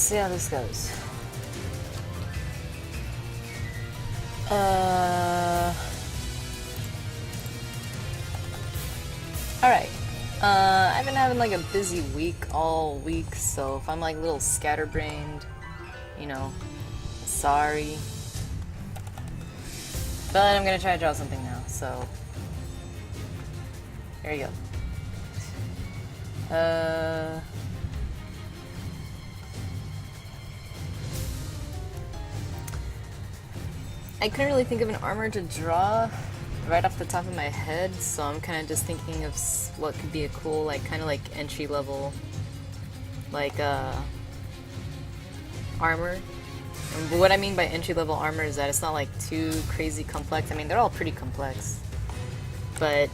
see how this goes. Alright. I've been having like a busy week all week, so if I'm like a little scatterbrained, you know, sorry. But I'm gonna try to draw something now, so here you go. I couldn't really think of an armor to draw right off the top of my head, so I'm kind of just thinking of what could be a cool, like, kind of like entry level, like, armor. And what I mean by entry level armor is that it's not like too crazy complex. I mean, they're all pretty complex, but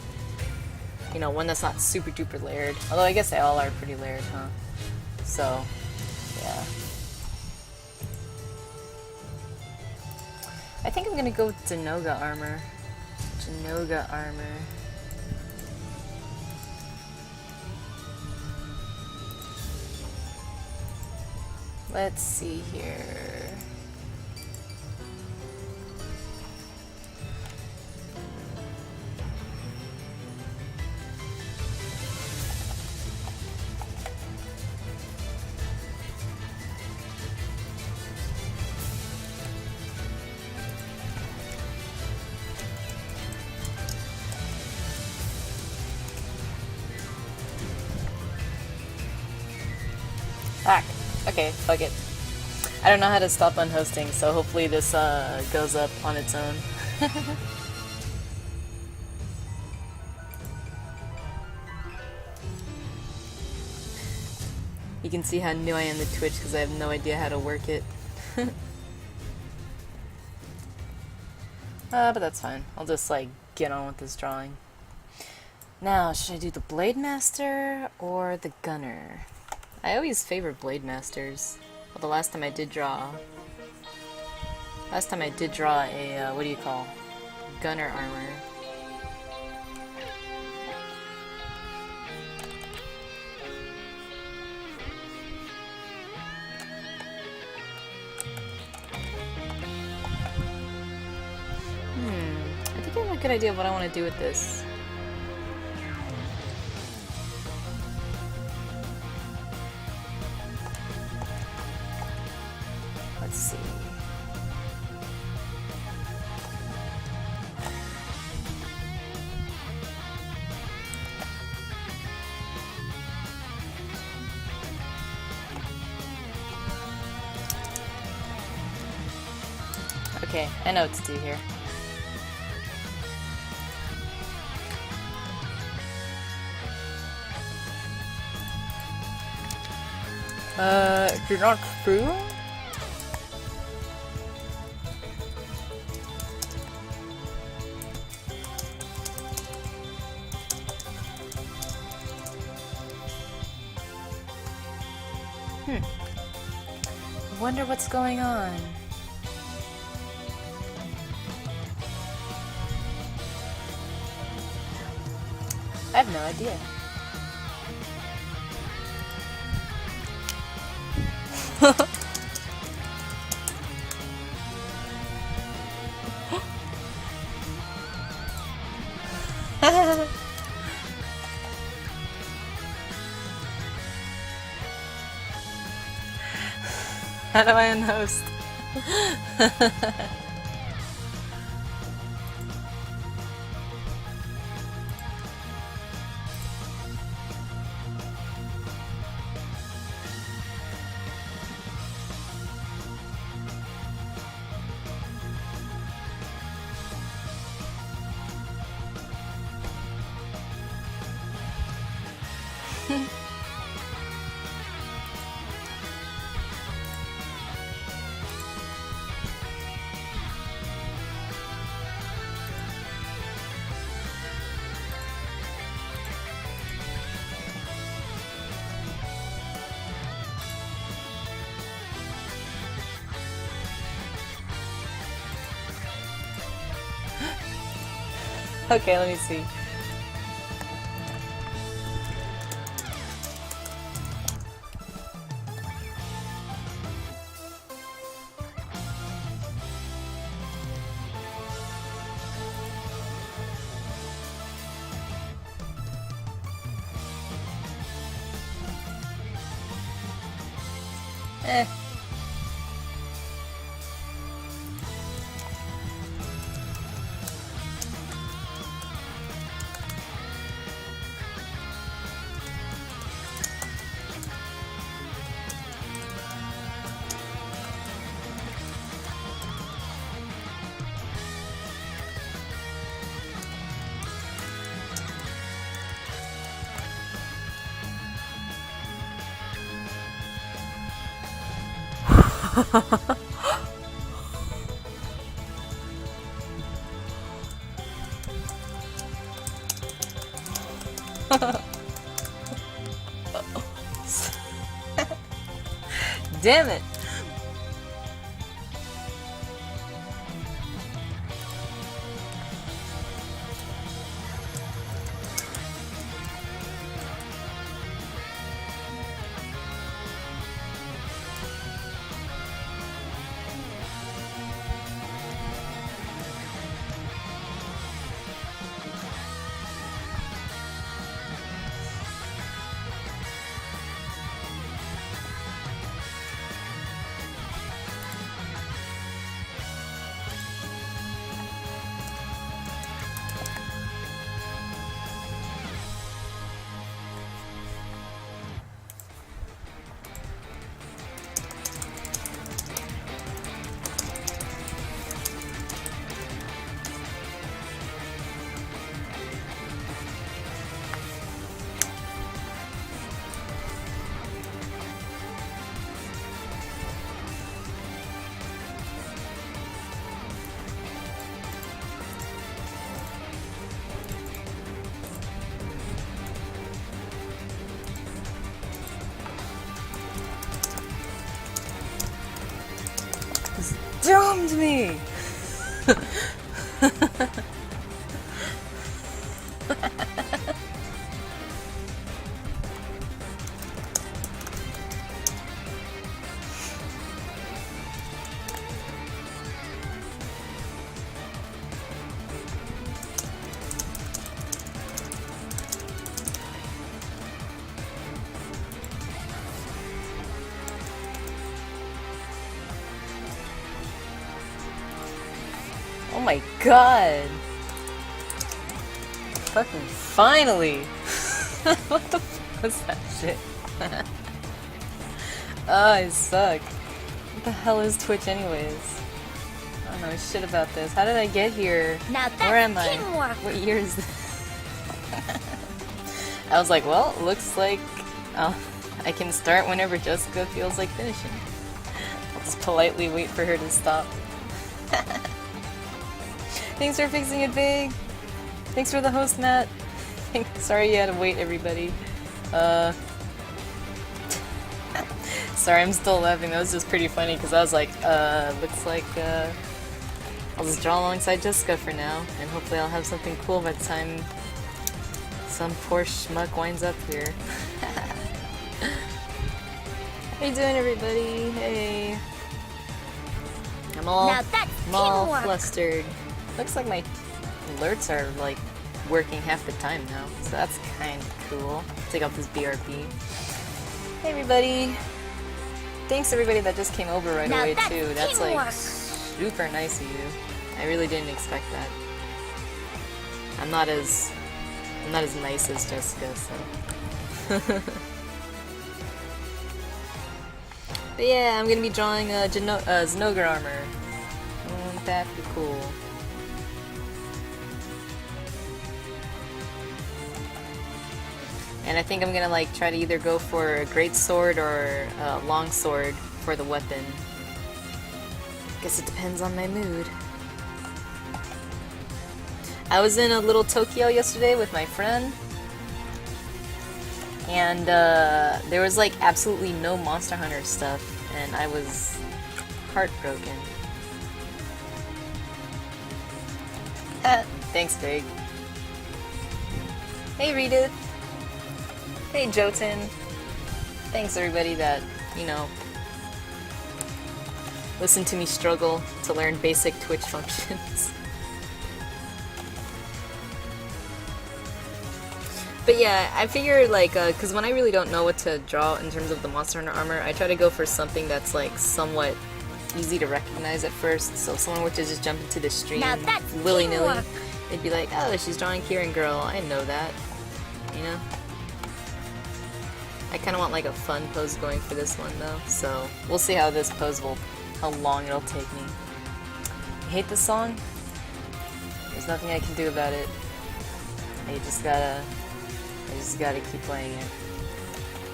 you know, one that's not super duper layered. Although I guess they all are pretty layered, huh? So, yeah. I think I'm gonna go with Zinogre armor. Zinogre armor. Let's see here. Fuck. Okay, fuck it. I don't know how to stop unhosting, so hopefully this goes up on its own. You can see how new I am to Twitch because I have no idea how to work it. But that's fine. I'll just like get on with this drawing. Now, should I do the Blade Master or the Gunner? I always favor Blade Masters. Well, the last time I did draw a, what do you call? Gunner armor. I think I have a good idea of what I want to do with this. Let's see. Okay, I know what to do here. You're not true? I wonder what's going on. I have no idea. How do I unhost? Okay, let me see. Eh. Damn it! Domed me! Oh my god! Fucking finally! What the fuck was that shit? Oh, I suck. What the hell is Twitch anyways? I don't know shit about this. How did I get here? Now that's Where am I? teamwork. What year is this? I was like, well, looks like I can start whenever Jessica feels like finishing. I'll just politely wait for her to stop. Thanks for fixing it big. Thanks for the host, Matt. Sorry you had to wait, everybody. Sorry, I'm still laughing. That was just pretty funny because I was like, looks like I'll just draw alongside Jessica for now, and hopefully I'll have something cool by the time some poor schmuck winds up here. How you doing, everybody? Hey. I'm all flustered. Looks like my alerts are like working half the time now, so that's kind of cool. Take off this BRB. Hey everybody! Thanks everybody that just came over right away too. That's like super nice of you. I really didn't expect that. I'm not as nice as Jessica, so. But yeah, I'm gonna be drawing Zinogre armor. Won't that be cool? And I think I'm gonna like try to either go for a great sword or a long sword for the weapon. Guess it depends on my mood. I was in a little Tokyo yesterday with my friend, and there was like absolutely no Monster Hunter stuff, and I was heartbroken. Thanks, Big. Hey, Redith. Hey, Jotun. Thanks, everybody that, you know, listen to me struggle to learn basic Twitch functions. But yeah, I figure like, cause when I really don't know what to draw in terms of the Monster Hunter armor, I try to go for something that's like somewhat easy to recognize at first. So if someone were to just jump into the stream willy-nilly, they'd be like, oh, she's drawing Kieran Girl, I know that. You know? I kinda want like a fun pose going for this one though, so we'll see how this pose will, how long it'll take me. I hate this song. There's nothing I can do about it. I just gotta keep playing it.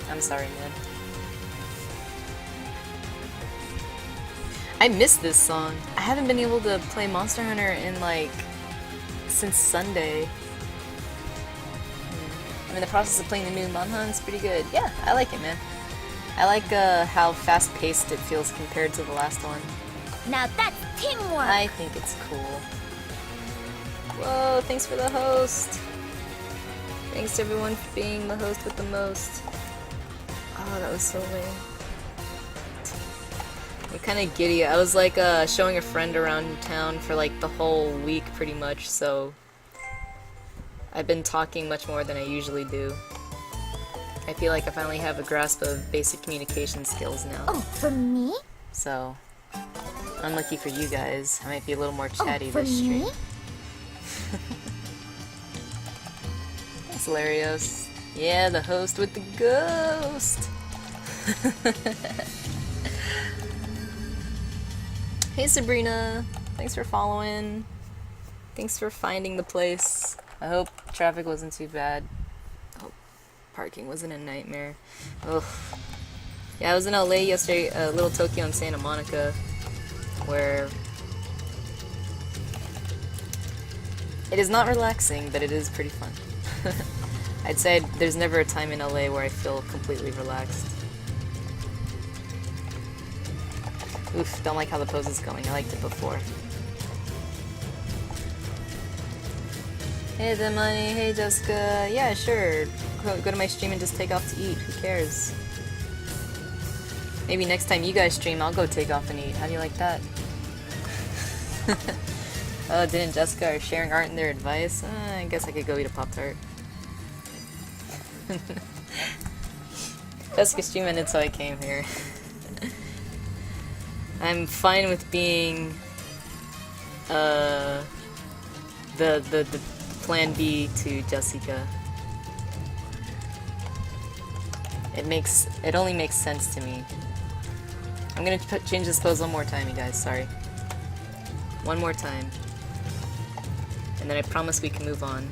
I'm sorry, man. I miss this song. I haven't been able to play Monster Hunter in like since Sunday. I'm in the process of playing the new Monhun. It's pretty good. Yeah, I like it, man. I like how fast-paced it feels compared to the last one. Now that's teamwork! I think it's cool. Whoa, thanks for the host. Thanks to everyone for being the host with the most. Oh, that was so lame. I'm kinda giddy. I was like showing a friend around town for like the whole week pretty much, so I've been talking much more than I usually do. I feel like I finally have a grasp of basic communication skills now. Oh, for me? So, unlucky for you guys, I might be a little more chatty for this stream. me? Thanks, Larios. Yeah, the host with the ghost! Hey Sabrina! Thanks for following. Thanks for finding the place. I hope traffic wasn't too bad. I hope parking wasn't a nightmare. Ugh. Yeah, I was in LA yesterday, Little Tokyo and Santa Monica, where it is not relaxing, but it is pretty fun. I'd say there's never a time in LA where I feel completely relaxed. Oof, don't like how the pose is going. I liked it before. Hey, the money. Hey, Jessica. Yeah, sure. Go to my stream and just take off to eat. Who cares? Maybe next time you guys stream, I'll go take off and eat. How do you like that? Oh, didn't Jessica or sharing art in their advice? I guess I could go eat a Pop-Tart. Jessica stream ended, so I came here. I'm fine with being the plan B to Jessica. It only makes sense to me. I'm gonna change this pose one more time, you guys, sorry. One more time. And then I promise we can move on.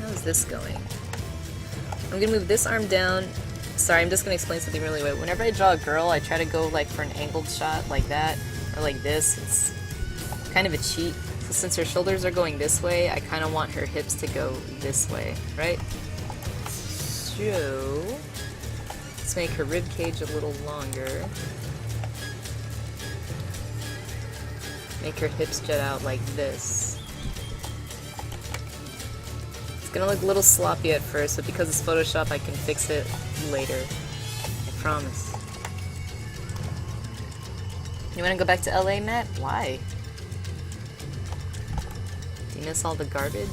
How is this going? I'm gonna move this arm down. Sorry, I'm just gonna explain something really quick. Whenever I draw a girl, I try to go like for an angled shot like that, or like this. It's kind of a cheat. So since her shoulders are going this way, I kind of want her hips to go this way, right? So let's make her rib cage a little longer. Make her hips jut out like this. It's gonna look a little sloppy at first, but because it's Photoshop, I can fix it later. I promise. You wanna go back to LA, Matt? Why? Do you miss all the garbage?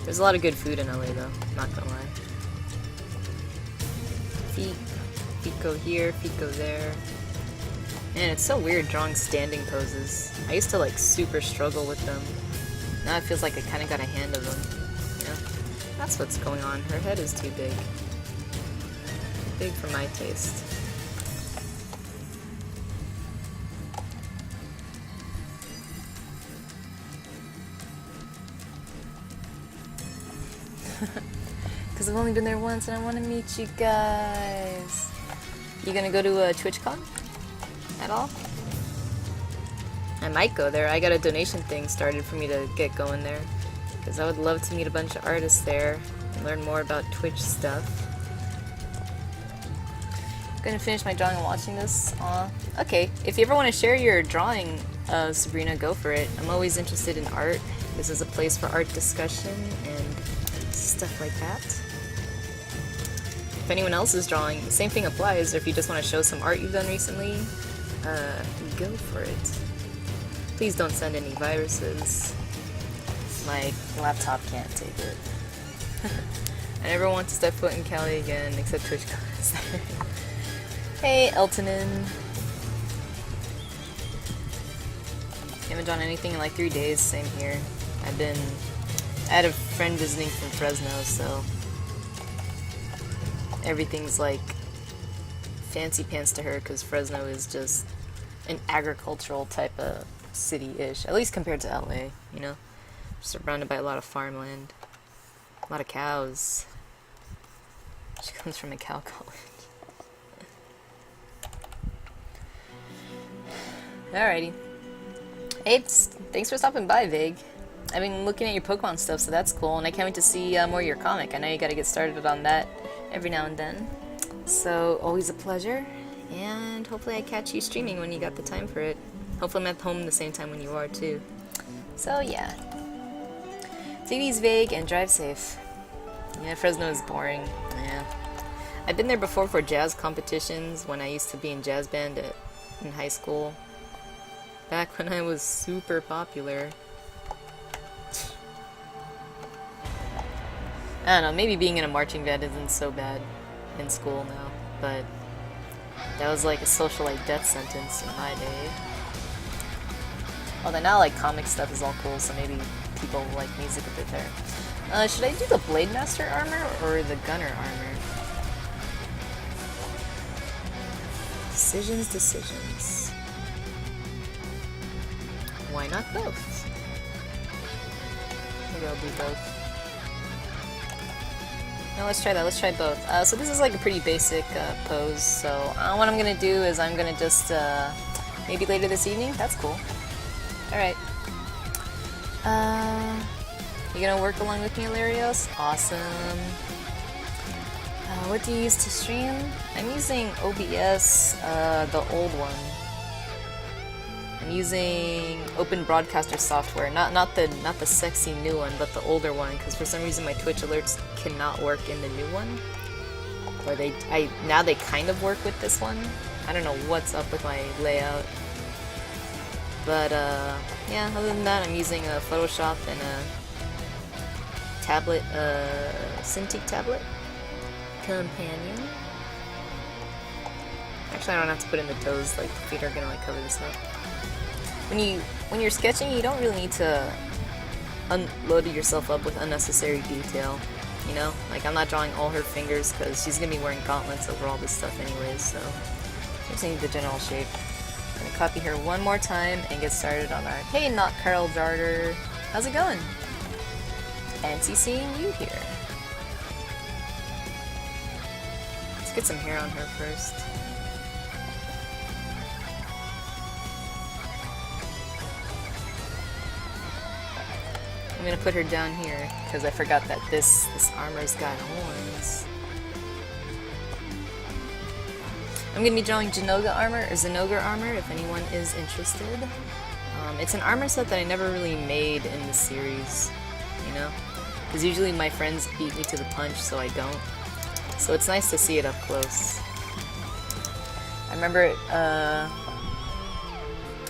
There's a lot of good food in LA though, not gonna lie. Feet go here, feet go there. Man, it's so weird drawing standing poses. I used to like super struggle with them. Now it feels like I kind of got a hand of them. Yeah, that's what's going on. Her head is too big. Big for my taste. Because I've only been there once and I want to meet you guys. You gonna go to TwitchCon at all? I might go there. I got a donation thing started for me to get going there. Because I would love to meet a bunch of artists there and learn more about Twitch stuff. I'm gonna finish my drawing and watching this. Okay, if you ever want to share your drawing, Sabrina, go for it. I'm always interested in art. This is a place for art discussion and stuff like that. If anyone else is drawing, the same thing applies, or if you just want to show some art you've done recently, go for it. Please don't send any viruses. My laptop can't take it. I never want to step foot in Cali again, except TwitchCon. Hey, Eltonin. Haven't done anything in like 3 days, same here. I had a friend visiting from Fresno, so everything's like fancy pants to her, because Fresno is just an agricultural type of city-ish, at least compared to LA, you know? Surrounded by a lot of farmland, a lot of cows. She comes from a cow college. Alrighty. Hey, thanks for stopping by, Vig. I've been looking at your Pokemon stuff, so that's cool, and I can't wait to see more of your comic. I know you gotta get started on that every now and then. So, always a pleasure, and hopefully I catch you streaming when you got the time for it. Hopefully I'm at home the same time when you are, too. So, yeah. Take these vague and drive safe. Yeah, Fresno is boring. Yeah. I've been there before for jazz competitions when I used to be in jazz band in high school. Back when I was super popular. I don't know, maybe being in a marching band isn't so bad in school now, but that was like a social like death sentence in my day. Although now like comic stuff is all cool, so maybe people like music a bit there. Should I do the Blade Master armor or the Gunner armor? Decisions. Why not both? Maybe I'll do both. No, let's try that. Let's try both. So this is like a pretty basic pose. So what I'm gonna do is I'm gonna just maybe later this evening. That's cool. All right. You gonna work along with me, Hilarios? Awesome. What do you use to stream? I'm using OBS, the old one. I'm using Open Broadcaster software, not the sexy new one, but the older one, because for some reason my Twitch alerts cannot work in the new one. Or now they kind of work with this one. I don't know what's up with my layout. But yeah, other than that, I'm using a Photoshop and a tablet, Cintiq tablet companion. Actually, I don't have to put in the toes, like the feet are gonna like cover this up. When you're sketching, you don't really need to unload yourself up with unnecessary detail, you know? Like, I'm not drawing all her fingers because she's gonna be wearing gauntlets over all this stuff anyways, so I just need the general shape. I'm gonna copy her one more time and get started on art. Hey, not Carl Darter. How's it going? Fancy seeing you here. Let's get some hair on her first. I'm gonna put her down here because I forgot that this armor's got horns. I'm gonna be drawing Zinogre armor if anyone is interested. It's an armor set that I never really made in the series, you know? Because usually my friends beat me to the punch, so I don't. So it's nice to see it up close. I remember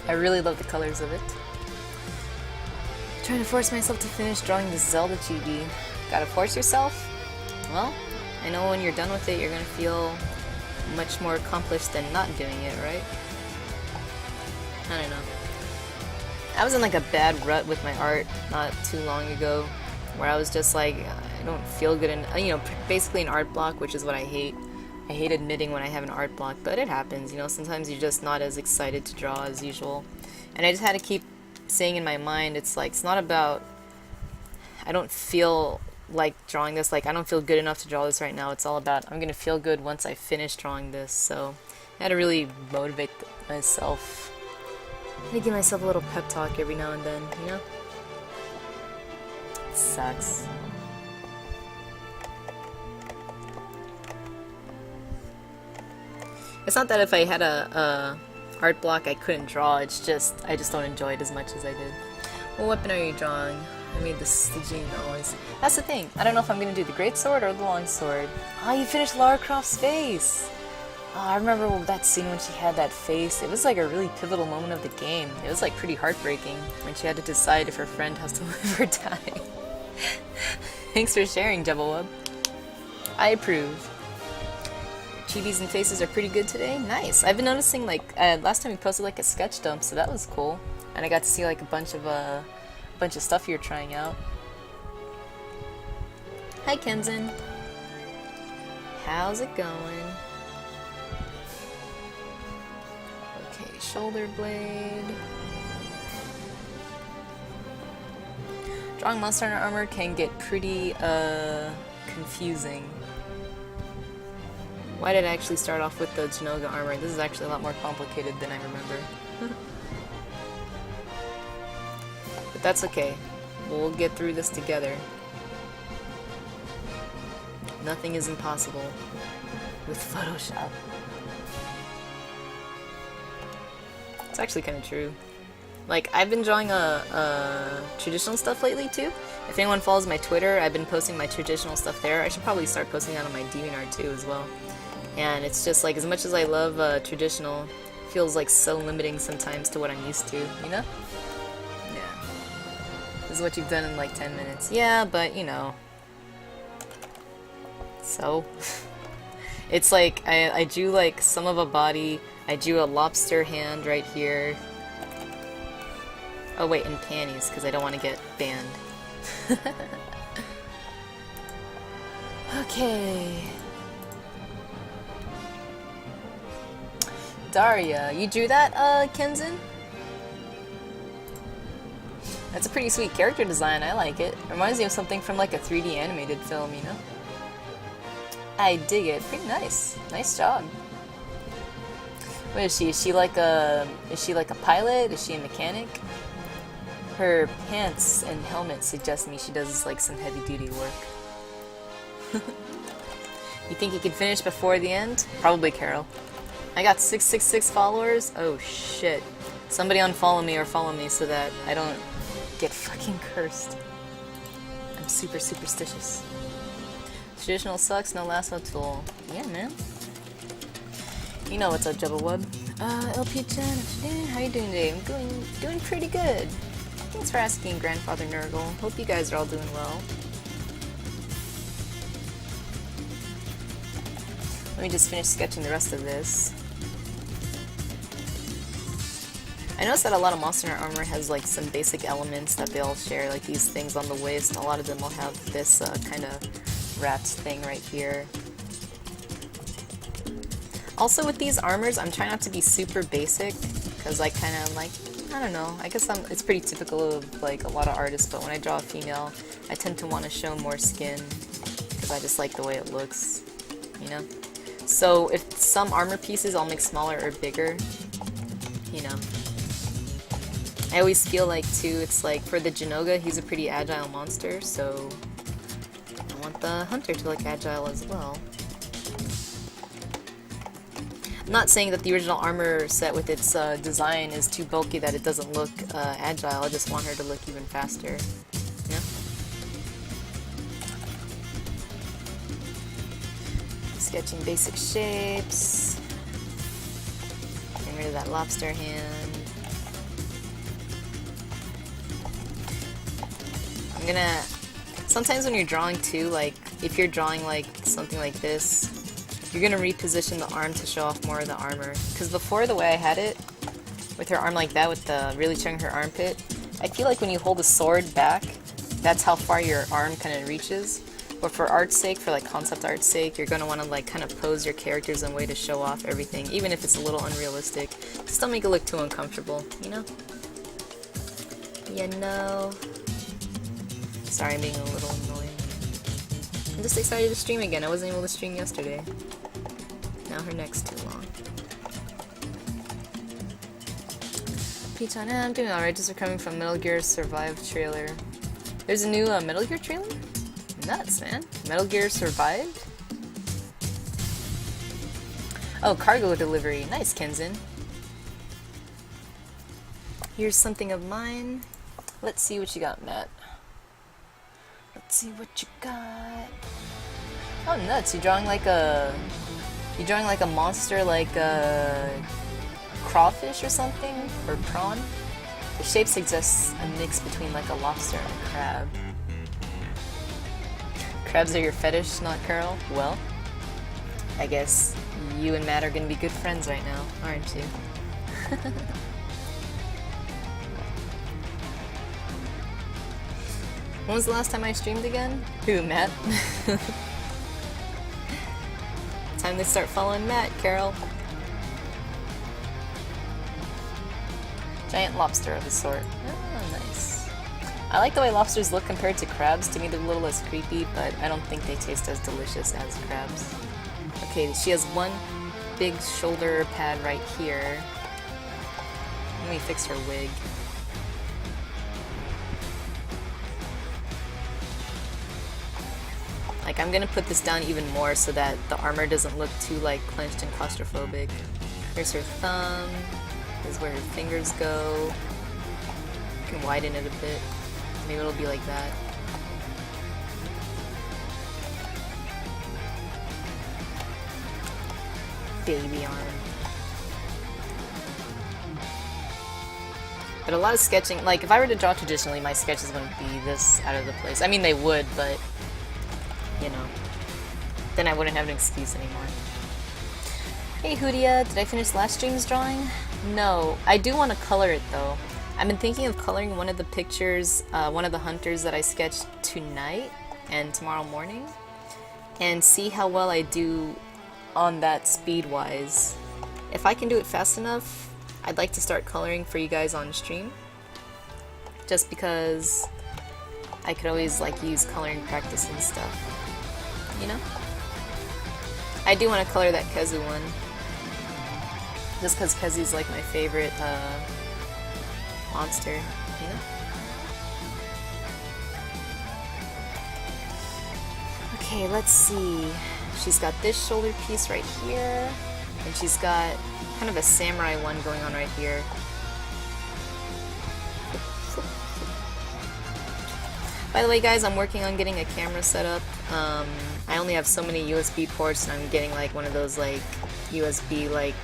I really love the colors of it. Trying to force myself to finish drawing the Zelda chibi. Gotta force yourself? Well, I know when you're done with it, you're gonna feel much more accomplished than not doing it, right? I don't know. I was in like a bad rut with my art not too long ago, where I was just like, I don't feel good in, you know, basically an art block, which is what I hate. I hate admitting when I have an art block, but it happens, you know, sometimes you're just not as excited to draw as usual. And I just had to keep saying in my mind, it's like, it's not about, I don't feel like drawing this, like I don't feel good enough to draw this right now. It's all about, I'm gonna feel good once I finish drawing this. So I had to really motivate myself. I had to give myself a little pep talk every now and then, you know? It sucks. It's not that if I had a art block I couldn't draw, it's just I just don't enjoy it as much as I did. What weapon are you drawing? I made this Stygian always. That's the thing. I don't know if I'm gonna do the great sword or the long sword. Ah, you finished Lara Croft's face! Oh, I remember that scene when she had that face. It was like a really pivotal moment of the game. It was like pretty heartbreaking when she had to decide if her friend has to live or die. Thanks for sharing, Jebblewub. I approve. Chibis and faces are pretty good today. Nice. I've been noticing like last time we posted like a sketch dump, so that was cool. And I got to see like a bunch of stuff you're trying out. Hi, Kenzen. How's it going? Okay, shoulder blade. Drawing monster hunter armor can get pretty confusing. Why did I actually start off with the Zinogre armor? This is actually a lot more complicated than I remember. But that's okay. We'll get through this together. Nothing is impossible with Photoshop. It's actually kind of true. Like, I've been drawing traditional stuff lately, too. If anyone follows my Twitter, I've been posting my traditional stuff there. I should probably start posting that on my DeviantArt, too, as well. And it's just, like, as much as I love traditional, it feels, like, so limiting sometimes to what I'm used to, you know? Yeah. This is what you've done in, like, 10 minutes. Yeah, but, you know. So? It's like, I drew, like, some of a body. I drew a lobster hand right here. Oh wait, and panties, because I don't want to get banned. Okay. Daria, you drew that, Kenzen? That's a pretty sweet character design, I like it. Reminds me of something from like a 3D animated film, you know? I dig it. Pretty nice. Nice job. What is she? Is she like a pilot? Is she a mechanic? Her pants and helmet suggest me she does like some heavy duty work. You think you can finish before the end? Probably, Carol. I got 666 followers? Oh shit. Somebody unfollow me or follow me so that I don't get fucking cursed. I'm super superstitious. Traditional sucks, no lasso tool. Yeah, man. You know what's up, Jebblewub. LP Chen, how you doing today? I'm doing pretty good. Thanks for asking, Grandfather Nurgle. Hope you guys are all doing well. Let me just finish sketching the rest of this. I noticed that a lot of monster hunter armor has like some basic elements that they all share, like these things on the waist. A lot of them will have this kind of wrapped thing right here. Also with these armors, I'm trying not to be super basic, because I kind of like, I don't know, I guess it's pretty typical of like a lot of artists, but when I draw a female, I tend to want to show more skin, because I just like the way it looks, you know? So if some armor pieces I'll make smaller or bigger, you know. I always feel like too, it's like for the Zinogre, he's a pretty agile monster, so I want the hunter to look agile as well. I'm not saying that the original armor set with its design is too bulky that it doesn't look agile, I just want her to look even faster. Yeah? Sketching basic shapes. Getting rid of that lobster hand. I'm gonna... Sometimes when you're drawing too, like, if you're drawing like something like this, you're gonna reposition the arm to show off more of the armor. Because before, the way I had it, with her arm like that, with the really showing her armpit, I feel like when you hold the sword back, that's how far your arm kind of reaches. But for art's sake, for like concept art's sake, you're gonna want to like kind of pose your characters in a way to show off everything, even if it's a little unrealistic. Just don't make it look too uncomfortable, you know? You know? Sorry, I'm being a little annoying. I'm just excited to stream again. I wasn't able to stream yesterday. Now her neck's too long. Pichana, I'm doing alright, just recovering from Metal Gear Survive trailer. There's a new Metal Gear trailer? Nuts, man. Metal Gear Survived? Oh, cargo delivery. Nice, Kenzen. Here's something of mine. Let's see what you got, Matt. Let's see what you got. Oh, nuts. You're drawing like a You're drawing like a monster, like a crawfish or something, or prawn. The shape suggests a mix between like a lobster and a crab. Crabs are your fetish, not Carol? Well, I guess you and Matt are gonna be good friends right now, aren't you? When was the last time I streamed again? Who, Matt? Time to start following Matt, Carol. Giant lobster of a sort. Oh, nice. I like the way lobsters look compared to crabs. To me, they're a little less creepy, but I don't think they taste as delicious as crabs. Okay, she has one big shoulder pad right here. Let me fix her wig. Like, I'm gonna put this down even more so that the armor doesn't look too, like, clenched and claustrophobic. Here's her thumb. Here's where her fingers go. You can widen it a bit. Maybe it'll be like that. Baby arm. But a lot of sketching, like, if I were to draw traditionally, my sketches wouldn't be this out of the place. I mean, they would, but you know, then I wouldn't have an excuse anymore. Hey Hoodia, did I finish last stream's drawing? No, I do want to color it though. I've been thinking of coloring one of the pictures, one of the hunters that I sketched tonight and tomorrow morning, and see how well I do on that speed-wise. If I can do it fast enough, I'd like to start coloring for you guys on stream, just because I could always like use coloring practice and stuff. You know? I do want to color that Kezu one. Just because Kezu's like my favorite monster, you know? Okay, let's see. She's got this shoulder piece right here, and she's got kind of a samurai one going on right here. By the way, guys, I'm working on getting a camera set up. I only have so many USB ports, and I'm getting like one of those like USB like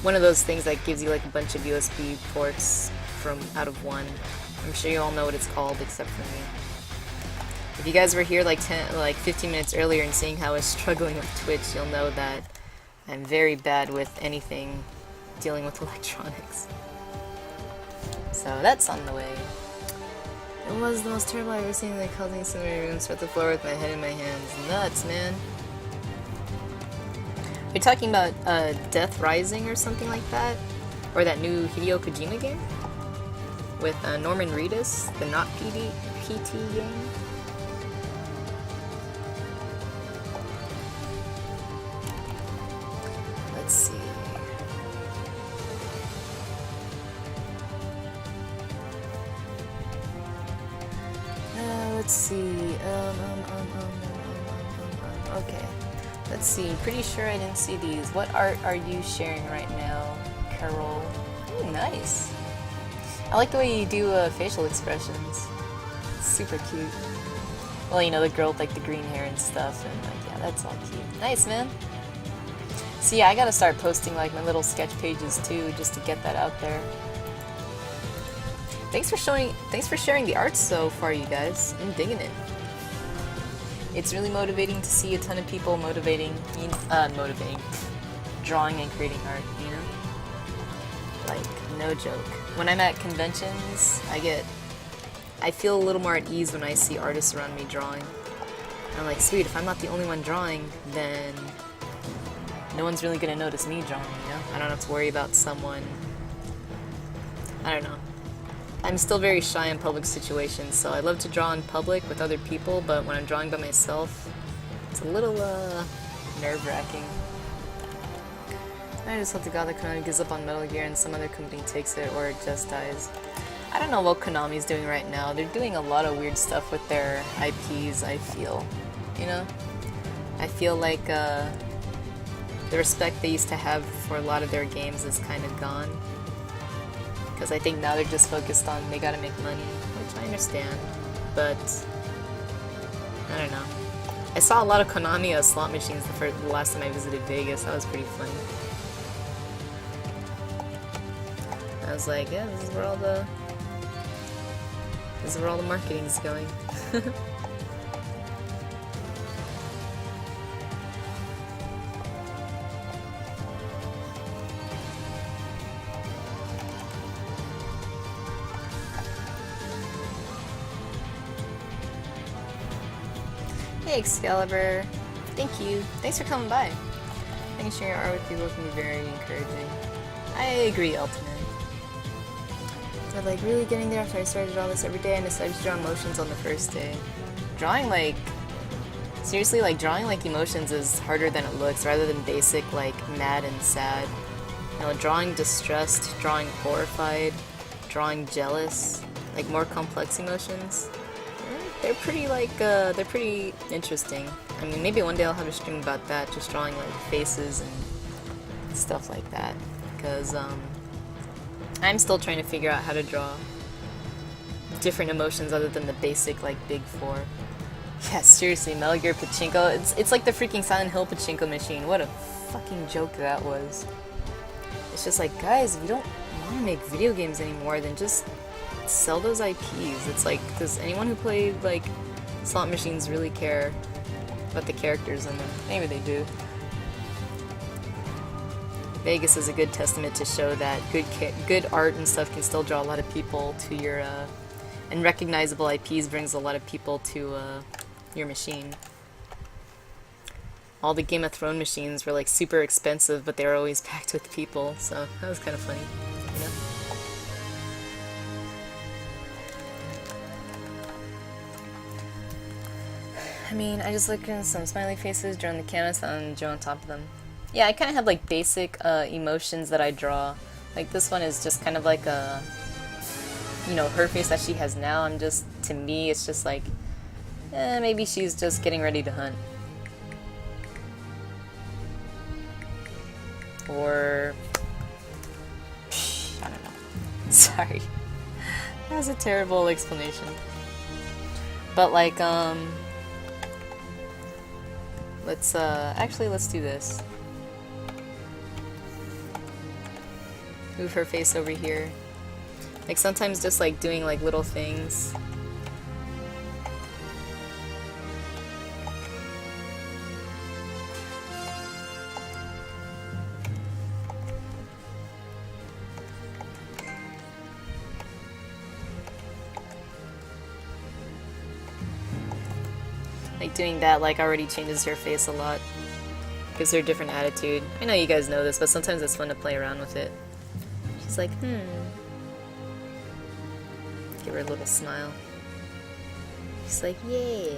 one of those things that gives you like a bunch of USB ports from out of one. I'm sure you all know what it's called, except for me. If you guys were here like 15 minutes earlier and seeing how I was struggling with Twitch, you'll know that I'm very bad with anything dealing with electronics. So that's on the way. It was the most terrible I've ever seen. Like holding some room, sweat the floor with my head in my hands. Nuts, man. You're talking about Death Rising or something like that? Or that new Hideo Kojima game? With Norman Reedus, the not PT game? Let's see. Let's see. Okay. Let's see. Pretty sure I didn't see these. What art are you sharing right now, Carol? Ooh, nice. I like the way you do facial expressions. It's super cute. Well, you know, the girl with like the green hair and stuff, and like, yeah, that's all cute. Nice, man. So yeah, I gotta start posting like my little sketch pages too, just to get that out there. Thanks for sharing the art so far, you guys. I'm digging it. It's really motivating to see a ton of people motivating, drawing and creating art, you know? Like, no joke. When I'm at conventions, I feel a little more at ease when I see artists around me drawing. I'm like, sweet, if I'm not the only one drawing, then no one's really gonna notice me drawing, you know? I don't have to worry about someone. I don't know. I'm still very shy in public situations, so I love to draw in public with other people, but when I'm drawing by myself, it's a little, nerve-wracking. I just hope to God that Konami gives up on Metal Gear and some other company takes it, or it just dies. I don't know what Konami's doing right now. They're doing a lot of weird stuff with their IPs, I feel. You know? I feel like, the respect they used to have for a lot of their games is kind of gone. Because I think now they're just focused on they gotta make money, which I understand, but I don't know. I saw a lot of Konami slot machines the last time I visited Vegas. That was pretty funny. I was like, yeah, this is where all the marketing is going. Hey Excalibur, thank you. Thanks for coming by. I think sharing your art with people can be very encouraging. I agree, Ultimate. So like really getting there after I started to draw this every day and decided to draw emotions on the first day. Drawing like, seriously, like drawing like emotions is harder than it looks rather than basic like mad and sad. You know, drawing distressed, drawing horrified, drawing jealous, like more complex emotions. They're pretty like, they're pretty interesting. I mean, maybe one day I'll have a stream about that, just drawing like faces and stuff like that. Because, I'm still trying to figure out how to draw different emotions other than the basic, like, big four. Yeah, seriously, Metal Gear Pachinko, it's like the freaking Silent Hill Pachinko machine. What a fucking joke that was. It's just like, guys, if you don't want to make video games anymore, then just sell those IPs. It's like, does anyone who played like slot machines really care about the characters in them? Maybe they do. Vegas is a good testament to show that good art and stuff can still draw a lot of people to your and recognizable IPs brings a lot of people to your machine. All the Game of Thrones machines were like super expensive, but they were always packed with people, so that was kind of funny, you know? I mean, I just looked at some smiley faces, drew on the canvas, and drew on top of them. Yeah, I kind of have like basic emotions that I draw. Like this one is just kind of like a, you know, her face that she has now. I'm just, to me, it's just like, maybe she's just getting ready to hunt. Or, I don't know. Sorry. That was a terrible explanation. But like, let's do this. Move her face over here. Like sometimes just like doing like little things. Like doing that like already changes her face a lot. Gives her a different attitude. I know you guys know this, but sometimes it's fun to play around with it. She's like, Give her a little smile. She's like, yeah.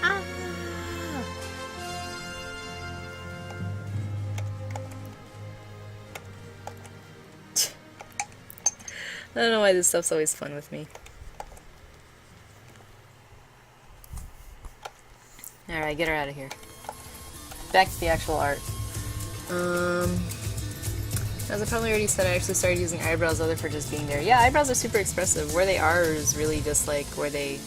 Ah. I don't know why this stuff's always fun with me. Alright, get her out of here. Back to the actual art. As I probably already said, I actually started using eyebrows other for just being there. Yeah, eyebrows are super expressive. Where they are is really just like where they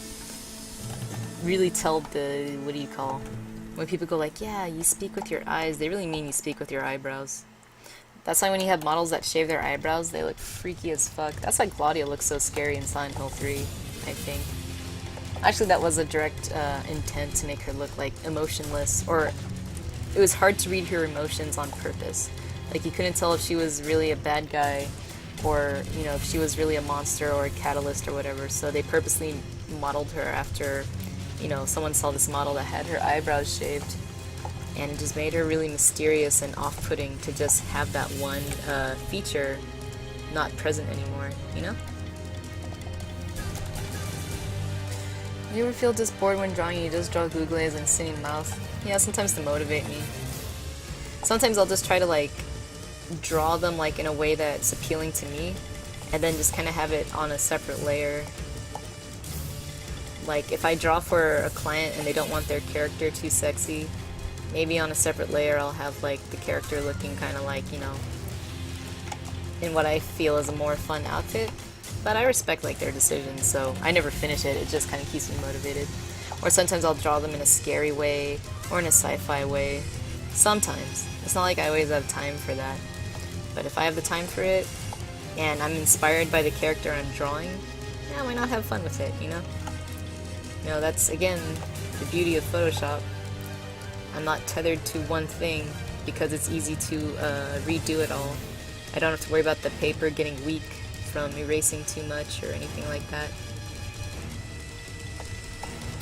really tell the, what do you call? When people go like, yeah, you speak with your eyes, they really mean you speak with your eyebrows. That's why when you have models that shave their eyebrows, they look freaky as fuck. That's why Claudia looks so scary in Silent Hill 3, I think. Actually, that was a direct intent to make her look like emotionless, or it was hard to read her emotions on purpose. Like you couldn't tell if she was really a bad guy, or you know if she was really a monster or a catalyst or whatever. So they purposely modeled her after, you know, someone saw this model that had her eyebrows shaved, and it just made her really mysterious and off-putting to just have that one feature not present anymore. You know. You ever feel just bored when drawing? You just draw googly eyes and singing mouth? Yeah, sometimes to motivate me. Sometimes I'll just try to like draw them like in a way that's appealing to me, and then just kind of have it on a separate layer. Like if I draw for a client and they don't want their character too sexy, maybe on a separate layer I'll have like the character looking kind of like, you know, in what I feel is a more fun outfit. But I respect like their decisions, so I never finish it. It just kind of keeps me motivated. Or sometimes I'll draw them in a scary way or in a sci-fi way. Sometimes. It's not like I always have time for that. But if I have the time for it and I'm inspired by the character I'm drawing, yeah, why not have fun with it, you know? You know, that's again the beauty of Photoshop. I'm not tethered to one thing because it's easy to redo it all. I don't have to worry about the paper getting weak from erasing too much or anything like that.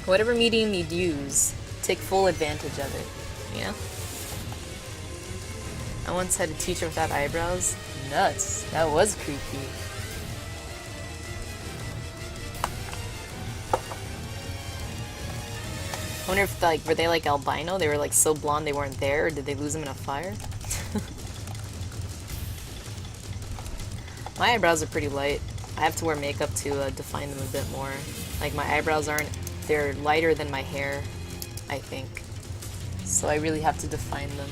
Whatever medium you'd use, take full advantage of it, you know? I once had a teacher without eyebrows. Nuts. That was creepy. I wonder if, like, were they like albino? They were like so blonde they weren't there, or did they lose them in a fire? My eyebrows are pretty light. I have to wear makeup to define them a bit more. Like, my eyebrows aren't, they're lighter than my hair, I think. So I really have to define them.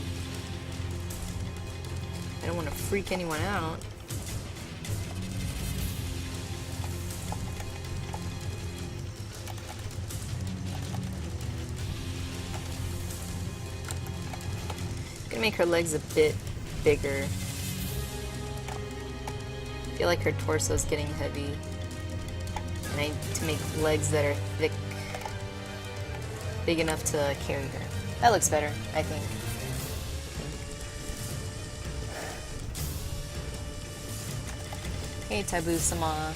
I don't want to freak anyone out. I'm gonna make her legs a bit bigger. I feel like her torso is getting heavy. And I need to make legs that are thick, big enough to carry her. That looks better, I think. Hey, Taboo-sama.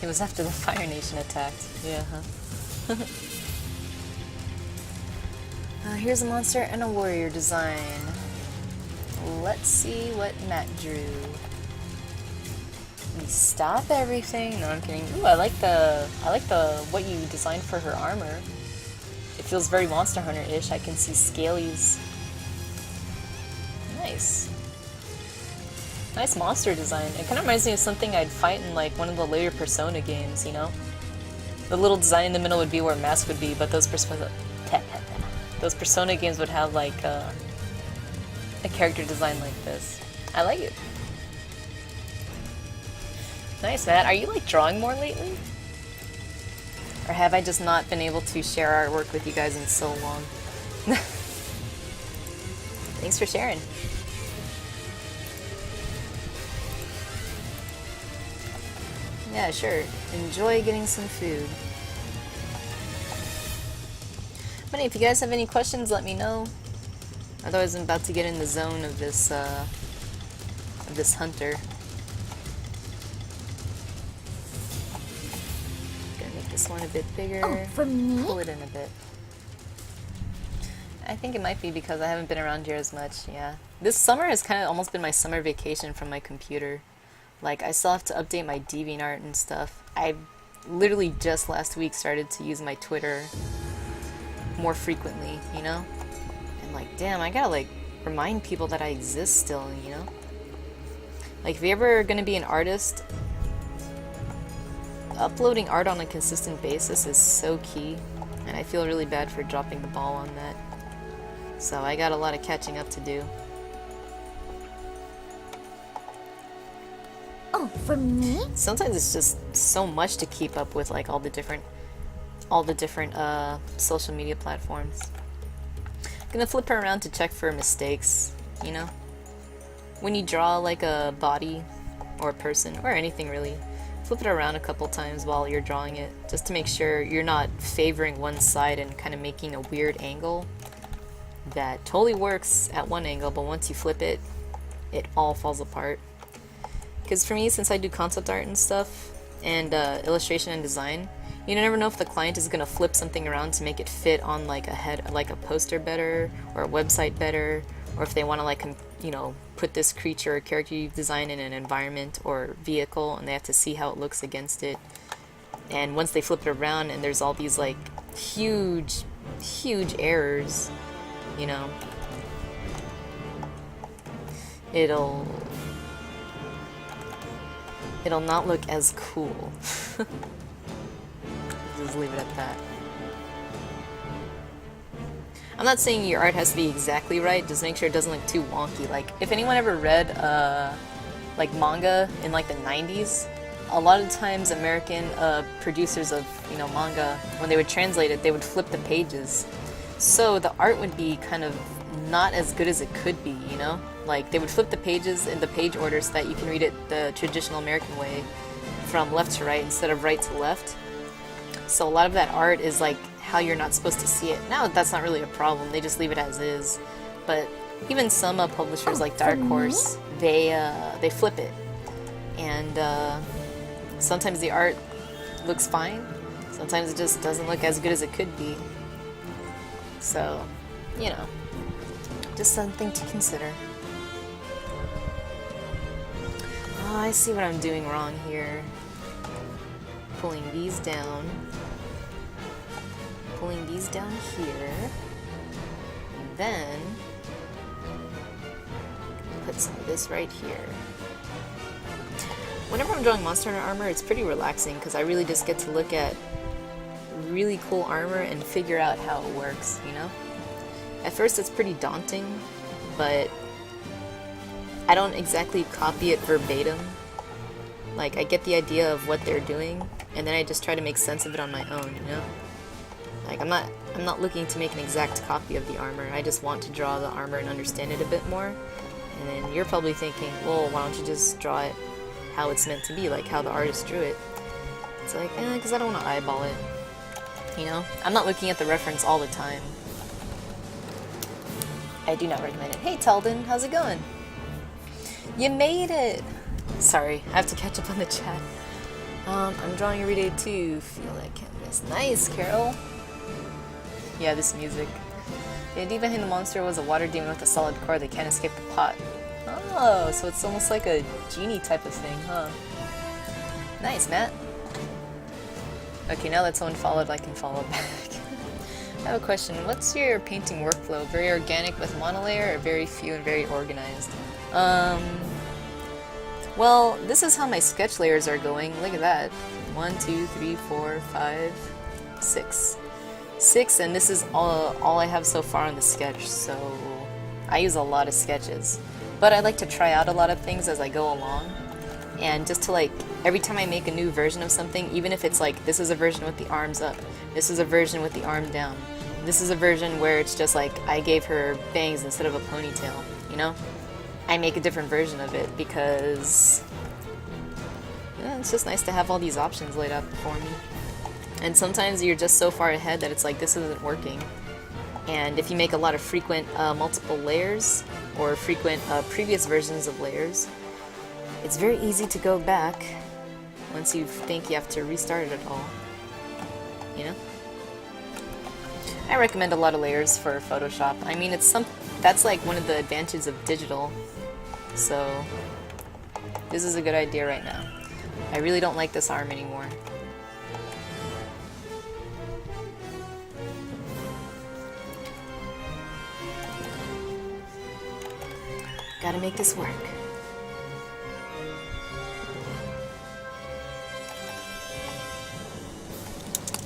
It was after the Fire Nation attacked. Yeah, huh? Here's a monster and a warrior design. Let's see what Matt drew. We stop everything. No, I'm kidding. Ooh, I like the what you designed for her armor. It feels very Monster Hunter-ish. I can see scalies. Nice. Nice monster design. It kind of reminds me of something I'd fight in like one of the later Persona games, you know? The little design in the middle would be where Mask would be, but those Persona games would have like a character design like this. I like it. Nice, Matt. Are you like drawing more lately? Or have I just not been able to share artwork with you guys in so long? Thanks for sharing. Yeah, sure. Enjoy getting some food. But if you guys have any questions, let me know. Otherwise, I'm about to get in the zone of this hunter. Gonna make this one a bit bigger. Oh, for me? Pull it in a bit. I think it might be because I haven't been around here as much, yeah. This summer has kind of almost been my summer vacation from my computer. Like, I still have to update my DeviantArt and stuff. I literally just last week started to use my Twitter more frequently, you know? And like, damn, I gotta like remind people that I exist still, you know? Like, if you're ever gonna be an artist, uploading art on a consistent basis is so key. And I feel really bad for dropping the ball on that. So I got a lot of catching up to do. Oh, for me? Sometimes it's just so much to keep up with, like all the different social media platforms. I'm gonna flip her around to check for mistakes, you know? When you draw like a body or a person or anything really, flip it around a couple times while you're drawing it, just to make sure you're not favoring one side and kind of making a weird angle that totally works at one angle, but once you flip it, it all falls apart. Because for me, since I do concept art and stuff, and illustration and design, you never know if the client is gonna flip something around to make it fit on like a poster better, or a website better, or if they want to like, you know, put this creature or character you've designed in an environment or vehicle, and they have to see how it looks against it. And once they flip it around, and there's all these like huge errors, you know, it'll not look as cool. Just leave it at that. I'm not saying your art has to be exactly right, just make sure it doesn't look too wonky. Like, if anyone ever read like manga in like the 90s, a lot of times American producers of, you know, manga, when they would translate it, they would flip the pages. So the art would be kind of not as good as it could be, you know? Like they would flip the pages in the page order so that you can read it the traditional American way from left to right instead of right to left. So a lot of that art is like how you're not supposed to see it. Now that's not really a problem, they just leave it as is. But even some publishers like Dark Horse, they flip it. And sometimes the art looks fine, sometimes it just doesn't look as good as it could be. So, you know, just something to consider. Oh, I see what I'm doing wrong here. Pulling these down. Pulling these down here. And then put some of this right here. Whenever I'm drawing Monster Hunter armor, it's pretty relaxing because I really just get to look at really cool armor and figure out how it works, you know? At first it's pretty daunting, but I don't exactly copy it verbatim. Like, I get the idea of what they're doing, and then I just try to make sense of it on my own, you know? Like, I'm not looking to make an exact copy of the armor, I just want to draw the armor and understand it a bit more. And then you're probably thinking, well, why don't you just draw it how it's meant to be, like how the artist drew it? It's like, because I don't want to eyeball it. You know? I'm not looking at the reference all the time. I do not recommend it. Hey Teldon, how's it going? You made it! Sorry, I have to catch up on the chat. I'm drawing every day too. Feel like canvas. Nice, Carol! Yeah, this music. The idea behind the monster was a water demon with a solid core that can't escape the pot. Oh, so it's almost like a genie type of thing, huh? Nice, Matt. Okay, now that someone followed, I can follow back. I have a question. What's your painting workflow? Very organic with monolayer, or very few and very organized? Well, this is how my sketch layers are going. Look at that. 1, 2, 3, 4, 5, 6. 6, and this is all I have so far on the sketch, so I use a lot of sketches. But I like to try out a lot of things as I go along. And just to like, every time I make a new version of something, even if it's like, this is a version with the arms up, this is a version with the arm down, this is a version where it's just like, I gave her bangs instead of a ponytail, you know? I make a different version of it because yeah, it's just nice to have all these options laid out before me. And sometimes you're just so far ahead that it's like, this isn't working. And if you make a lot of frequent multiple layers, or frequent previous versions of layers, it's very easy to go back once you think you have to restart it all, you know? I recommend a lot of layers for Photoshop. I mean, that's like one of the advantages of digital, so this is a good idea right now. I really don't like this arm anymore. Gotta make this work.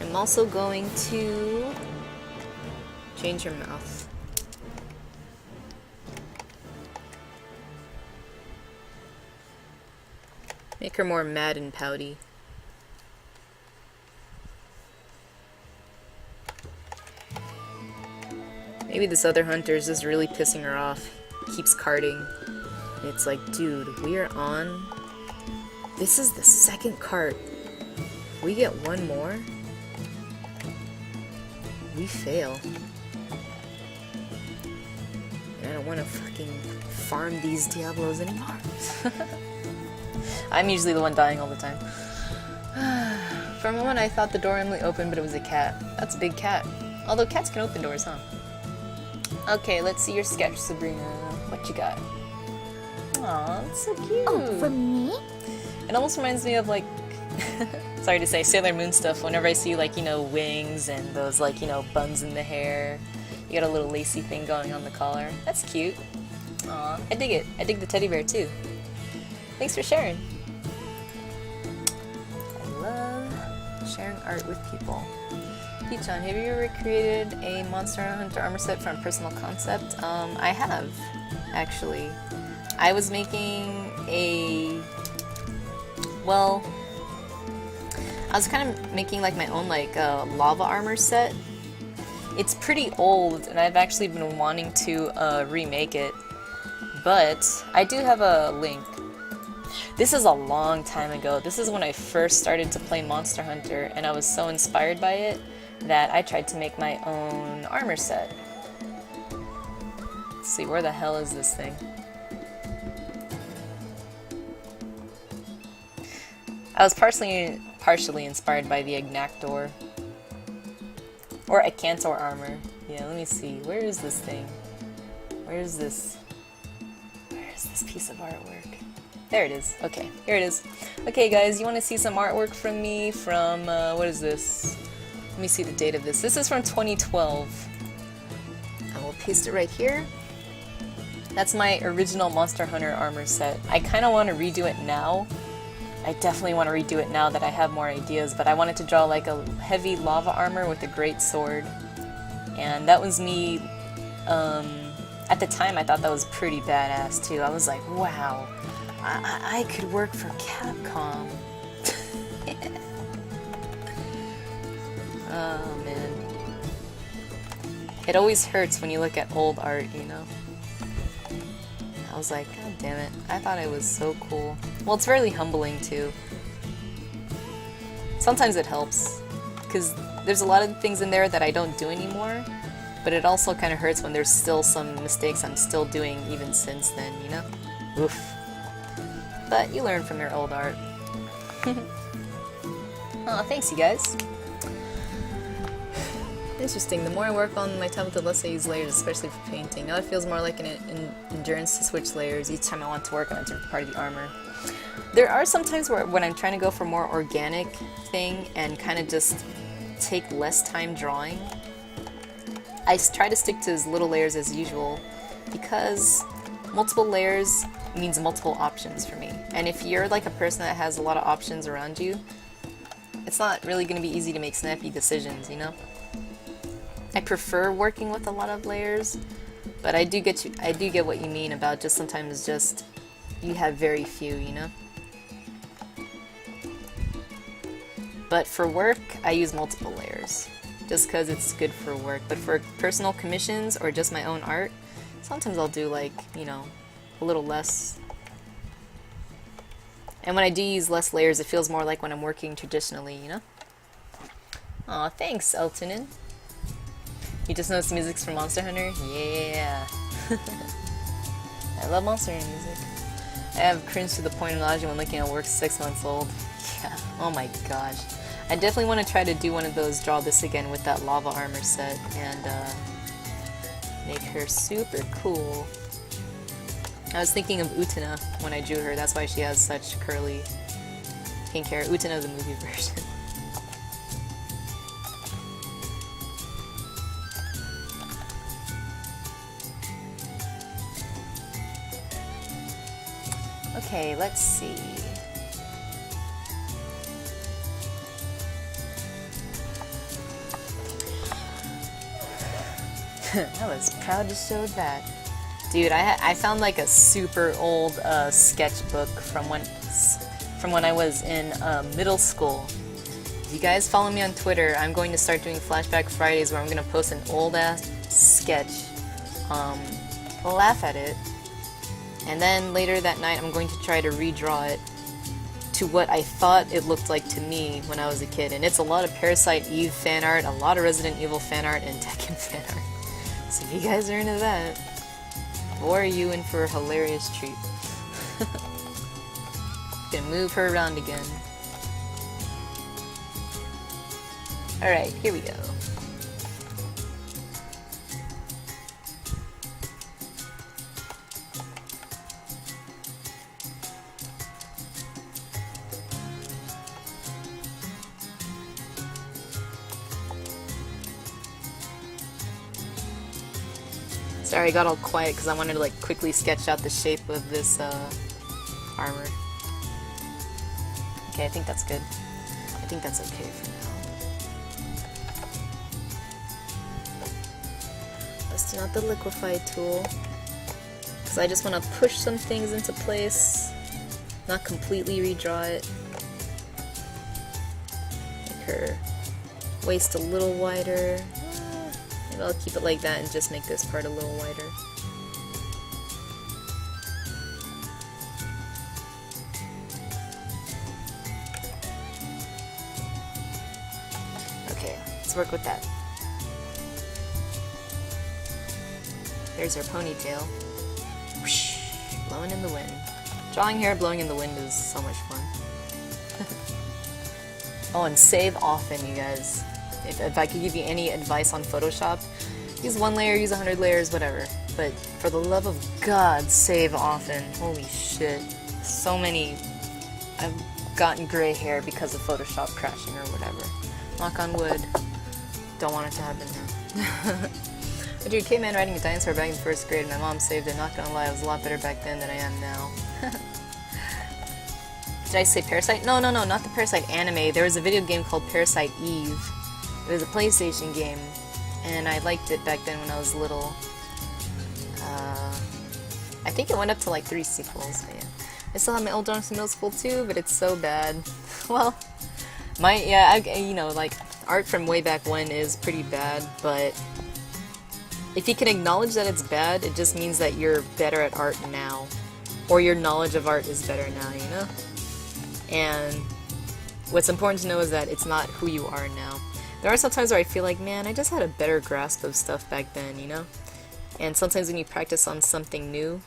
I'm also going to change her mouth. Make her more mad and pouty. Maybe this other hunter is just really pissing her off. Keeps carting. It's like, dude, we are on... This is the second cart. If we get one more, we fail. And I don't want to fucking farm these Diablos anymore. I'm usually the one dying all the time. For a moment I thought the door only opened, but it was a cat. That's a big cat. Although cats can open doors, huh? Okay, let's see your sketch, Sabrina. What you got? Aw, that's so cute. Oh, for me? It almost reminds me of like, sorry to say, Sailor Moon stuff. Whenever I see like, you know, wings and those like, you know, buns in the hair. You got a little lacy thing going on the collar. That's cute. Aw, I dig it. I dig the teddy bear too. Thanks for sharing. I love sharing art with people. Peachon, have you ever created a Monster Hunter armor set from personal concept? I have, actually. I was making a... Well... I was kind of making like my own like lava armor set. It's pretty old, and I've actually been wanting to remake it. But I do have a link. This is a long time ago. This is when I first started to play Monster Hunter, and I was so inspired by it that I tried to make my own armor set. Let's see, where the hell is this thing? I was partially inspired by the Agnactor. Or Acantor armor. Yeah, let me see. Where is this thing? Where is this piece of artwork? There it is. Okay, here it is. Okay guys, you want to see some artwork from me from, what is this? Let me see the date of this. This is from 2012. I will paste it right here. That's my original Monster Hunter armor set. I kind of want to redo it now. I definitely want to redo it now that I have more ideas, but I wanted to draw like a heavy lava armor with a great sword. And that was me, at the time I thought that was pretty badass too. I was like, wow, I could work for Capcom. Oh man. It always hurts when you look at old art, you know? I was like, god damn it, I thought it was so cool. Well, it's really humbling too. Sometimes it helps, because there's a lot of things in there that I don't do anymore, but it also kind of hurts when there's still some mistakes I'm still doing even since then, you know? Oof. But you learn from your old art. Aw, thanks you guys. Interesting. The more I work on my tablet, the less I use layers, especially for painting. Now it feels more like an endurance to switch layers each time I want to work on a different part of the armor. There are some times when I'm trying to go for more organic thing and kind of just take less time drawing. I try to stick to as little layers as usual because multiple layers means multiple options for me. And if you're like a person that has a lot of options around you, it's not really going to be easy to make snappy decisions, you know? I prefer working with a lot of layers, but I do get what you mean about just sometimes just you have very few, you know? But for work, I use multiple layers, just because it's good for work. But for personal commissions or just my own art, sometimes I'll do like, you know, a little less. And when I do use less layers, it feels more like when I'm working traditionally, you know? Aw, thanks, Eltonin. You just noticed music's from Monster Hunter? Yeah! I love Monster Hunter music. I have cringed to the point of nausea when looking at work 6 months old. Yeah, oh my gosh. I definitely want to try to do one of those, draw this again with that lava armor set, and make her super cool. I was thinking of Utena when I drew her, that's why she has such curly pink hair. Utena the movie version. Okay, let's see. I was proud to show that. Dude, I found like a super old sketchbook from when I was in middle school. If you guys follow me on Twitter, I'm going to start doing Flashback Fridays where I'm going to post an old ass sketch, laugh at it, and then later that night I'm going to try to redraw it to what I thought it looked like to me when I was a kid. And it's a lot of Parasite Eve fan art, a lot of Resident Evil fan art, and Tekken fan art. So if you guys are into that, boy, are you in for a hilarious treat. Gonna move her around again. Alright, here we go. Sorry, I got all quiet because I wanted to like quickly sketch out the shape of this armor. Okay, I think that's good. I think that's okay for now. Busting out the liquefy tool because I just want to push some things into place. Not completely redraw it. Make her waist a little wider. Maybe I'll keep it like that and just make this part a little wider. Okay, let's work with that. There's her ponytail. Whoosh, blowing in the wind. Drawing hair blowing in the wind is so much fun. Oh, and save often, you guys. If I could give you any advice on Photoshop, use 1 layer, use 100 layers, whatever. But for the love of God, save often. Holy shit. So many... I've gotten gray hair because of Photoshop crashing or whatever. Knock on wood. Don't want it to happen now. I drew a caveman riding a dinosaur back in 1st grade. My mom saved it. Not gonna lie, I was a lot better back then than I am now. Did I say Parasite? No, not the Parasite anime. There was a video game called Parasite Eve. It was a PlayStation game, and I liked it back then when I was little. I think it went up to like 3 sequels, but yeah. I still have my old drawings from middle school too, but it's so bad. Well, you know, like, art from way back when is pretty bad, but if you can acknowledge that it's bad, it just means that you're better at art now. Or your knowledge of art is better now, you know? And what's important to know is that it's not who you are now. There are some times where I feel like, man, I just had a better grasp of stuff back then, you know? And sometimes when you practice on something new,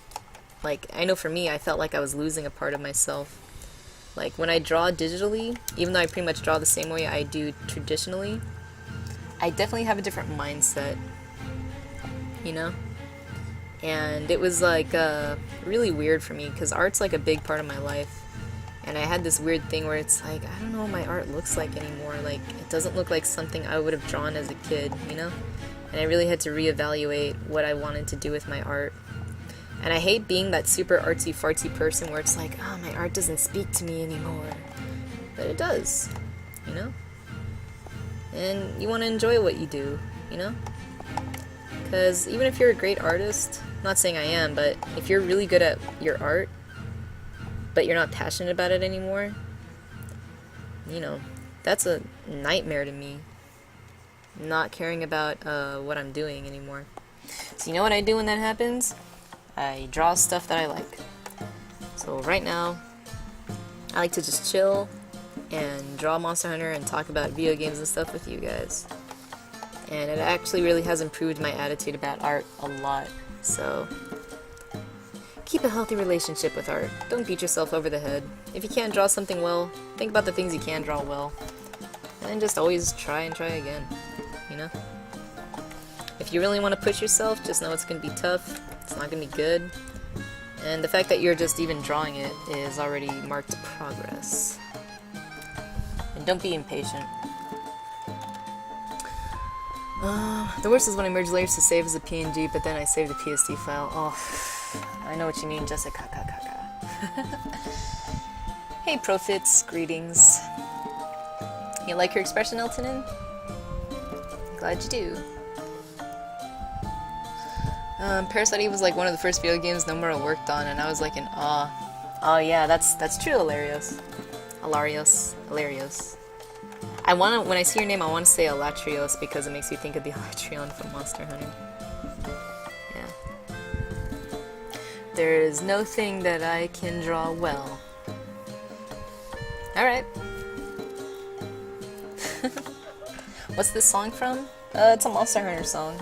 like, I know for me, I felt like I was losing a part of myself. Like, when I draw digitally, even though I pretty much draw the same way I do traditionally, I definitely have a different mindset, you know? And it was, like, really weird for me, because art's, like, a big part of my life. And I had this weird thing where it's like, I don't know what my art looks like anymore. Like, it doesn't look like something I would have drawn as a kid, you know? And I really had to reevaluate what I wanted to do with my art. And I hate being that super artsy-fartsy person where it's like, oh, my art doesn't speak to me anymore. But it does, you know? And you want to enjoy what you do, you know? Because even if you're a great artist, not saying I am, but if you're really good at your art, but you're not passionate about it anymore, you know, that's a nightmare to me. Not caring about what I'm doing anymore. So you know what I do when that happens? I draw stuff that I like. So right now, I like to just chill and draw Monster Hunter and talk about video games and stuff with you guys. And it actually really has improved my attitude about art a lot. So keep a healthy relationship with art. Don't beat yourself over the head. If you can't draw something well, think about the things you can draw well. And then just always try and try again, you know? If you really want to push yourself, just know it's going to be tough. It's not going to be good. And the fact that you're just even drawing it is already marked progress. And don't be impatient. The worst is when I merge layers to save as a PNG, but then I save the PSD file. Oh, I know what you mean, Jessica. Hey, Profits, greetings. You like your expression, Eltonin? Glad you do. Parasite Eve was like one of the first video games Nomura worked on, and I was like in awe. Oh yeah, that's true, Hilarious. When I see your name, I want to say Alatrios because it makes you think of the Alatrion from Monster Hunter. Yeah. There is no thing that I can draw well. Alright. What's this song from? It's a Monster Hunter song.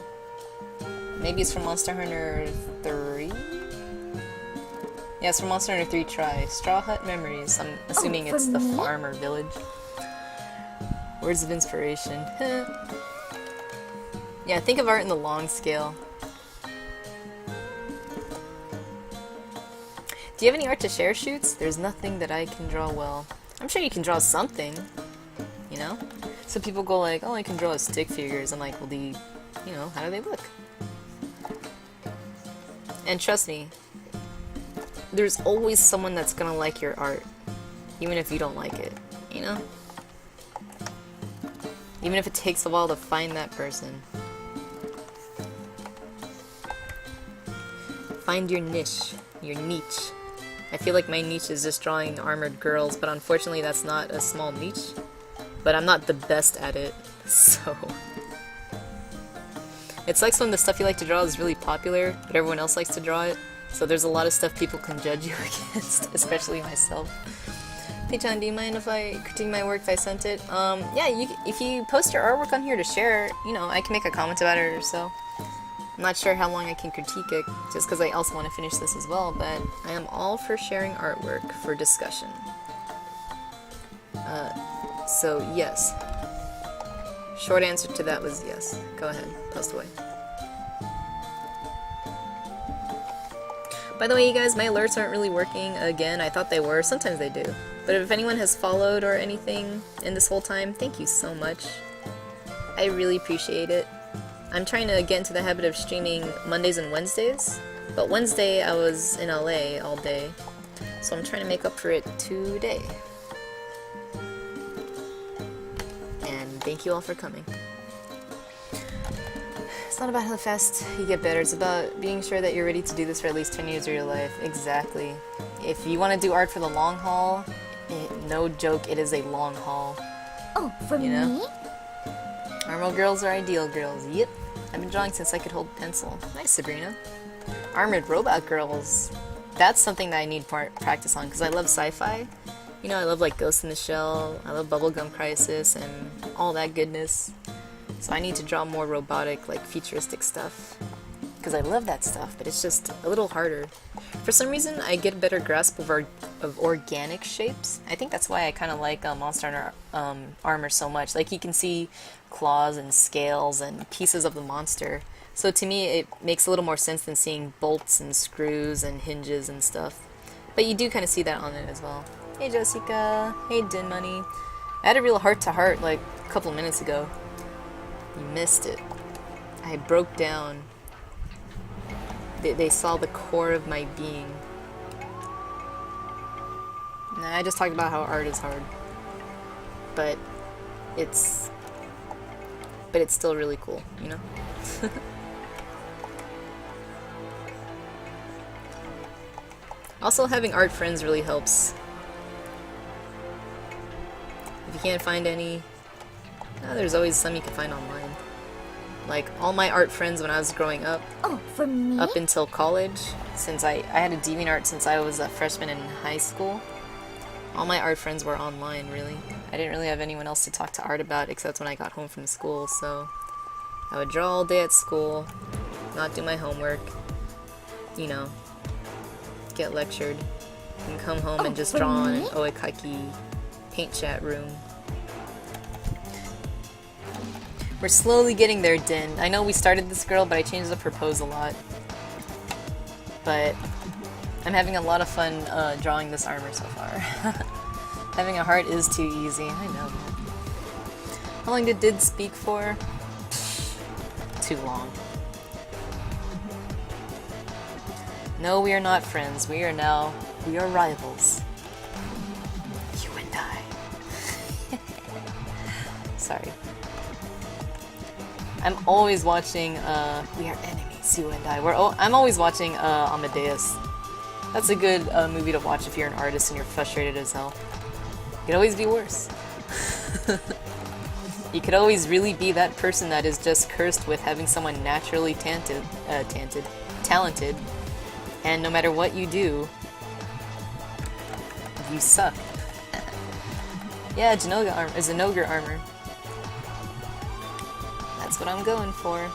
Maybe it's from Monster Hunter 3? Yeah, it's from Monster Hunter 3 Try. Straw Hut Memories. I'm assuming it's the farm or village. Words of inspiration. Yeah, think of art in the long scale. Do you have any art to share, Shoots? There's nothing that I can draw well. I'm sure you can draw something, you know? Some people go like, oh, I can draw stick figures. I'm like, well, you know, how do they look? And trust me, there's always someone that's gonna like your art, even if you don't like it, you know? Even if it takes a while to find that person. Find your niche, your niche. I feel like my niche is just drawing armored girls, but unfortunately that's not a small niche. But I'm not the best at it, so... It sucks when the stuff you like to draw is really popular, but everyone else likes to draw it. So there's a lot of stuff people can judge you against, especially myself. Hey John, do you mind if I critique my work if I sent it? Yeah, if you post your artwork on here to share, you know, I can make a comment about it or so. I'm not sure how long I can critique it, just because I also want to finish this as well, but I am all for sharing artwork for discussion. So yes. Short answer to that was yes. Go ahead, post away. By the way, you guys, my alerts aren't really working again. I thought they were. Sometimes they do. But if anyone has followed or anything in this whole time, thank you so much. I really appreciate it. I'm trying to get into the habit of streaming Mondays and Wednesdays. But Wednesday I was in LA all day. So I'm trying to make up for it today. And thank you all for coming. It's not about how fast you get better, it's about being sure that you're ready to do this for at least 10 years of your life. Exactly. If you want to do art for the long haul, no joke, it is a long haul. Oh, for me? Armored girls are ideal girls. Yep. I've been drawing since I could hold a pencil. Nice, Sabrina. Armored robot girls. That's something that I need practice on, because I love sci-fi. You know, I love like Ghost in the Shell, I love Bubblegum Crisis, and all that goodness. So I need to draw more robotic, like futuristic stuff. Because I love that stuff, but it's just a little harder. For some reason, I get a better grasp of organic shapes. I think that's why I kind of like Monster Hunter armor so much. Like, you can see claws and scales and pieces of the monster. So to me, it makes a little more sense than seeing bolts and screws and hinges and stuff. But you do kind of see that on it as well. Hey Jessica, hey Din Money. I had a real heart-to-heart like a couple minutes ago. You missed it. I broke down. They saw the core of my being. Nah, I just talked about how art is hard. But it's still really cool, you know? Also, having art friends really helps. If you can't find any, there's always some you can find online. Like, all my art friends when I was growing up, Oh, for me? up until college, since I had a DeviantArt since I was a freshman in high school, all my art friends were online, really. I didn't really have anyone else to talk to art about except when I got home from school, so I would draw all day at school, not do my homework, you know, get lectured, and come home and just draw in an Oekaki paint chat room. We're slowly getting there, Din. I know we started this girl, but I changed up her pose a lot. But I'm having a lot of fun drawing this armor so far. Having a heart is too easy. I know that. How long did speak for? Too long. No, we are not friends. We are rivals. You and I. Sorry. I'm always watching, we are enemies, you and I. I'm always watching Amadeus. That's a good movie to watch if you're an artist and you're frustrated as hell. It could always be worse. You could always really be that person that is just cursed with having someone naturally talented, and no matter what you do, you suck. Yeah, Zinogre armor. That's what I'm going for.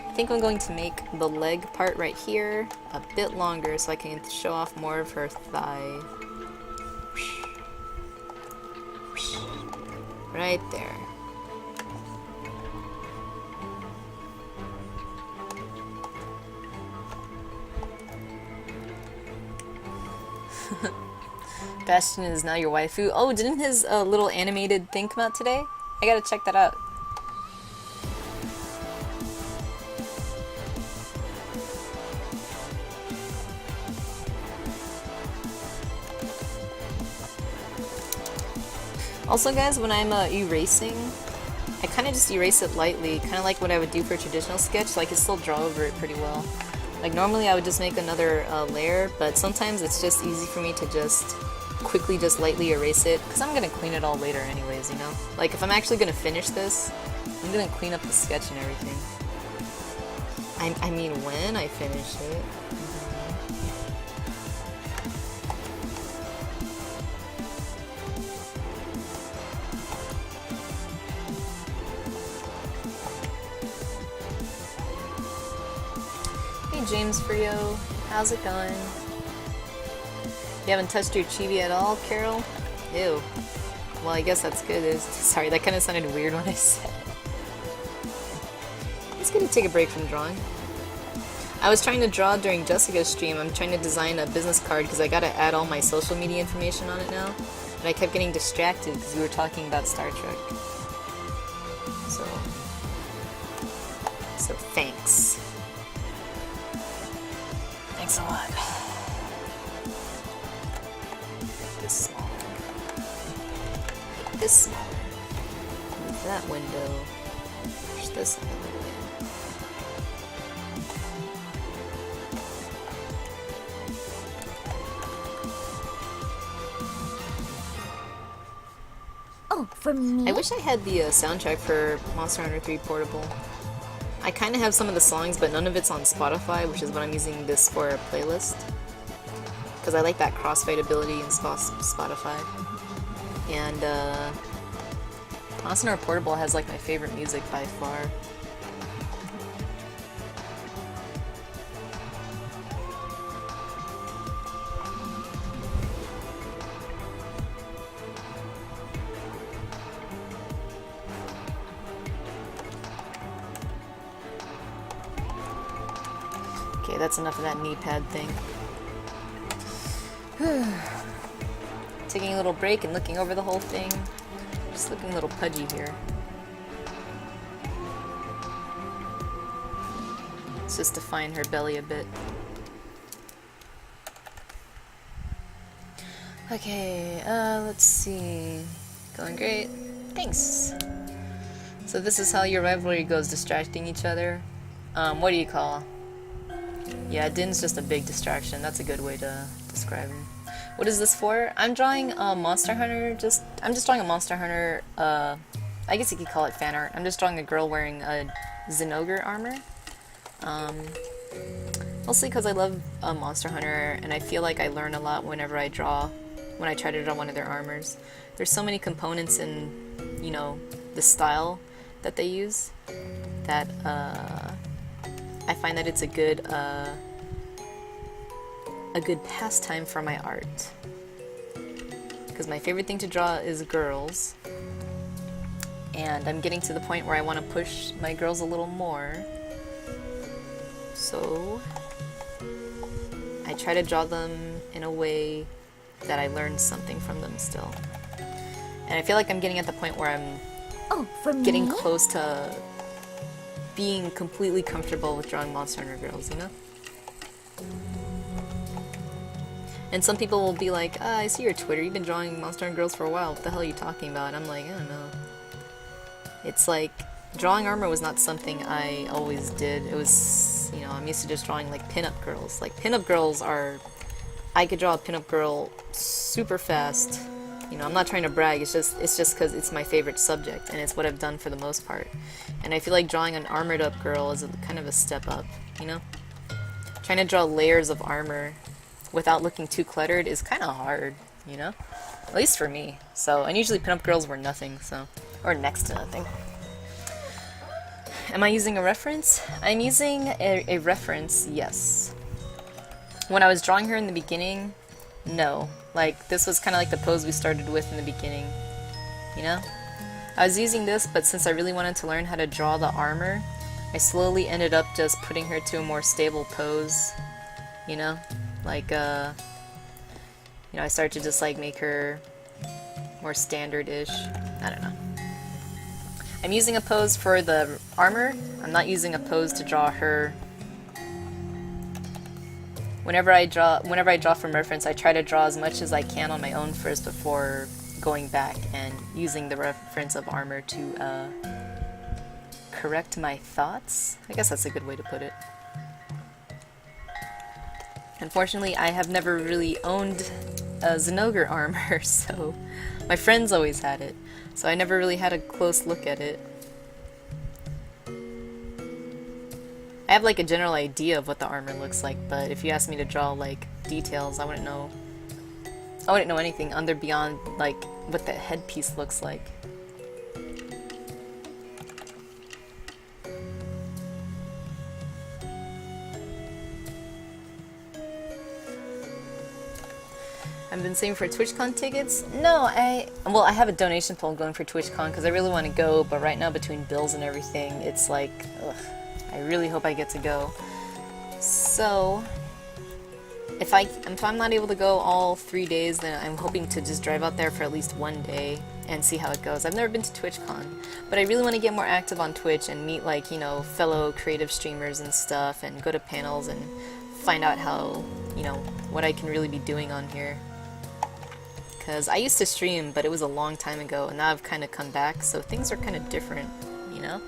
I think I'm going to make the leg part right here a bit longer so I can show off more of her thigh. Right there. Bastion is now your waifu. Oh, didn't his little animated thing come out today? I gotta check that out. Also guys, when I'm erasing, I kind of just erase it lightly, kind of like what I would do for a traditional sketch, so I can still draw over it pretty well. Like normally I would just make another layer, but sometimes it's just easy for me to just quickly just lightly erase it, because I'm going to clean it all later anyways, you know? Like if I'm actually going to finish this, I'm going to clean up the sketch and everything. I mean when I finish it. Hey James Frio, how's it going? You haven't touched your chibi at all, Carol? Ew. Well, I guess that's good. Sorry, that kind of sounded weird when I said it. It's good to take a break from drawing. I was trying to draw during Jessica's stream. I'm trying to design a business card because I gotta add all my social media information on it now. And I kept getting distracted because we were talking about Star Trek. So thanks. Thanks a lot. This smaller. This smaller. Move that window. Push this out of the way. Oh, for me? I wish I had the soundtrack for Monster Hunter 3 Portable. I kind of have some of the songs, but none of it's on Spotify, which is what I'm using this for a playlist. Because I like that crossfade ability in Spotify. And Monster Hunter Portable has like my favorite music by far. Okay, that's enough of that knee pad thing. Taking a little break and looking over the whole thing. Just looking a little pudgy here. It's just to define her belly a bit. Okay, let's see. Going great. Thanks. So this is how your rivalry goes, distracting each other. What do you call? Yeah, Din's just a big distraction. That's a good way to describe him. What is this for? I'm drawing a Monster Hunter. I'm just drawing a Monster Hunter. I guess you could call it fan art. I'm just drawing a girl wearing a Zinogre armor. Mostly because I love Monster Hunter, and I feel like I learn a lot whenever I try to draw one of their armors. There's so many components in, you know, the style that they use that I find that it's a good pastime for my art. Because my favorite thing to draw is girls, and I'm getting to the point where I want to push my girls a little more. So I try to draw them in a way that I learn something from them still. And I feel like I'm getting at the point where I'm getting close to being completely comfortable with drawing Monster Hunter girls, you know? And some people will be like, I see your Twitter, you've been drawing Monster Hunter girls for a while, what the hell are you talking about? And I'm like, I don't know. It's like, drawing armor was not something I always did. It was, you know, I'm used to just drawing like pinup girls. Like pinup girls are, I could draw a pinup girl super fast. You know, I'm not trying to brag, it's just because it's my favorite subject, and it's what I've done for the most part. And I feel like drawing an armored up girl is kind of a step up, you know? Trying to draw layers of armor without looking too cluttered is kind of hard, you know? At least for me. So, and usually pinup girls were nothing, so, or next to nothing. Am I using a reference? I'm using a reference, yes. When I was drawing her in the beginning, no. Like, this was kind of like the pose we started with in the beginning, you know? I was using this, but since I really wanted to learn how to draw the armor, I slowly ended up just putting her to a more stable pose, you know? Like, you know, I started to just, like, make her more standard-ish. I don't know. I'm using a pose for the armor. I'm not using a pose to draw her. Whenever I draw from reference, I try to draw as much as I can on my own first before going back and using the reference of armor to correct my thoughts. I guess that's a good way to put it. Unfortunately, I have never really owned a Zinogre armor, so my friends always had it. So I never really had a close look at it. I have like a general idea of what the armor looks like, but if you ask me to draw like details, I wouldn't know. I wouldn't know anything under beyond like what the headpiece looks like. I've been saving for TwitchCon tickets. No, I have a donation pool going for TwitchCon because I really want to go, but right now between bills and everything, it's like, ugh, I really hope I get to go. So, if I'm not able to go all 3 days, then I'm hoping to just drive out there for at least one day and see how it goes. I've never been to TwitchCon, but I really want to get more active on Twitch and meet like, you know, fellow creative streamers and stuff and go to panels and find out how, you know, what I can really be doing on here. Because I used to stream, but it was a long time ago, and now I've kind of come back, so things are kind of different, you know?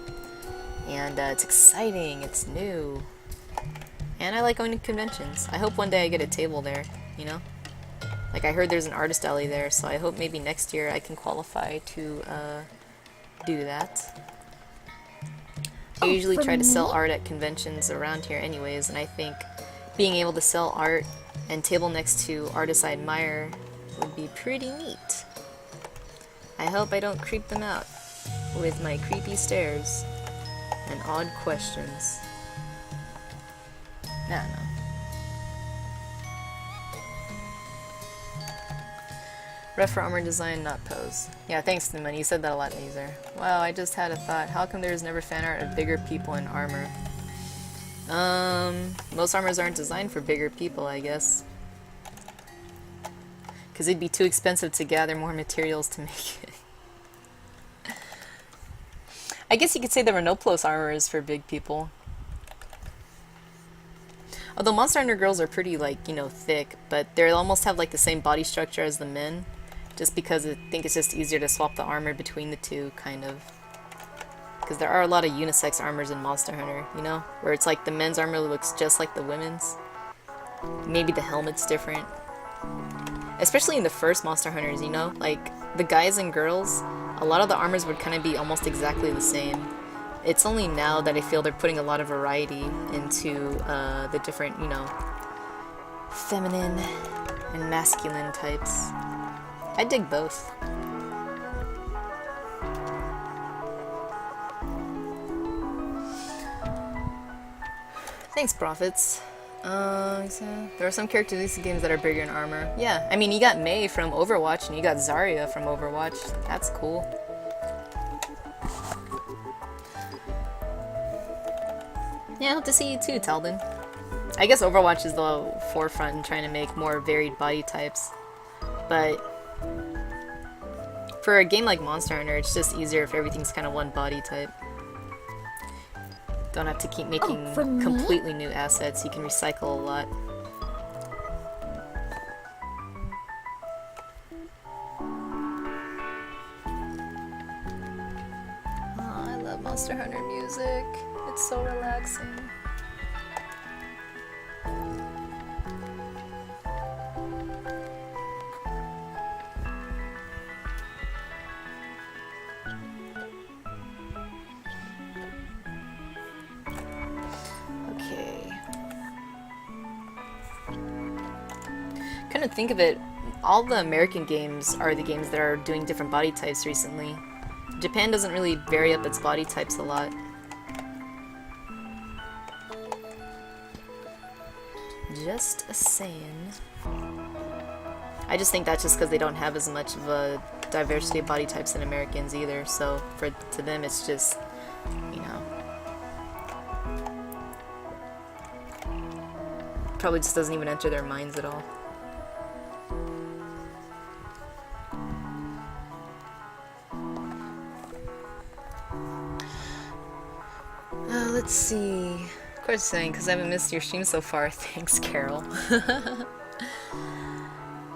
And it's exciting, it's new. And I like going to conventions. I hope one day I get a table there, you know? Like, I heard there's an artist alley there, so I hope maybe next year I can qualify to do that. I usually try to sell art at conventions around here anyways, and I think being able to sell art and table next to artists I admire would be pretty neat. I hope I don't creep them out with my creepy stares and odd questions. Nah, no. Ref for armor design, not pose. Yeah, thanks, Newman. You said that a lot, Nazer. Wow, I just had a thought. How come there's never fan art of bigger people in armor? Most armors aren't designed for bigger people, I guess. Because it'd be too expensive to gather more materials to make it. I guess you could say the Renoplos armor is for big people. Although Monster Hunter girls are pretty, like, you know, thick, but they almost have, like, the same body structure as the men. Just because I think it's just easier to swap the armor between the two, kind of. Because there are a lot of unisex armors in Monster Hunter, you know? Where it's like the men's armor looks just like the women's. Maybe the helmet's different. Especially in the first Monster Hunters, you know? Like, the guys and girls, a lot of the armors would kind of be almost exactly the same. It's only now that I feel they're putting a lot of variety into the different, you know, feminine and masculine types. I dig both. Thanks, Prophets. There are some characters in these games that are bigger in armor. Yeah, I mean, you got Mei from Overwatch, and you got Zarya from Overwatch. That's cool. Yeah, I hope to see you too, Talden. I guess Overwatch is the forefront in trying to make more varied body types. But for a game like Monster Hunter, it's just easier if everything's kind of one body type. Don't have to keep making completely new assets. You can recycle a lot. Oh, I love Monster Hunter music. It's so relaxing. Kind of think of it, all the American games are the games that are doing different body types recently. Japan doesn't really vary up its body types a lot. Just a saying. I just think that's just because they don't have as much of a diversity of body types than Americans either, so to them it's just, you know, probably just doesn't even enter their minds at all. Let's see. Of course, saying because I haven't missed your stream so far. Thanks, Carol.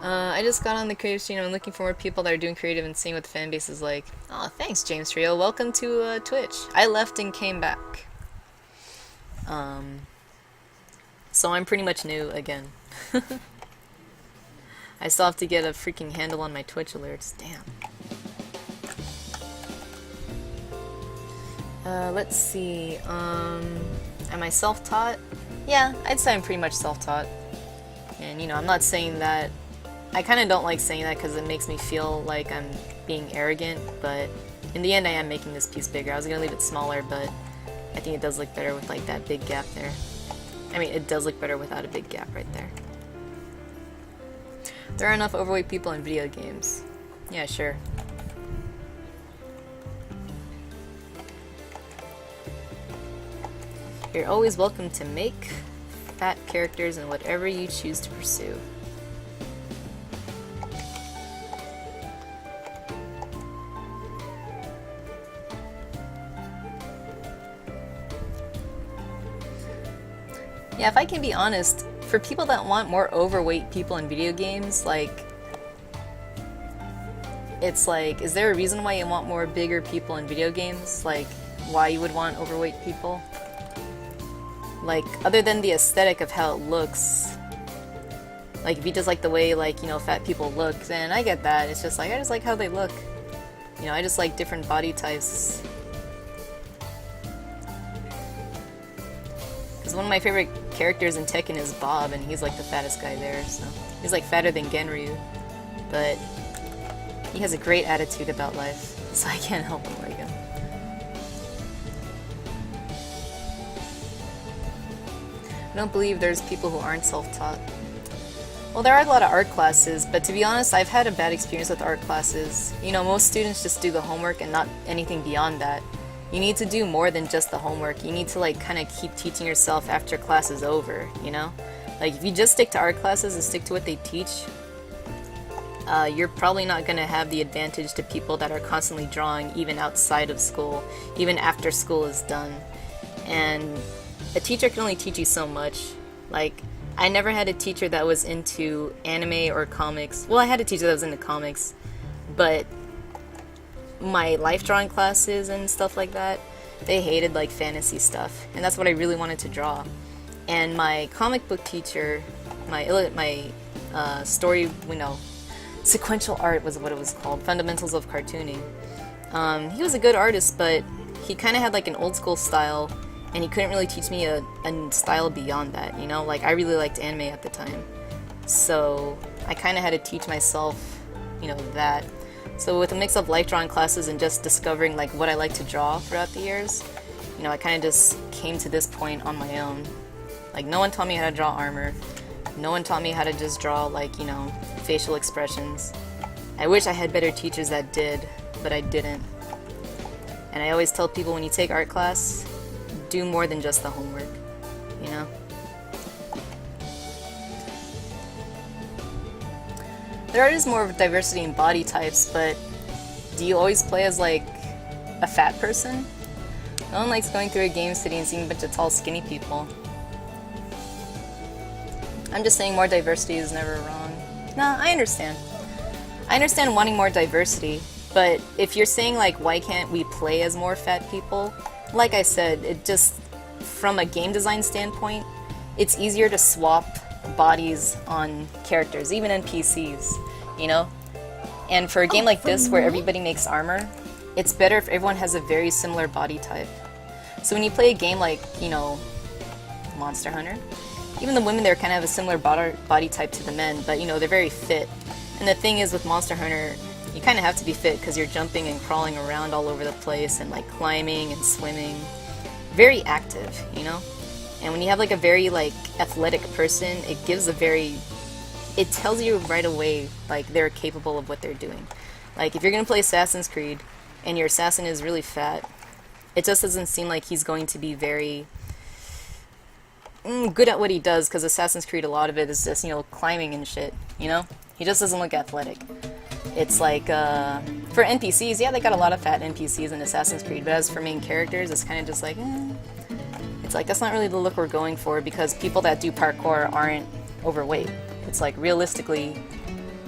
I just got on the creative stream. I'm looking for more people that are doing creative and seeing what the fan base is like. Oh, thanks, James Trio. Welcome to Twitch. I left and came back. So I'm pretty much new again. I still have to get a freaking handle on my Twitch alerts. Damn. Let's see. Am I self-taught? Yeah, I'd say I'm pretty much self-taught. And, you know, I'm not saying that... I kind of don't like saying that because it makes me feel like I'm being arrogant, but in the end I am making this piece bigger. I was going to leave it smaller, but I think it does look better with, like, that big gap there. I mean, it does look better without a big gap right there. There are enough overweight people in video games. Yeah, sure. You're always welcome to make fat characters in whatever you choose to pursue. Yeah, if I can be honest, for people that want more overweight people in video games, like, it's like, is there a reason why you want more bigger people in video games? Like, why you would want overweight people? Like, other than the aesthetic of how it looks, like, if you just like the way, like, you know, fat people look, then I get that. It's just like, I just like how they look. You know, I just like different body types. Because one of my favorite characters in Tekken is Bob, and he's like the fattest guy there, so. He's like fatter than Genryu. But he has a great attitude about life, so I can't help but like him. I don't believe there's people who aren't self-taught. Well, there are a lot of art classes, but to be honest, I've had a bad experience with art classes. You know, most students just do the homework and not anything beyond that. You need to do more than just the homework. You need to, like, kind of keep teaching yourself after class is over, you know? Like, if you just stick to art classes and stick to what they teach, you're probably not going to have the advantage to people that are constantly drawing even outside of school, even after school is done. And a teacher can only teach you so much. Like, I never had a teacher that was into anime or comics. Well, I had a teacher that was into comics, but my life drawing classes and stuff like that, they hated, like, fantasy stuff, and that's what I really wanted to draw. And my comic book teacher, my story, you know, sequential art was what it was called, Fundamentals of Cartooning. He was a good artist, but he kind of had, like, an old school style, and he couldn't really teach me a style beyond that, you know? Like, I really liked anime at the time. So I kind of had to teach myself, you know, that. So with a mix of life drawing classes and just discovering, like, what I like to draw throughout the years, you know, I kind of just came to this point on my own. Like, no one taught me how to draw armor. No one taught me how to just draw, like, you know, facial expressions. I wish I had better teachers that did, but I didn't. And I always tell people, when you take art class, do more than just the homework, you know? There is more of a diversity in body types, but do you always play as, like, a fat person? No one likes going through a game city and seeing a bunch of tall, skinny people. I'm just saying more diversity is never wrong. Nah, I understand. I understand wanting more diversity, but if you're saying, like, why can't we play as more fat people? Like I said, it just, from a game design standpoint, it's easier to swap bodies on characters, even NPCs, you know? And for a game like this, where everybody makes armor, it's better if everyone has a very similar body type. So when you play a game like, you know, Monster Hunter, even the women there kind of have a similar body type to the men, but, you know, they're very fit. And the thing is, with Monster Hunter, you kind of have to be fit because you're jumping and crawling around all over the place and, like, climbing and swimming. Very active, you know? And when you have, like, a very, like, athletic person, it gives a very... It tells you right away, like, they're capable of what they're doing. Like, if you're going to play Assassin's Creed and your assassin is really fat, it just doesn't seem like he's going to be very good at what he does, because Assassin's Creed, a lot of it is just, you know, climbing and shit, you know? He just doesn't look athletic. It's like, for NPCs, yeah, they got a lot of fat NPCs in Assassin's Creed, but as for main characters, it's kind of just like, It's like, that's not really the look we're going for, because people that do parkour aren't overweight. It's like, realistically,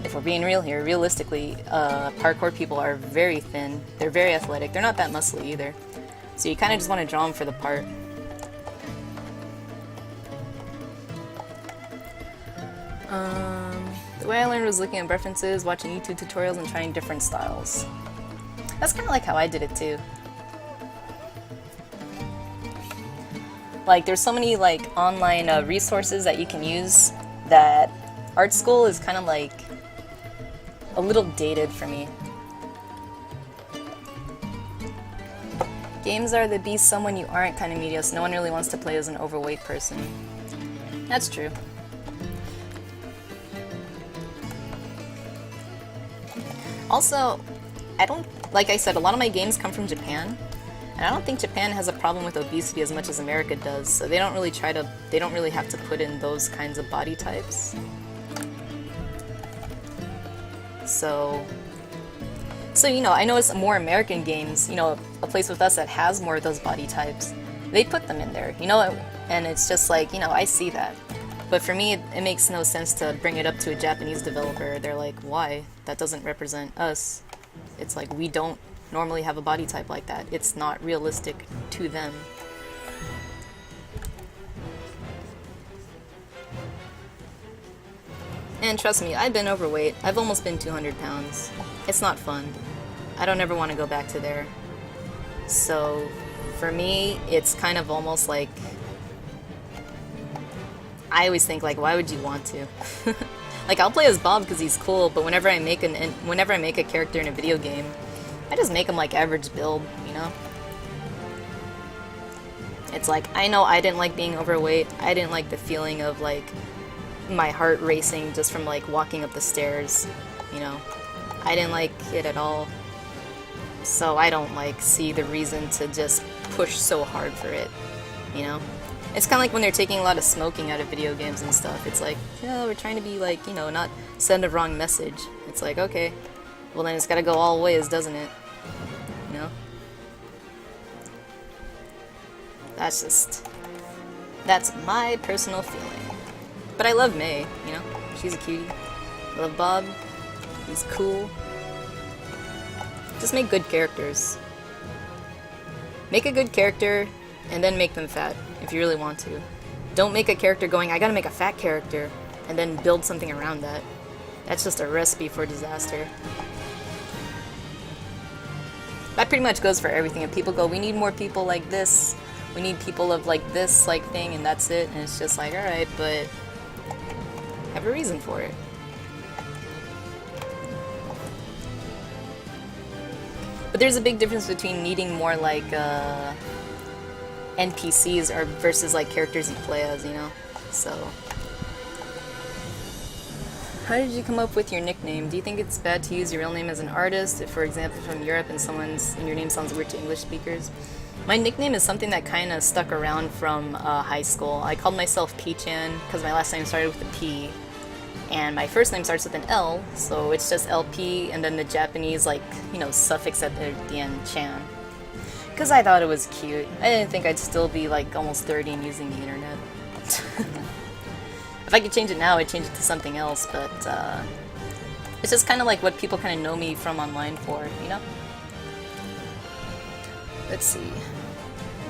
if we're being real here, realistically, parkour people are very thin, they're very athletic, they're not that muscly either. So you kind of just want to draw them for the part. The way I learned was looking at references, watching YouTube tutorials, and trying different styles. That's kind of like how I did it too. Like, there's so many like online resources that you can use that art school is kind of like a little dated for me. Games are the be someone you aren't kind of media, so no one really wants to play as an overweight person. That's true. Also, like I said, a lot of my games come from Japan, and I don't think Japan has a problem with obesity as much as America does, so they don't really have to put in those kinds of body types. So you know, I know it's more American games, you know, a place with us that has more of those body types, they put them in there, you know, and it's just like, you know, I see that. But for me, it makes no sense to bring it up to a Japanese developer. They're like, why? That doesn't represent us. It's like, we don't normally have a body type like that. It's not realistic to them. And trust me, I've been overweight. I've almost been 200 pounds. It's not fun. I don't ever want to go back to there. So, for me, it's kind of almost like... I always think, like, why would you want to? Like, I'll play as Bob because he's cool, but whenever I make a character in a video game, I just make him, like, average build, you know? It's like, I know I didn't like being overweight. I didn't like the feeling of, like, my heart racing just from, like, walking up the stairs, you know? I didn't like it at all. So I don't, like, see the reason to just push so hard for it, you know? It's kind of like when they're taking a lot of smoking out of video games and stuff. It's like, yeah, we're trying to be like, you know, not send a wrong message. It's like, okay, well then it's gotta go all ways, doesn't it? You know? That's my personal feeling. But I love May, you know? She's a cutie. I love Bob. He's cool. Just make good characters. Make a good character, and then make them fat, if you really want to. Don't make a character going, I gotta make a fat character, and then build something around that. That's just a recipe for disaster. That pretty much goes for everything. If people go, we need more people like this, we need people of like this like thing, and that's it, and it's just like, alright, but have a reason for it. But there's a big difference between needing more like NPCs or versus like characters you play as, you know? So, how did you come up with your nickname? Do you think it's bad to use your real name as an artist, if for example from Europe and your name sounds weird to English speakers? My nickname is something that kind of stuck around from high school. I called myself P-chan because my last name started with a P. And my first name starts with an L, so it's just LP, and then the Japanese, like, you know, suffix at the end, chan. Because I thought it was cute. I didn't think I'd still be, like, almost 30 and using the internet. If I could change it now, I'd change it to something else, but, it's just kind of like what people kind of know me from online for, you know? Let's see.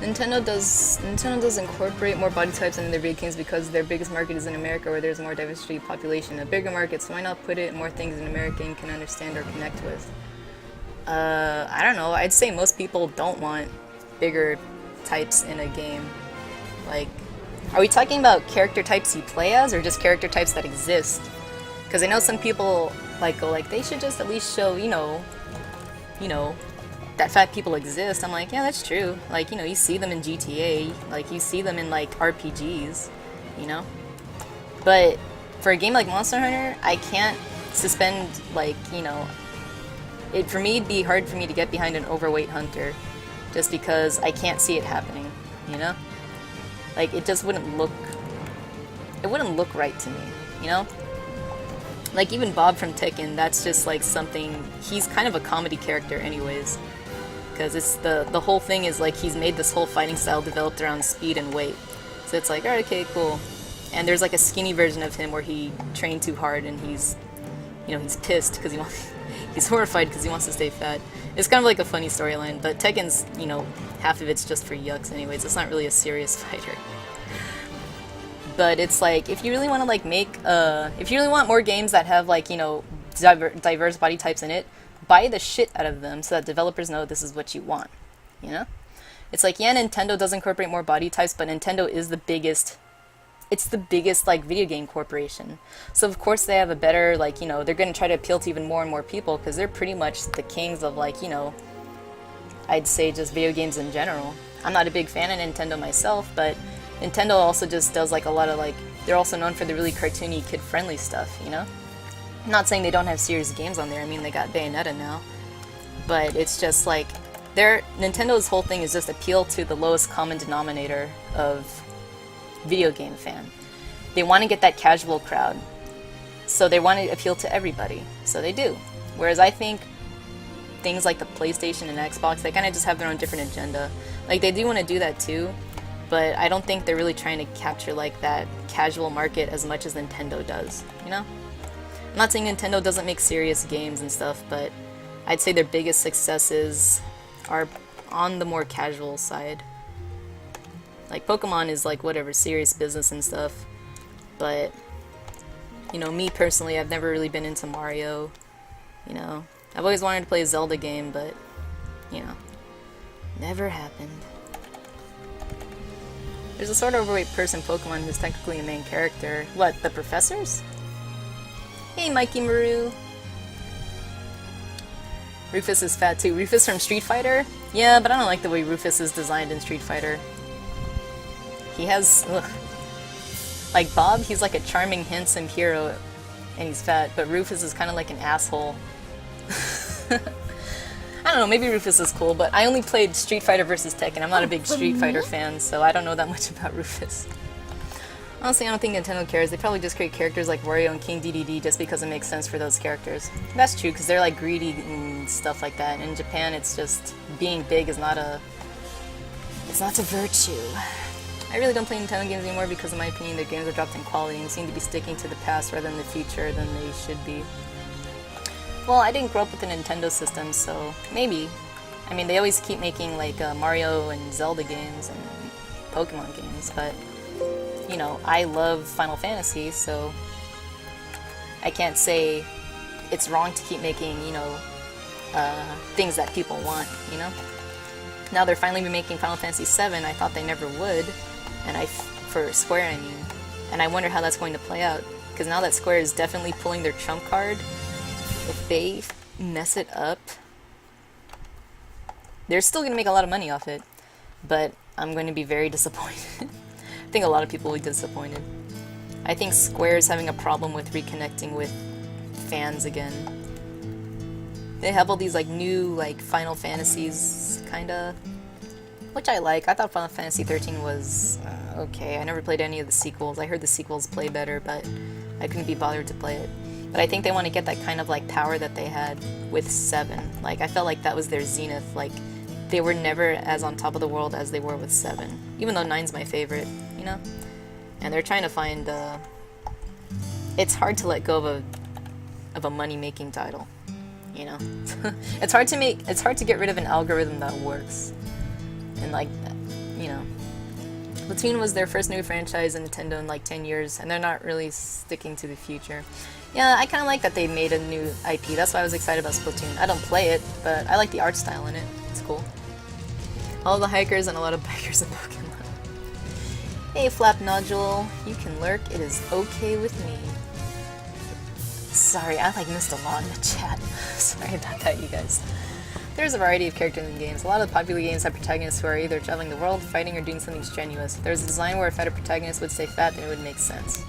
Nintendo does incorporate more body types into their video games because their biggest market is in America, where there's more diversity of population. A bigger market, so why not put it in more things an American can understand or connect with? I don't know. I'd say most people don't want bigger types in a game. Like, are we talking about character types you play as, or just character types that exist? Because I know some people like go like, they should just at least show, you know, that fat people exist. I'm like, yeah, that's true. Like, you know, you see them in GTA, like, you see them in, like, RPGs, you know? But for a game like Monster Hunter, I can't suspend, like, you know, for me, it'd be hard for me to get behind an overweight hunter, just because I can't see it happening, you know? Like, it just wouldn't look right to me, you know? Like, even Bob from Tekken, that's just, like, something, he's kind of a comedy character anyways. Because it's the whole thing is like he's made this whole fighting style developed around speed and weight. So it's like, alright, okay, cool. And there's like a skinny version of him where he trained too hard and he's, you know, he's pissed because he's horrified because he wants to stay fat. It's kind of like a funny storyline, but Tekken's, you know, half of it's just for yucks anyways. It's not really a serious fighter. But it's like, if you really want to like make, if you really want more games that have like, you know, diverse body types in it, buy the shit out of them so that developers know this is what you want, you know? It's like, yeah, Nintendo does incorporate more body types, but Nintendo is the biggest, it's the biggest like video game corporation. So of course they have a better, like, you know, they're going to try to appeal to even more and more people because they're pretty much the kings of like, you know, I'd say just video games in general. I'm not a big fan of Nintendo myself, but Nintendo also just does like a lot of like, they're also known for the really cartoony, kid-friendly stuff, you know? I'm not saying they don't have serious games on there. I mean, they got Bayonetta now. But it's just like, Nintendo's whole thing is just appeal to the lowest common denominator of video game fan. They want to get that casual crowd. So they want to appeal to everybody. So they do. Whereas I think things like the PlayStation and Xbox, they kind of just have their own different agenda. Like, they do want to do that too, but I don't think they're really trying to capture like that casual market as much as Nintendo does, you know? I'm not saying Nintendo doesn't make serious games and stuff, but I'd say their biggest successes are on the more casual side. Like, Pokemon is like whatever, serious business and stuff, but, you know, me personally, I've never really been into Mario, you know? I've always wanted to play a Zelda game, but, you know, never happened. There's a sort of overweight person Pokemon who's technically a main character. What, the professors? Hey, Mikey Maru. Rufus is fat too. Rufus from Street Fighter? Yeah, but I don't like the way Rufus is designed in Street Fighter. He has... ugh. Like Bob, he's like a charming, handsome hero, and he's fat, but Rufus is kind of like an asshole. I don't know, maybe Rufus is cool, but I only played Street Fighter vs. Tekken. I'm not a big Street Fighter fan, so I don't know that much about Rufus. Honestly, I don't think Nintendo cares. They probably just create characters like Wario and King DDD just because it makes sense for those characters. That's true, because they're like greedy and stuff like that. And in Japan, it's just being big is not a... it's not a virtue. I really don't play Nintendo games anymore because in my opinion their games are dropped in quality and seem to be sticking to the past rather than the future than they should be. Well, I didn't grow up with a Nintendo system, so maybe. I mean, they always keep making like Mario and Zelda games and Pokemon games, but you know, I love Final Fantasy, so I can't say it's wrong to keep making, you know, things that people want, you know? Now they're finally making Final Fantasy VII. I thought they never would, and for Square, I mean. And I wonder how that's going to play out, because now that Square is definitely pulling their trump card, if they mess it up, they're still going to make a lot of money off it, but I'm going to be very disappointed. I think a lot of people will be disappointed. I think Square is having a problem with reconnecting with fans again. They have all these like new like Final Fantasies, kinda, which I like. I thought Final Fantasy 13 was okay. I never played any of the sequels. I heard the sequels play better, but I couldn't be bothered to play it. But I think they want to get that kind of like power that they had with 7. Like, I felt like that was their zenith. Like, they were never as on top of the world as they were with 7. Even though 9's my favorite, you know? And they're trying to find, it's hard to let go of a money-making title, you know? It's hard to get rid of an algorithm that works. And like, you know, Splatoon was their first new franchise in Nintendo in like 10 years, and they're not really sticking to the future. Yeah, I kind of like that they made a new IP. That's why I was excited about Splatoon. I don't play it, but I like the art style in it. It's cool. All the hikers and a lot of bikers in Pokemon. Hey, Flap Nodule. You can lurk. It is okay with me. Sorry, I like missed a lot in the chat. Sorry about that, you guys. There's a variety of characters in games. A lot of the popular games have protagonists who are either traveling the world, fighting, or doing something strenuous. If there's a design where a fatter protagonist would stay fat, then it would make sense.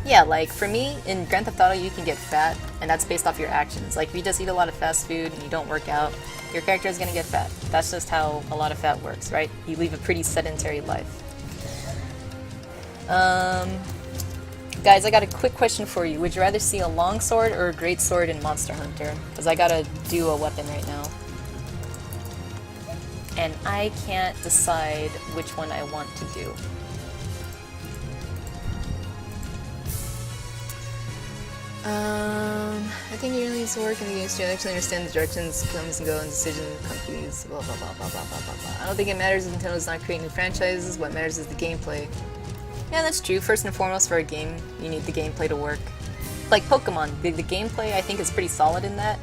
Yeah, like, for me, in Grand Theft Auto, you can get fat, and that's based off your actions. Like, if you just eat a lot of fast food and you don't work out, your character is going to get fat. That's just how a lot of fat works, right? You leave a pretty sedentary life. Guys, I got a quick question for you. Would you rather see a longsword or a greatsword in Monster Hunter? Because I gotta do a weapon right now. And I can't decide which one I want to do. I think you really need to work in the games to actually understand the directions, comes and go, and decision companies, blah blah blah blah blah blah blah blah. I don't think it matters if Nintendo's not creating new franchises. What matters is the gameplay. Yeah, that's true. First and foremost, for a game, you need the gameplay to work. Like Pokemon, the gameplay I think is pretty solid in that.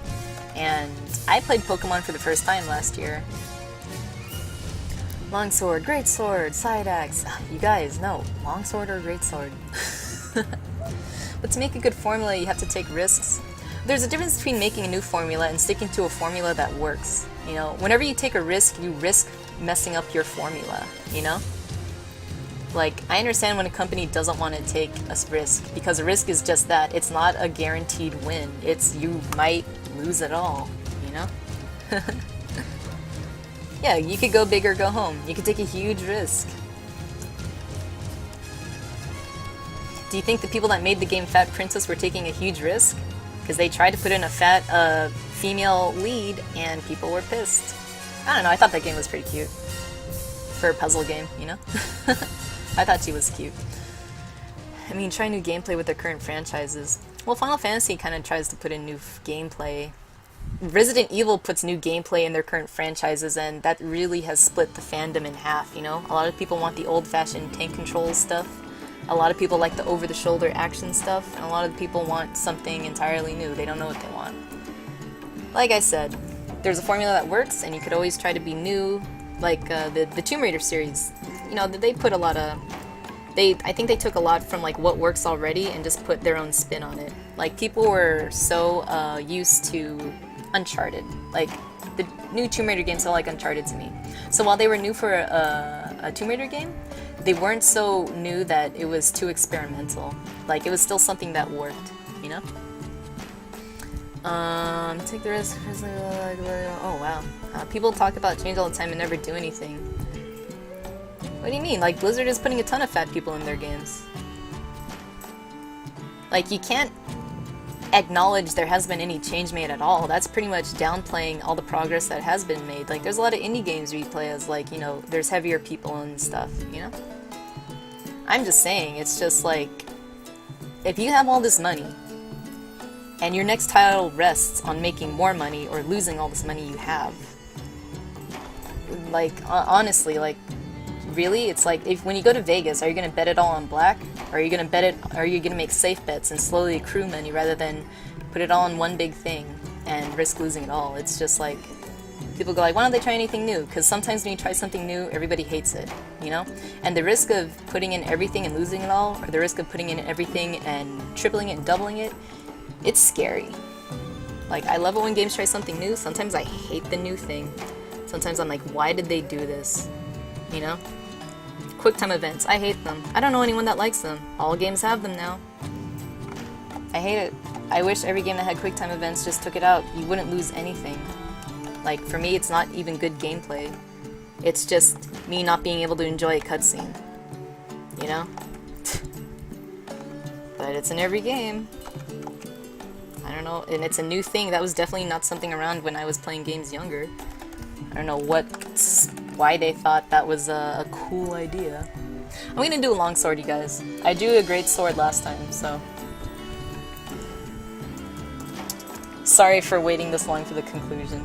And I played Pokemon for the first time last year. Longsword, great sword, side axe. You guys, no, longsword or great sword. But to make a good formula, you have to take risks. There's a difference between making a new formula and sticking to a formula that works. You know, whenever you take a risk, you risk messing up your formula, you know? Like, I understand when a company doesn't want to take a risk, because a risk is just that. It's not a guaranteed win. It's you might lose it all, you know? Yeah, you could go big or go home. You could take a huge risk. Do you think the people that made the game Fat Princess were taking a huge risk? Because they tried to put in a fat female lead and people were pissed. I don't know, I thought that game was pretty cute. For a puzzle game, you know? I thought she was cute. I mean, try new gameplay with their current franchises. Well, Final Fantasy kind of tries to put in new gameplay. Resident Evil puts new gameplay in their current franchises, and that really has split the fandom in half, you know? A lot of people want the old-fashioned tank control stuff. A lot of people like the over-the-shoulder action stuff, and a lot of people want something entirely new. They don't know what they want. Like I said, there's a formula that works, and you could always try to be new, like the Tomb Raider series. You know, they put a lot of... I think they took a lot from like what works already and just put their own spin on it. Like, people were so used to Uncharted. Like, the new Tomb Raider games felt like Uncharted to me. So while they were new for a Tomb Raider game, they weren't so new that it was too experimental. Like, it was still something that worked, you know? Take the risk. Oh, wow. People talk about change all the time and never do anything. What do you mean? Like, Blizzard is putting a ton of fat people in their games. Like, you can't acknowledge there has been any change made at all. That's pretty much downplaying all the progress that has been made. Like, there's a lot of indie games where you play as, like, you know, there's heavier people and stuff, you know? I'm just saying, it's just like, if you have all this money, and your next title rests on making more money or losing all this money you have, like, honestly, like, really? It's like, when you go to Vegas, are you going to bet it all on black? Or are you going to make safe bets and slowly accrue money rather than put it all on one big thing and risk losing it all? It's just like, people go like, why don't they try anything new? Because sometimes when you try something new, everybody hates it, you know? And the risk of putting in everything and losing it all, or the risk of putting in everything and tripling it and doubling it, it's scary. Like, I love it when games try something new. Sometimes I hate the new thing. Sometimes I'm like, why did they do this? You know? QuickTime events, I hate them. I don't know anyone that likes them. All games have them now. I hate it. I wish every game that had QuickTime events just took it out. You wouldn't lose anything. Like, for me, it's not even good gameplay. It's just me not being able to enjoy a cutscene. You know? But it's in every game. I don't know, and it's a new thing. That was definitely not something around when I was playing games younger. I don't know why they thought that was a cool idea. I'm gonna do a longsword, you guys. I drew a great sword last time, so... Sorry for waiting this long for the conclusion.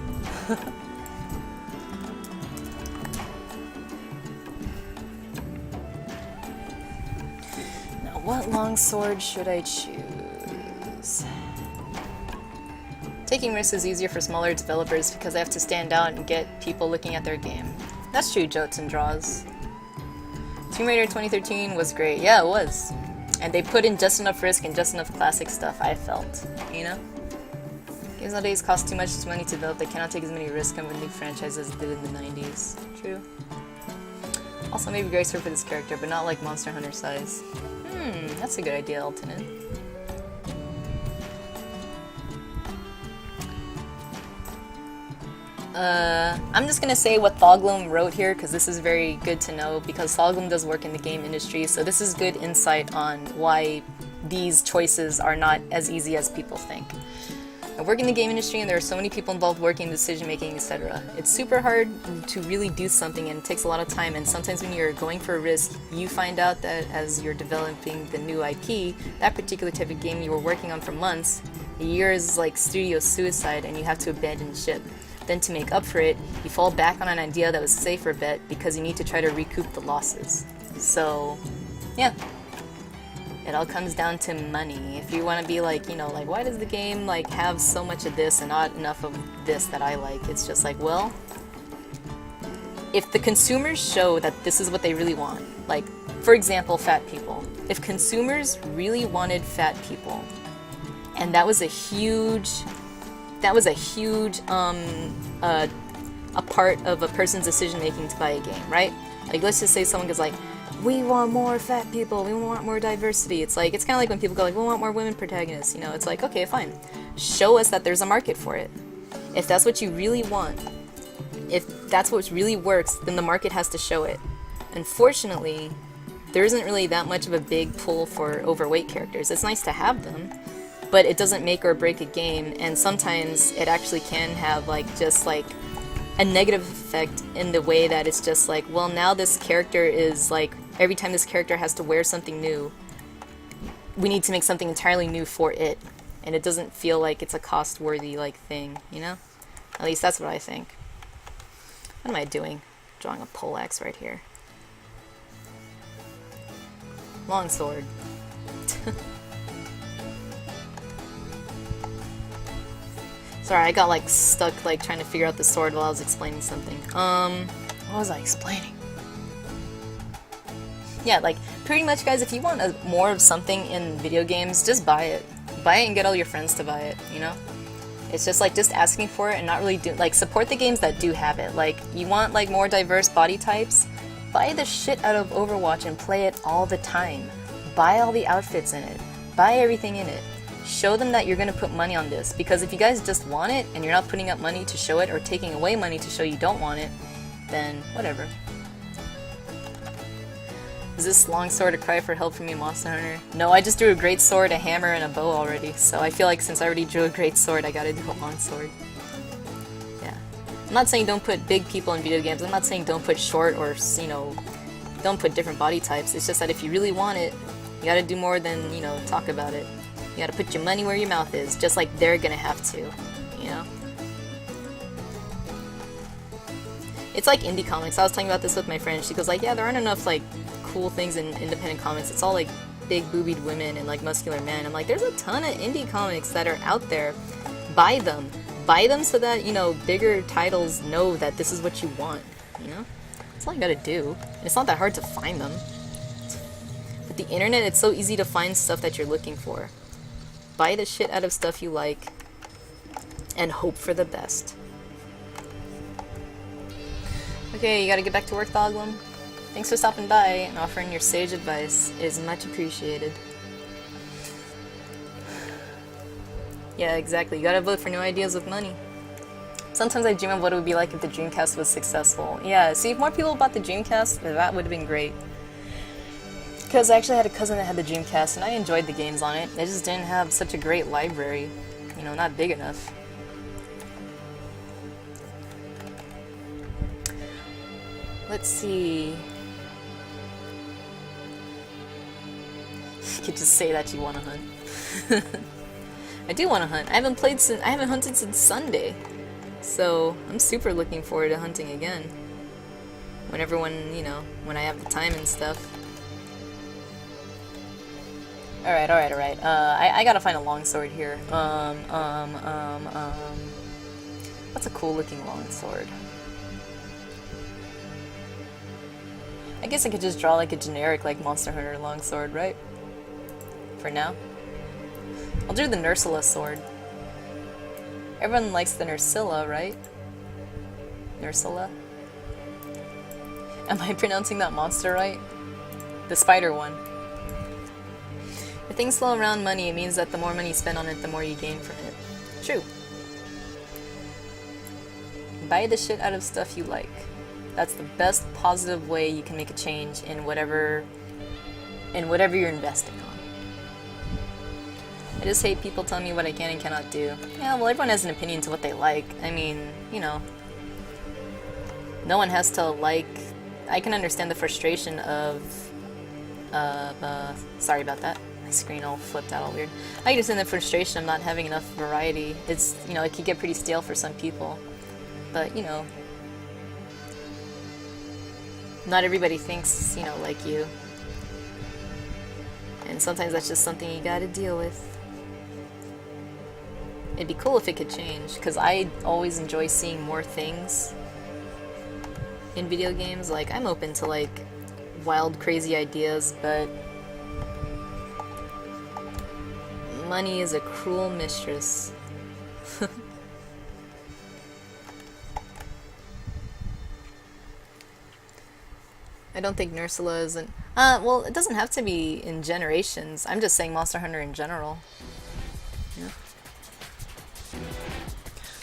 Now, what longsword should I choose? Taking risks is easier for smaller developers because they have to stand out and get people looking at their game. That's true, Jotes and Draws. Tomb Raider 2013 was great. Yeah, it was. And they put in just enough risk and just enough classic stuff, I felt. You know? Games nowadays cost too much money to develop. They cannot take as many risks with new franchises as did in the 90s. True. Also, maybe Gracer for this character, but not like Monster Hunter size. That's a good idea, Alternate. I'm just gonna say what Thoglum wrote here because this is very good to know because Thoglum does work in the game industry, so this is good insight on why these choices are not as easy as people think. I work in the game industry and there are so many people involved working in decision making, etc. It's super hard to really do something and it takes a lot of time, and sometimes when you're going for a risk, you find out that as you're developing the new IP, that particular type of game you were working on for months, a year is like studio suicide and you have to abandon ship. Then to make up for it, you fall back on an idea that was a safer bet because you need to try to recoup the losses. So, yeah. It all comes down to money. If you want to be like, you know, like, why does the game, like, have so much of this and not enough of this that I like? It's just like, well, if the consumers show that this is what they really want, like, for example, fat people. If consumers really wanted fat people, and that was a huge, a part of a person's decision making to buy a game, right? Like, let's just say someone goes like, we want more fat people, we want more diversity. It's like, it's kind of like when people go like, we want more women protagonists, you know? It's like, okay, fine. Show us that there's a market for it. If that's what you really want, if that's what really works, then the market has to show it. Unfortunately, there isn't really that much of a big pull for overweight characters. It's nice to have them, but it doesn't make or break a game, and sometimes it actually can have like just like a negative effect in the way that it's just like, well, now this character is like, every time this character has to wear something new, we need to make something entirely new for it, and it doesn't feel like it's a cost-worthy like thing, you know? At least that's what I think. What am I doing? Drawing a poleaxe right here. Longsword. Sorry, I got like stuck like trying to figure out the sword while I was explaining something. What was I explaining? Yeah, like pretty much, guys, if you want more of something in video games, just buy it. Buy it and get all your friends to buy it, you know? It's just like just asking for it and not really like support the games that do have it. Like, you want like more diverse body types? Buy the shit out of Overwatch and play it all the time. Buy all the outfits in it. Buy everything in it. Show them that you're gonna put money on this, because if you guys just want it and you're not putting up money to show it or taking away money to show you don't want it, then whatever. Is this longsword a cry for help from me, Monster Hunter? No, I just drew a great sword, a hammer, and a bow already, so I feel like since I already drew a great sword, I gotta do a longsword. Yeah. I'm not saying don't put big people in video games, I'm not saying don't put short or, you know, don't put different body types. It's just that if you really want it, you gotta do more than, you know, talk about it. You gotta put your money where your mouth is, just like they're gonna have to, you know? It's like indie comics. I was talking about this with my friend. She goes like, yeah, there aren't enough, like, cool things in independent comics. It's all, like, big boobied women and, like, muscular men. I'm like, there's a ton of indie comics that are out there. Buy them. Buy them so that, you know, bigger titles know that this is what you want, you know? That's all you gotta do. And it's not that hard to find them. With the internet, it's so easy to find stuff that you're looking for. Buy the shit out of stuff you like, and hope for the best. Okay, you gotta get back to work, Thoglum. Thanks for stopping by and offering your sage advice. It is much appreciated. Yeah, exactly. You gotta vote for new ideas with money. Sometimes I dream of what it would be like if the Dreamcast was successful. Yeah, see, if more people bought the Dreamcast, that would have been great. Because I actually had a cousin that had the Dreamcast, and I enjoyed the games on it. They just didn't have such a great library. You know, not big enough. Let's see. You could just say that you want to hunt. I do want to hunt. I haven't hunted since Sunday. So, I'm super looking forward to hunting again. When I have the time and stuff. Alright. I gotta find a longsword here. What's a cool looking longsword? I guess I could just draw like a generic like Monster Hunter longsword, right? For now. I'll do the Nursilla sword. Everyone likes the Nursilla, right? Nursilla? Am I pronouncing that monster right? The spider one. If things flow around money, it means that the more money you spend on it, the more you gain from it. True. Buy the shit out of stuff you like. That's the best positive way you can make a change in whatever you're investing on. I just hate people telling me what I can and cannot do. Yeah, well, everyone has an opinion to what they like. I mean, you know, no one has to like. I can understand the frustration of sorry about that. My screen all flipped out all weird. I can understand the frustration of not having enough variety. It's, you know, it can get pretty stale for some people. But, you know, not everybody thinks, you know, like you. And sometimes that's just something you gotta deal with. It'd be cool if it could change, because I always enjoy seeing more things in video games. Like, I'm open to, like, wild, crazy ideas, but money is a cruel mistress. I don't think Nursula is an... well, it doesn't have to be in Generations. I'm just saying Monster Hunter in general. Yeah.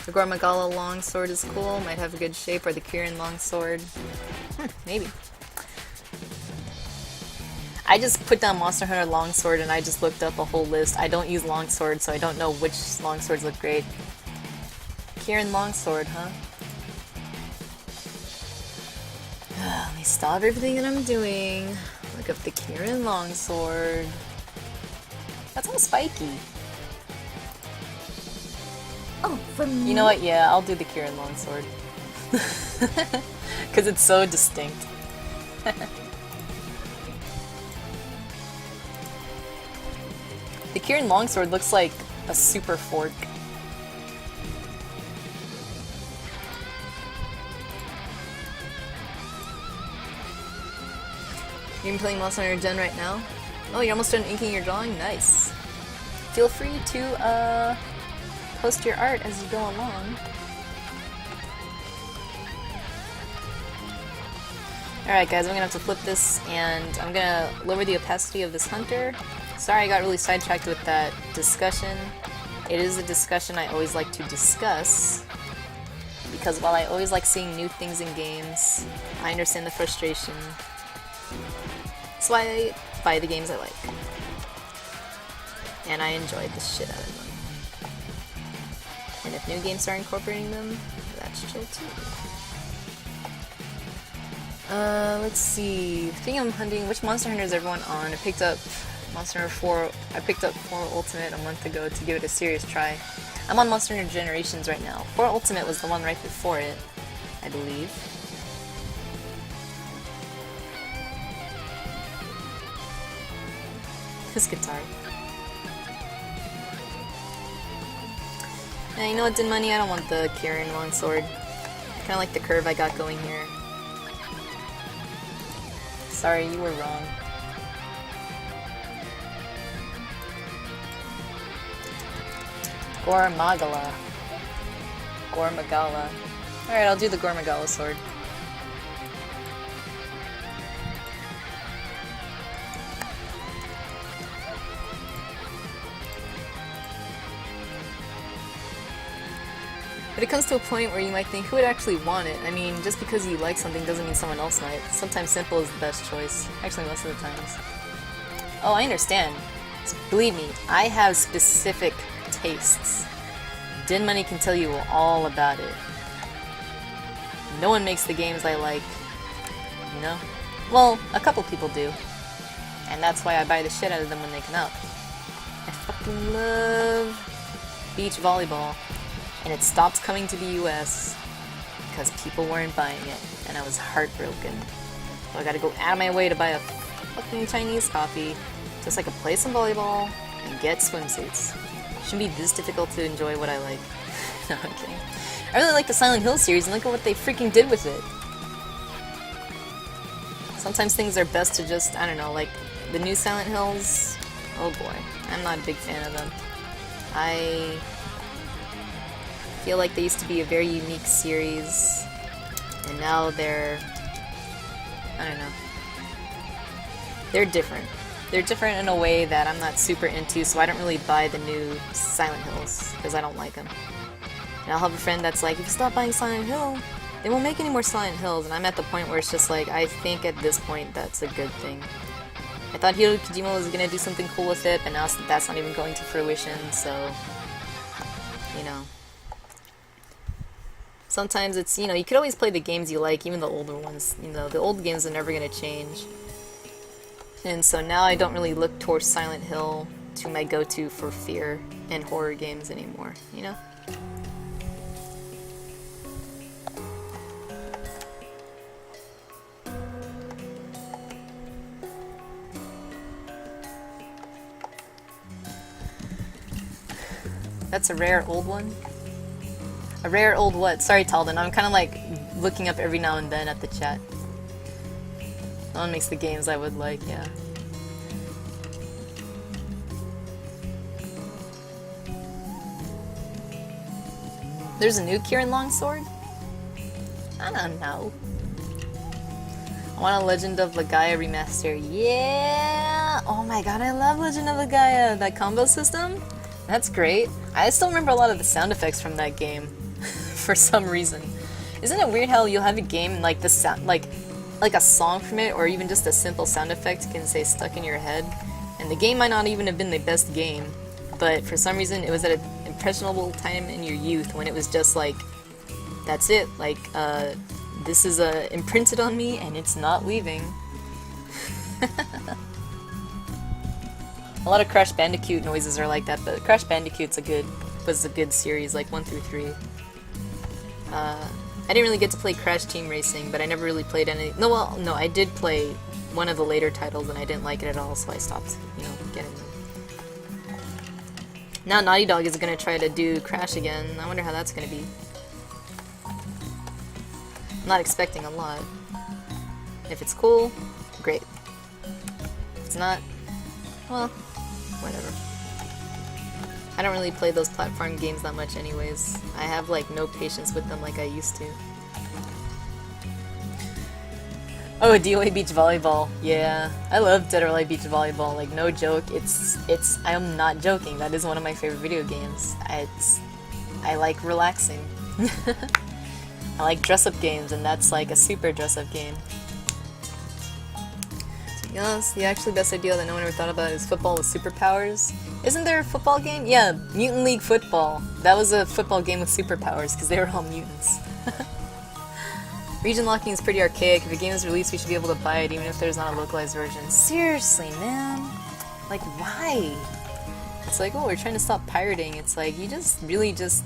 The Gormagala longsword is cool. Might have a good shape. Or the Kirin longsword. Maybe. I just put down Monster Hunter longsword and I just looked up a whole list. I don't use longsword, so I don't know which longswords look great. Kirin longsword, huh? Let me stop everything that I'm doing. Look up the Kirin longsword. That's all spiky. Oh, for me? You know what? Yeah, I'll do the Kirin longsword. Because it's so distinct. The Kirin longsword looks like a super fork. You're playing Monster Hunter Gen right now? Oh, you're almost done inking your drawing? Nice. Feel free to post your art as you go along. Alright guys, I'm gonna have to flip this and I'm gonna lower the opacity of this hunter. Sorry I got really sidetracked with that discussion. It is a discussion I always like to discuss, because while I always like seeing new things in games, I understand the frustration. That's why I buy the games I like. And I enjoy the shit out of them. And if new games start incorporating them, that's chill too. Let's see. Speaking of hunting, which Monster Hunter is everyone on? I picked up Monster Hunter 4. I picked up 4 Ultimate a month ago to give it a serious try. I'm on Monster Hunter Generations right now. 4 Ultimate was the one right before it, I believe. This guitar. Now, you know what, Din Money? I don't want the Kirin longsword. I kinda like the curve I got going here. Sorry, you were wrong. Gormagala. Gormagala. Alright, I'll do the Gormagala sword. But it comes to a point where you might think, who would actually want it? I mean, just because you like something doesn't mean someone else might. Sometimes simple is the best choice. Actually, most of the times. Oh, I understand. Believe me, I have specific tastes. Din Money can tell you all about it. No one makes the games I like, you know? Well, a couple people do. And that's why I buy the shit out of them when they come out. I fucking love beach volleyball. And it stopped coming to the US because people weren't buying it, and I was heartbroken. So I gotta go out of my way to buy a fucking Chinese copy just so I could play some volleyball and get swimsuits. It shouldn't be this difficult to enjoy what I like. No, I'm kidding. I really like the Silent Hill series, and look at what they freaking did with it. Sometimes things are best to just, I don't know, like the new Silent Hills. Oh boy, I'm not a big fan of them. I feel like they used to be a very unique series, and now they're, I don't know, they're different. They're different in a way that I'm not super into, so I don't really buy the new Silent Hills, because I don't like them. And I'll have a friend that's like, if you stop buying Silent Hill, they won't make any more Silent Hills, and I'm at the point where it's just like, I think at this point that's a good thing. I thought Hideo Kojima was gonna do something cool with it, but now that's not even going to fruition, so, you know. Sometimes it's, you know, you could always play the games you like, even the older ones. You know, the old games are never going to change. And so now I don't really look towards Silent Hill to my go-to for fear and horror games anymore, you know? That's a rare old one? A rare old what? Sorry, Talden. I'm kind of like looking up every now and then at the chat. That one makes the games I would like, yeah. There's a new Kieran Longsword? I don't know. I want a Legend of Legaia remaster. Yeah! Oh my god, I love Legend of Legaia! That combo system? That's great. I still remember a lot of the sound effects from that game. For some reason. Isn't it weird how you'll have a game and like the sound, like a song from it, or even just a simple sound effect can say stuck in your head, and the game might not even have been the best game, but for some reason it was at an impressionable time in your youth when it was just like, that's it, like, this is imprinted on me and it's not leaving. A lot of Crash Bandicoot noises are like that, but Crash Bandicoot's was a good series, like 1 through 3. I didn't really get to play Crash Team Racing, but I never really played any. No, well, no, I did play one of the later titles, and I didn't like it at all, so I stopped, you know, getting them. Now Naughty Dog is gonna try to do Crash again. I wonder how that's gonna be. I'm not expecting a lot. If it's cool, great. If it's not, well, whatever. I don't really play those platform games that much anyways. I have like no patience with them like I used to. Oh, DOA Beach Volleyball. Yeah, I love Dead or Alive Beach Volleyball. Like, no joke. I am not joking. That is one of my favorite video games. I like relaxing. I like dress-up games, and that's like a super dress-up game. To be honest, the actually best idea that no one ever thought about is football with superpowers. Isn't there a football game? Yeah, Mutant League Football. That was a football game with superpowers, because they were all mutants. Region locking is pretty archaic. If a game is released, we should be able to buy it, even if there's not a localized version. Seriously, man. Like, why? It's like, oh, we're trying to stop pirating. It's like, you just really just...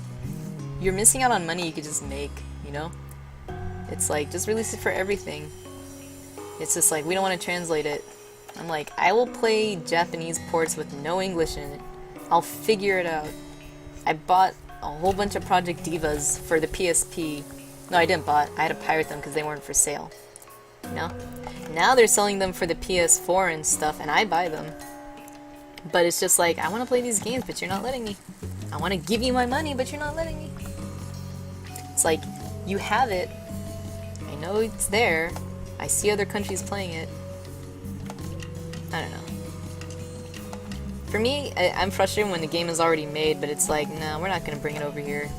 You're missing out on money you could just make, you know? It's like, just release it for everything. It's just like, we don't want to translate it. I'm like, I will play Japanese ports with no English in it. I'll figure it out. I bought a whole bunch of Project Divas for the PSP. No, I didn't buy it. I had to pirate them because they weren't for sale. You know? Now they're selling them for the PS4 and stuff, and I buy them. But it's just like, I want to play these games, but you're not letting me. I want to give you my money, but you're not letting me. It's like, you have it. I know it's there. I see other countries playing it. I don't know. For me, I'm frustrated when the game is already made, but it's like, no, we're not going to bring it over here.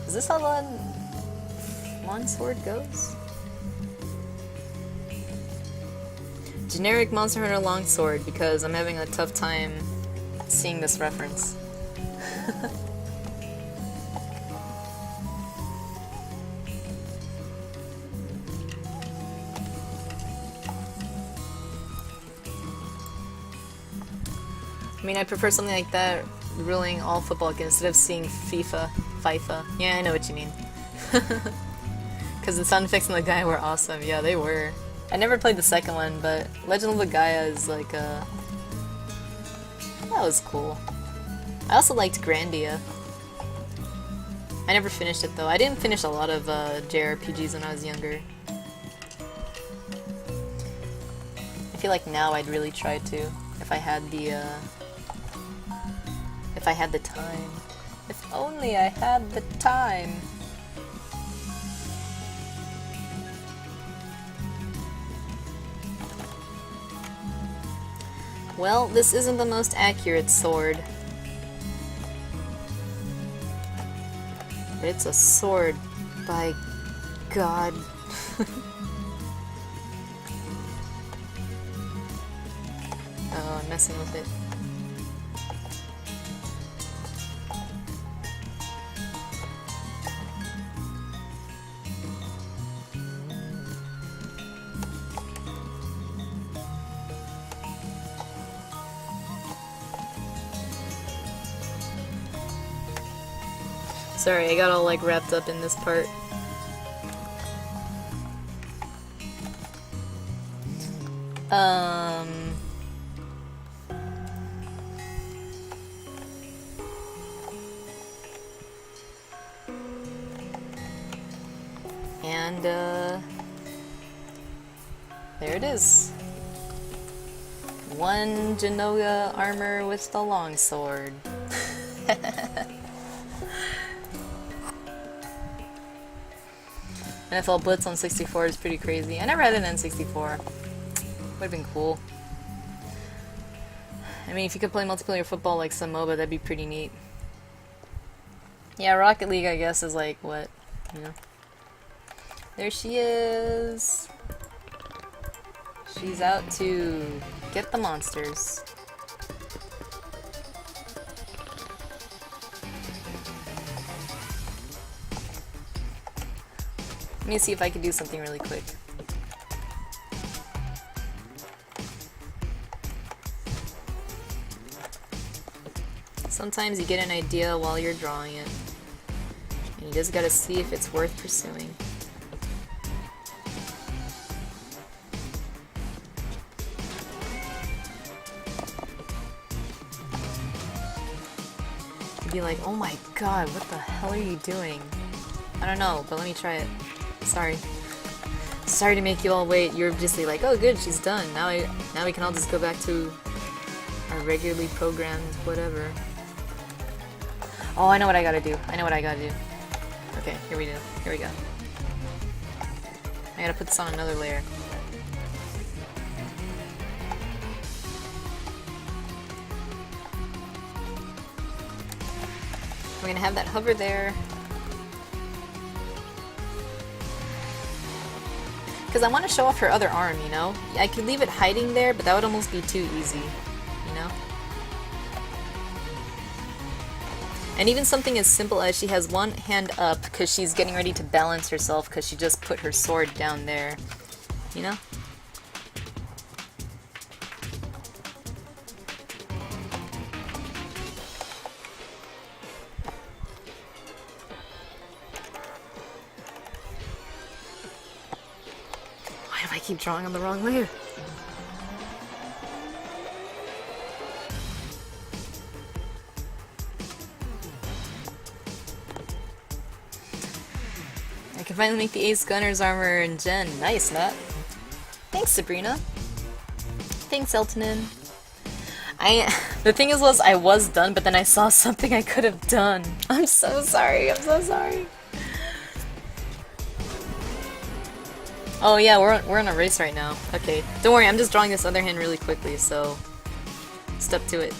Is this how the longsword goes? Generic Monster Hunter longsword, because I'm having a tough time seeing this reference. I mean, I prefer something like that ruling all football games instead of seeing FIFA. Yeah, I know what you mean. Because the sound effects on the guy were awesome. Yeah, they were. I never played the second one, but Legend of Legaia is like that was cool. I also liked Grandia. I never finished it though. I didn't finish a lot of JRPGs when I was younger. I feel like now I'd really try to, if I had the time. If only I had the time. Well, this isn't the most accurate sword. But it's a sword, by God. Oh, I'm messing with it. Sorry, I got all like wrapped up in this part. Um... And, there it is. One Zinogre armor with the longsword. NFL Blitz on 64 is pretty crazy. I never had an N64. Would've been cool. I mean, if you could play multiplayer football like some MOBA, that'd be pretty neat. Yeah, Rocket League, I guess, is like, what, you know? There she is! She's out to get the monsters. Let me see if I can do something really quick. Sometimes you get an idea while you're drawing it, and you just gotta see if it's worth pursuing. You'd be like, oh my god, what the hell are you doing? I don't know, but let me try it. Sorry. Sorry to make you all wait. You're just like, oh good, she's done. Now we can all just go back to our regularly programmed whatever. Oh, I know what I gotta do. I know what I gotta do. Okay, here we go. I gotta put this on another layer. We're gonna have that hover there. Because I want to show off her other arm, you know? I could leave it hiding there, but that would almost be too easy, you know? And even something as simple as she has one hand up because she's getting ready to balance herself because she just put her sword down there, you know? Why do I keep drawing on the wrong layer? I can finally make the Ace Gunner's armor in Gen. Nice, Nut. Thanks, Sabrina. Thanks, Eltonin. The thing is I was done, but then I saw something I could have done. I'm so sorry, I'm so sorry. Oh yeah, we're on a race right now. Okay, don't worry, I'm just drawing this other hand really quickly, so step to it.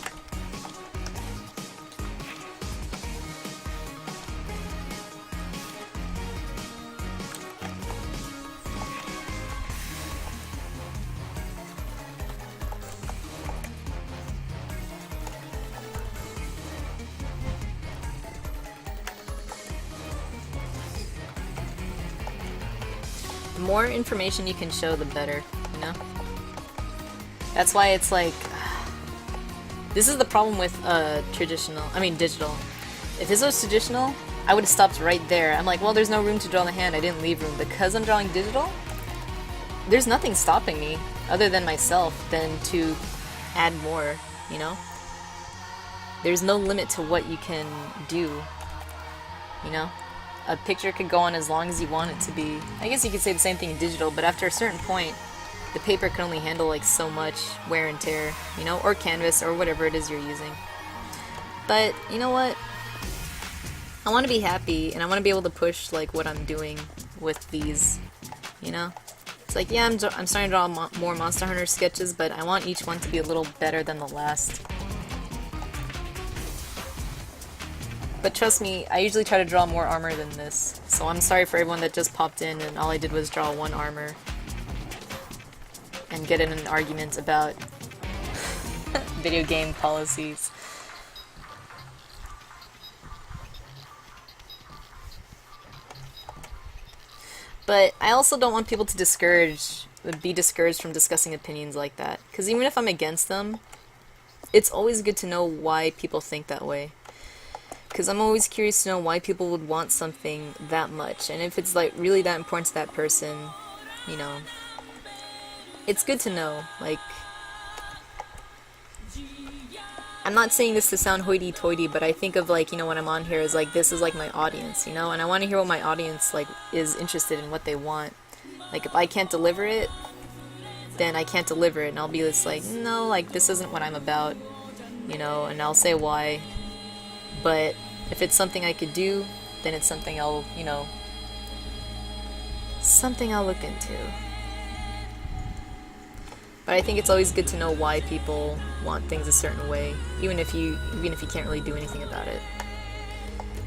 The more information you can show, the better, you know? That's why it's like... This is the problem with digital. If this was traditional, I would have stopped right there. I'm like, well, there's no room to draw the hand, I didn't leave room. Because I'm drawing digital, there's nothing stopping me, other than myself, than to add more, you know? There's no limit to what you can do, you know? A picture could go on as long as you want it to be. I guess you could say the same thing in digital, but after a certain point, the paper can only handle like so much wear and tear, you know, or canvas, or whatever it is you're using. But, you know what? I want to be happy, and I want to be able to push like what I'm doing with these, you know? It's like, yeah, I'm starting to draw more Monster Hunter sketches, but I want each one to be a little better than the last. But trust me, I usually try to draw more armor than this, so I'm sorry for everyone that just popped in and all I did was draw one armor and get in an argument about video game policies. But I also don't want people to be discouraged from discussing opinions like that, because even if I'm against them, it's always good to know why people think that way. Because I'm always curious to know why people would want something that much, and if it's like really that important to that person, you know. it's good to know, like, I'm not saying this to sound hoity-toity, but I think of, like, you know, when I'm on here is like, this is like my audience, you know, and I want to hear what my audience, like, is interested in, what they want. Like, if I can't deliver it, then I can't deliver it, and I'll be just like, no, like, this isn't what I'm about, you know, and I'll say why. But if it's something I could do, then it's something I'll, you know, something I'll look into. But I think it's always good to know why people want things a certain way, even if you can't really do anything about it.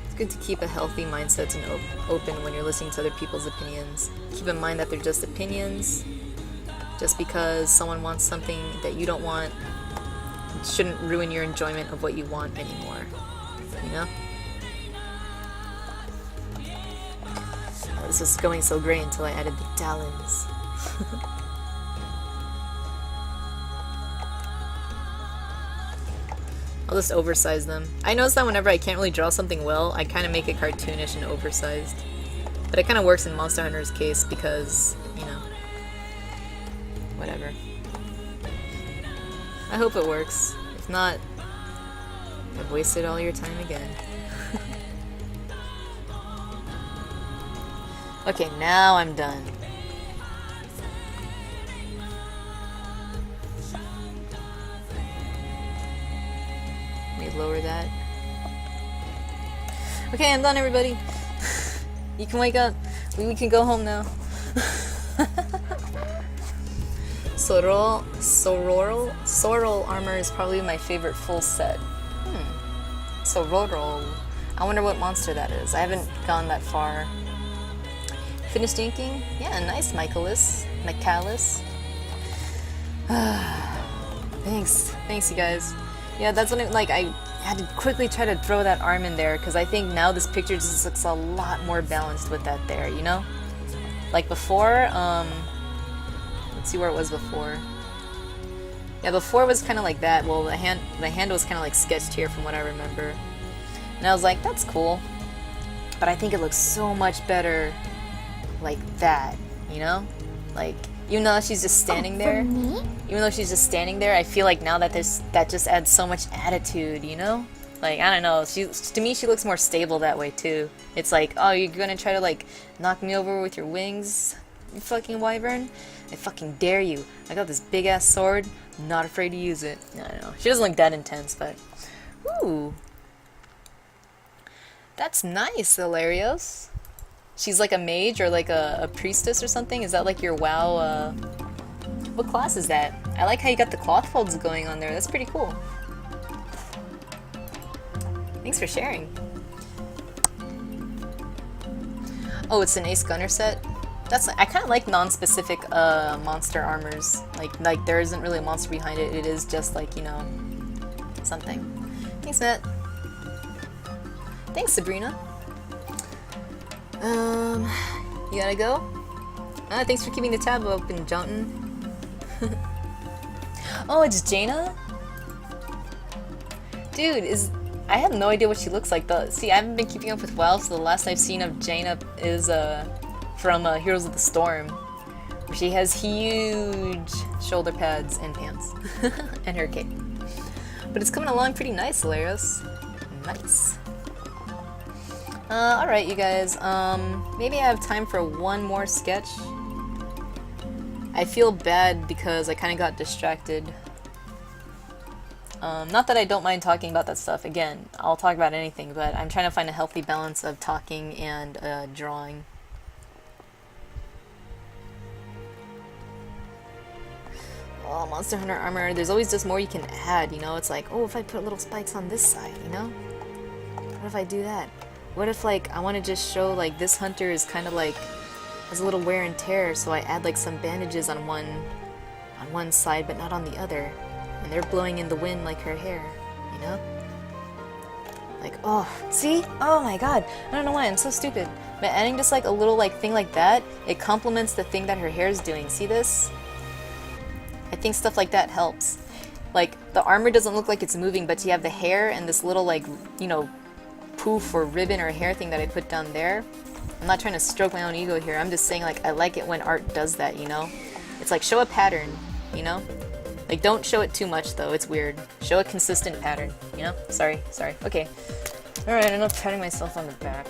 It's good to keep a healthy mindset and open when you're listening to other people's opinions. Keep in mind that they're just opinions. Just because someone wants something that you don't want, it shouldn't ruin your enjoyment of what you want anymore. You know? Oh, this was going so great until I added the talons. I'll just oversize them. I notice that whenever I can't really draw something well, I kind of make it cartoonish and oversized. But it kind of works in Monster Hunter's case because, you know, whatever. I hope it works. If not, I've wasted all your time again. Okay, now I'm done. Let me lower that. Okay, I'm done, everybody. You can wake up. We can go home now. Sorrel armor is probably my favorite full set. Sorrel. I wonder what monster that is. I haven't gone that far. Finished inking? Yeah, nice, Michaelis. Thanks, you guys. Yeah, that's when it, like, I had to quickly try to throw that arm in there, because I think now this picture just looks a lot more balanced with that there, you know? Like before, let's see where it was before. Yeah, before it was kind of like that. Well, the hand was kind of like sketched here from what I remember. And I was like, that's cool. But I think it looks so much better like that, you know? Like, even though she's just standing there, I feel like now that that just adds so much attitude, you know? Like, I don't know, to me she looks more stable that way too. It's like, oh, you're gonna try to like knock me over with your wings, you fucking wyvern? I fucking dare you. I got this big ass sword, I'm not afraid to use it. I don't know, she doesn't look that intense, but ooh, that's nice, Hilarious. She's like a mage or like a priestess or something? Is that like your WoW, what class is that? I like how you got the cloth folds going on there, that's pretty cool. Thanks for sharing. Oh, it's an Ace Gunner set? I kind of like non-specific monster armors. Like there isn't really a monster behind it, it is just like, you know, something. Thanks, Matt. Thanks, Sabrina. You gotta go? Thanks for keeping the tab open, Jonton. Oh, it's Jaina? Dude, I have no idea what she looks like though. See, I haven't been keeping up with WoW, so the last I've seen of Jaina is from Heroes of the Storm, where she has huge shoulder pads and pants, and her cape. But it's coming along pretty nice, Hilarious. Nice. Alright, you guys, maybe I have time for one more sketch. I feel bad because I kind of got distracted. Not that I don't mind talking about that stuff, again, I'll talk about anything, but I'm trying to find a healthy balance of talking and drawing. Oh, Monster Hunter armor, there's always just more you can add, you know? It's like, oh, if I put little spikes on this side, you know? What if I do that? What if, like, I want to just show, like, this hunter is kind of, like, has a little wear and tear, so I add, like, some bandages on one side, but not on the other. And they're blowing in the wind like her hair, you know? Like, oh, see? Oh my god. I don't know why, I'm so stupid. But adding just, like, a little, like, thing like that, it complements the thing that her hair is doing. See this? I think stuff like that helps. Like, the armor doesn't look like it's moving, but you have the hair and this little, like, you know, poof or ribbon or hair thing that I put down there. I'm not trying to stroke my own ego here, I'm just saying, like, I like it when art does that, you know? It's like, show a pattern, you know? Like, don't show it too much, though. It's weird. Show a consistent pattern, you know? Sorry. Okay. Alright, enough patting myself on the back.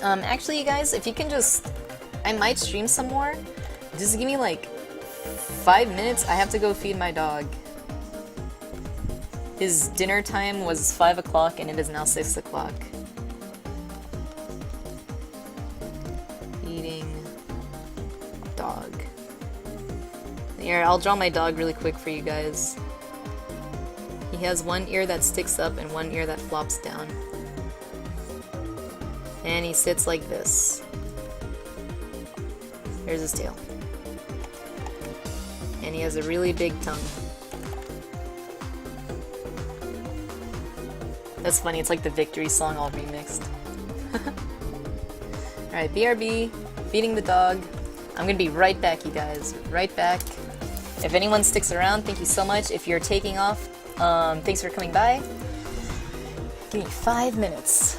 Actually, you guys, if you can just... I might stream some more. Just give me, like, 5 minutes. I have to go feed my dog. His dinner time was 5 o'clock, and it is now 6 o'clock. Feeding dog. Here, I'll draw my dog really quick for you guys. He has one ear that sticks up and one ear that flops down. And he sits like this. Here's his tail. And he has a really big tongue. That's funny, it's like the victory song all remixed. Alright, BRB, feeding the dog. I'm gonna be right back, you guys. Right back. If anyone sticks around, thank you so much. If you're taking off, thanks for coming by. Give me 5 minutes.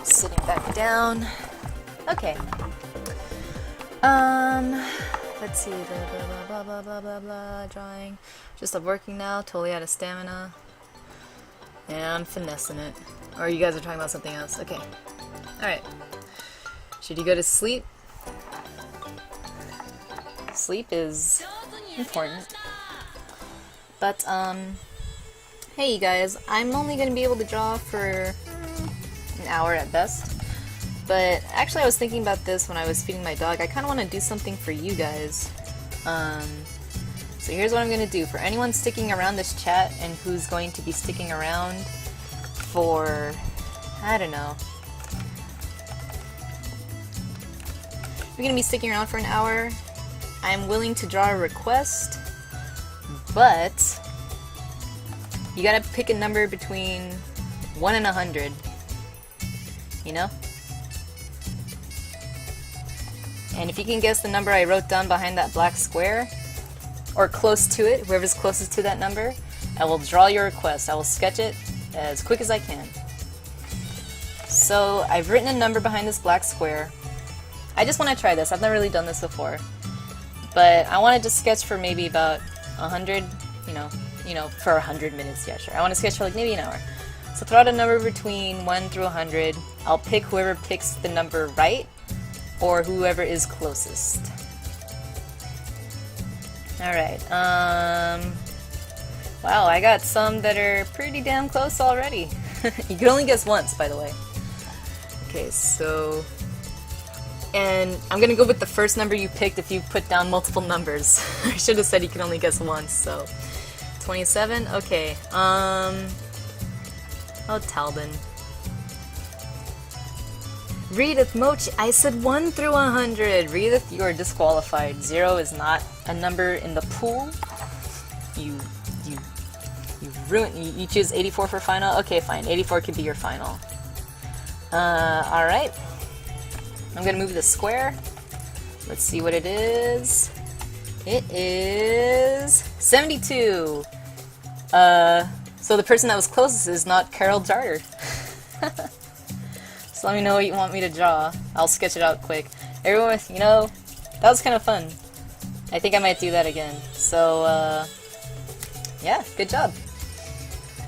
Sitting back down. Okay. Let's see. Blah, blah, blah, blah, blah, blah. Drawing. Just stopped working now. Totally out of stamina. And I'm finessing it. Or you guys are talking about something else. Okay. Alright. Should you go to sleep? Sleep is important. But, hey you guys. I'm only gonna be able to draw for an hour at best. But actually I was thinking about this when I was feeding my dog. I kind of want to do something for you guys. So here's what I'm going to do. For anyone sticking around this chat and who's going to be sticking around for, I don't know. If you're going to be sticking around for an hour, I'm willing to draw a request, but you gotta pick a number between 1 and 100. You know? And if you can guess the number I wrote down behind that black square, or close to it, whoever's closest to that number, I will draw your request. I will sketch it as quick as I can. So I've written a number behind this black square. I just want to try this. I've never really done this before. But I wanted to sketch for maybe about 100, you know, for 100 minutes. Yeah, sure. I want to sketch for like maybe an hour. So throw out a number between 1 through 100. I'll pick whoever picks the number right, or whoever is closest. Alright, wow, I got some that are pretty damn close already. You can only guess once, by the way. Okay, so... And I'm gonna go with the first number you picked if you put down multiple numbers. I should have said you can only guess once, so... 27? Okay, oh, Talden. Reedith Mochi, I said 1 through 100! Reedith, you are disqualified. 0 is not a number in the pool. You ruined. You choose 84 for final? Okay, fine. 84 could be your final. Alright. I'm gonna move the square. Let's see what it is. It is 72. So the person that was closest is not Carol Jarder. So let me know what you want me to draw. I'll sketch it out quick. Everyone, you know, that was kind of fun. I think I might do that again. So, yeah, good job.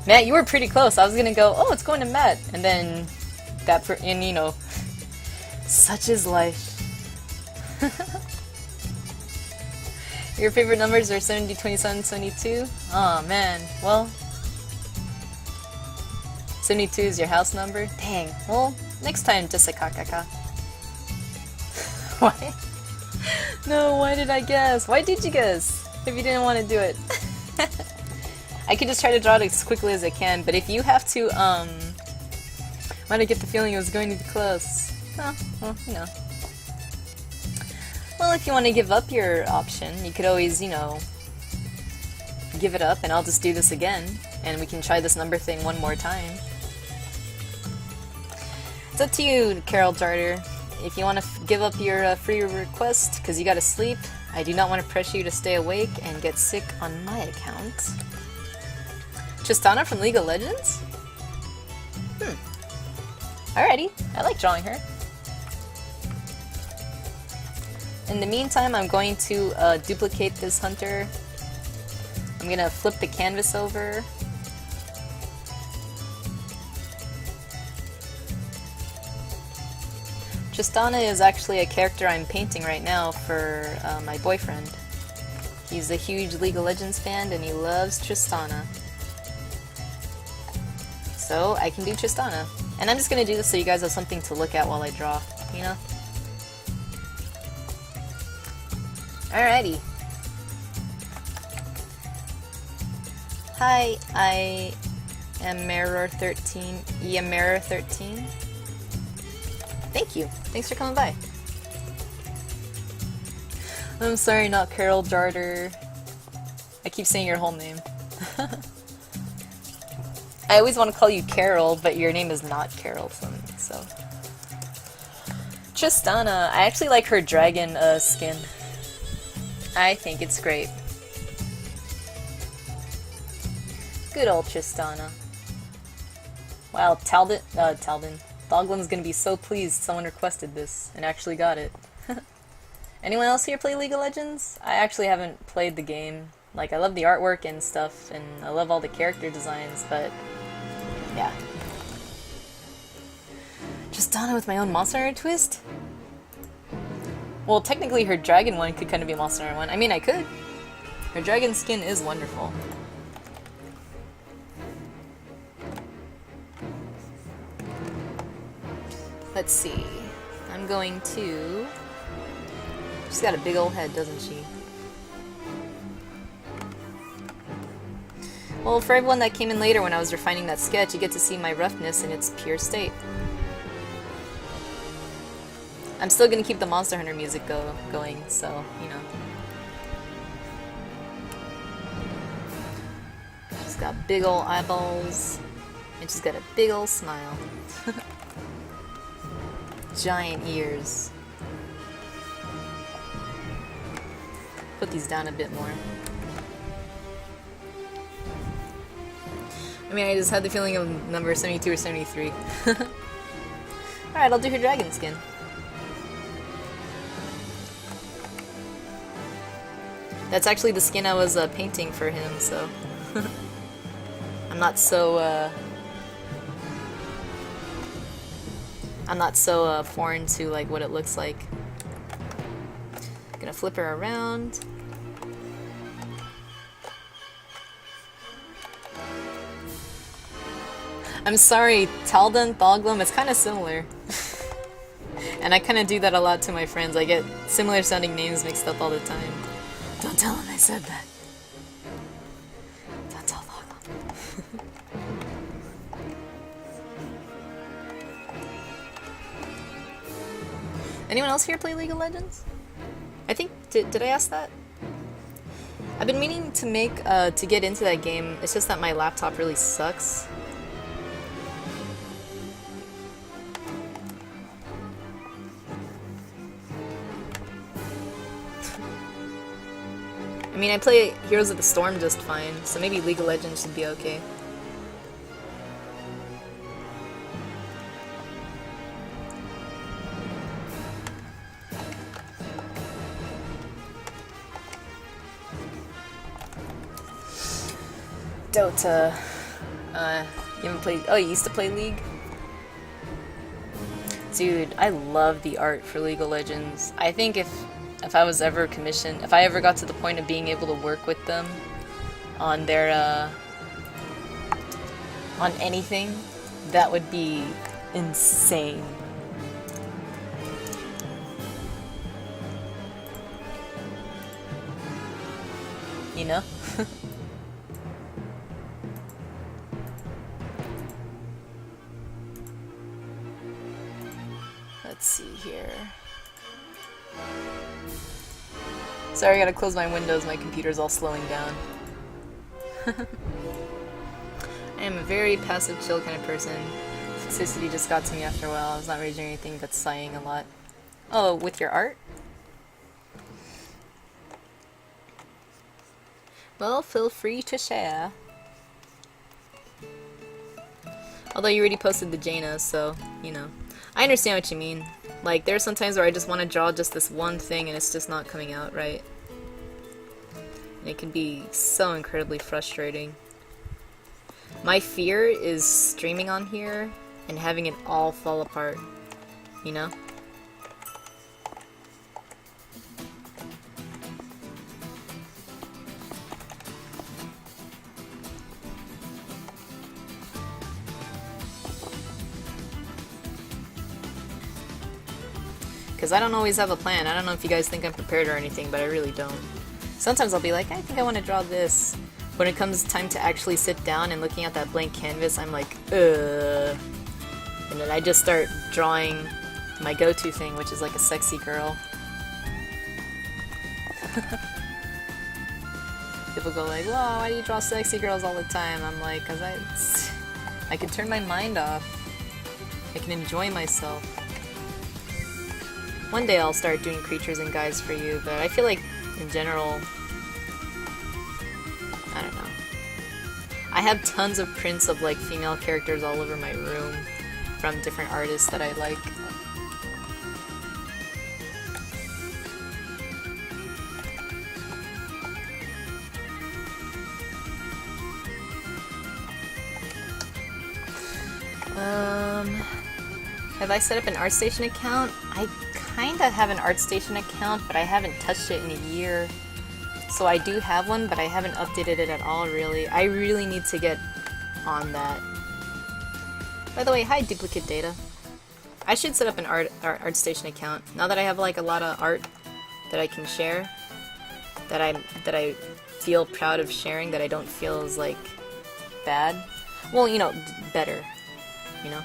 Matt, you were pretty close. I was gonna go, oh, it's going to Matt. And then, and you know, such is life. Your favorite numbers are 70, 27, 72? Oh man, well, 72 is your house number? Dang, well, next time, just a kakaka. Why? No, why did I guess? Why did you guess? If you didn't want to do it. I could just try to draw it as quickly as I can, but if you have to, why did I get the feeling it was going to be close? Oh, well, you know. Well, if you want to give up your option, you could always, you know, give it up and I'll just do this again, and we can try this number thing one more time. It's up to you, Carol Jarder. If you want to give up your free request because you gotta sleep, I do not want to pressure you to stay awake and get sick on my account. Tristana from League of Legends? Alrighty, I like drawing her. In the meantime, I'm going to duplicate this hunter. I'm gonna flip the canvas over. Tristana is actually a character I'm painting right now for my boyfriend. He's a huge League of Legends fan and he loves Tristana. So I can do Tristana. And I'm just gonna do this so you guys have something to look at while I draw, you know? Alrighty. Hi, I am Mirror13. Mirror13. Thank you. Thanks for coming by. I'm sorry, not Carol Jarder. I keep saying your whole name. I always want to call you Carol, but your name is not Carol, so. Tristana. I actually like her dragon skin. I think it's great. Good old Tristana. Wow, Talden. Doglin's gonna be so pleased someone requested this and actually got it. Anyone else here play League of Legends? I actually haven't played the game. Like, I love the artwork and stuff, and I love all the character designs, but yeah. Tristana with my own Monster Hunter twist? Well, technically her dragon one could kind of be a Monster Hunter one. I mean, I could. Her dragon skin is wonderful. Let's see. I'm going to... She's got a big old head, doesn't she? Well, for everyone that came in later when I was refining that sketch, you get to see my roughness in its pure state. I'm still gonna keep the Monster Hunter music going, so, you know. She's got big ol' eyeballs, and she's got a big ol' smile. Giant ears. Put these down a bit more. I mean, I just had the feeling of number 72 or 73. Alright, I'll do her dragon skin. That's actually the skin I was painting for him, so... I'm not so, I'm not so foreign to like what it looks like. Gonna flip her around. I'm sorry, Taldan, Thalglum, it's kind of similar. And I kind of do that a lot to my friends. I get similar sounding names mixed up all the time. Don't tell them I said that. Don't tell Thalglum. Anyone else here play League of Legends? I think, did I ask that? I've been meaning to to get into that game. It's just that my laptop really sucks. I mean, I play Heroes of the Storm just fine, so maybe League of Legends should be okay. Dota. You haven't played... Oh, you used to play League? Dude, I love the art for League of Legends. I think if I was ever commissioned, if I ever got to the point of being able to work with them on their, on anything, that would be insane. You know? Let's see here. Sorry, I gotta close my windows, my computer's all slowing down. I am a very passive, chill kind of person. Toxicity just got to me after a while. I was not raging or anything, but sighing a lot. Oh, with your art? Well, feel free to share. Although you already posted the Jaina, so, you know. I understand what you mean. Like, there are some times where I just want to draw just this one thing and it's just not coming out right. And it can be so incredibly frustrating. My fear is streaming on here and having it all fall apart, you know? Because I don't always have a plan. I don't know if you guys think I'm prepared or anything, but I really don't. Sometimes I'll be like, I think I want to draw this. When it comes time to actually sit down and looking at that blank canvas, I'm like, ugh. And then I just start drawing my go-to thing, which is like a sexy girl. People go like, wow, why do you draw sexy girls all the time? I'm like, because I can turn my mind off. I can enjoy myself. One day I'll start doing creatures and guys for you, but I feel like, in general, I don't know. I have tons of prints of, like, female characters all over my room from different artists that I like. Have I set up an ArtStation account? I kinda have an ArtStation account, but I haven't touched it in a year. So I do have one, but I haven't updated it at all, really. I really need to get on that. By the way, hi, Duplicate Data. I should set up an ArtStation account. Now that I have, like, a lot of art that I can share, that I feel proud of sharing, that I don't feel is, like, bad. Well, you know, better. You know?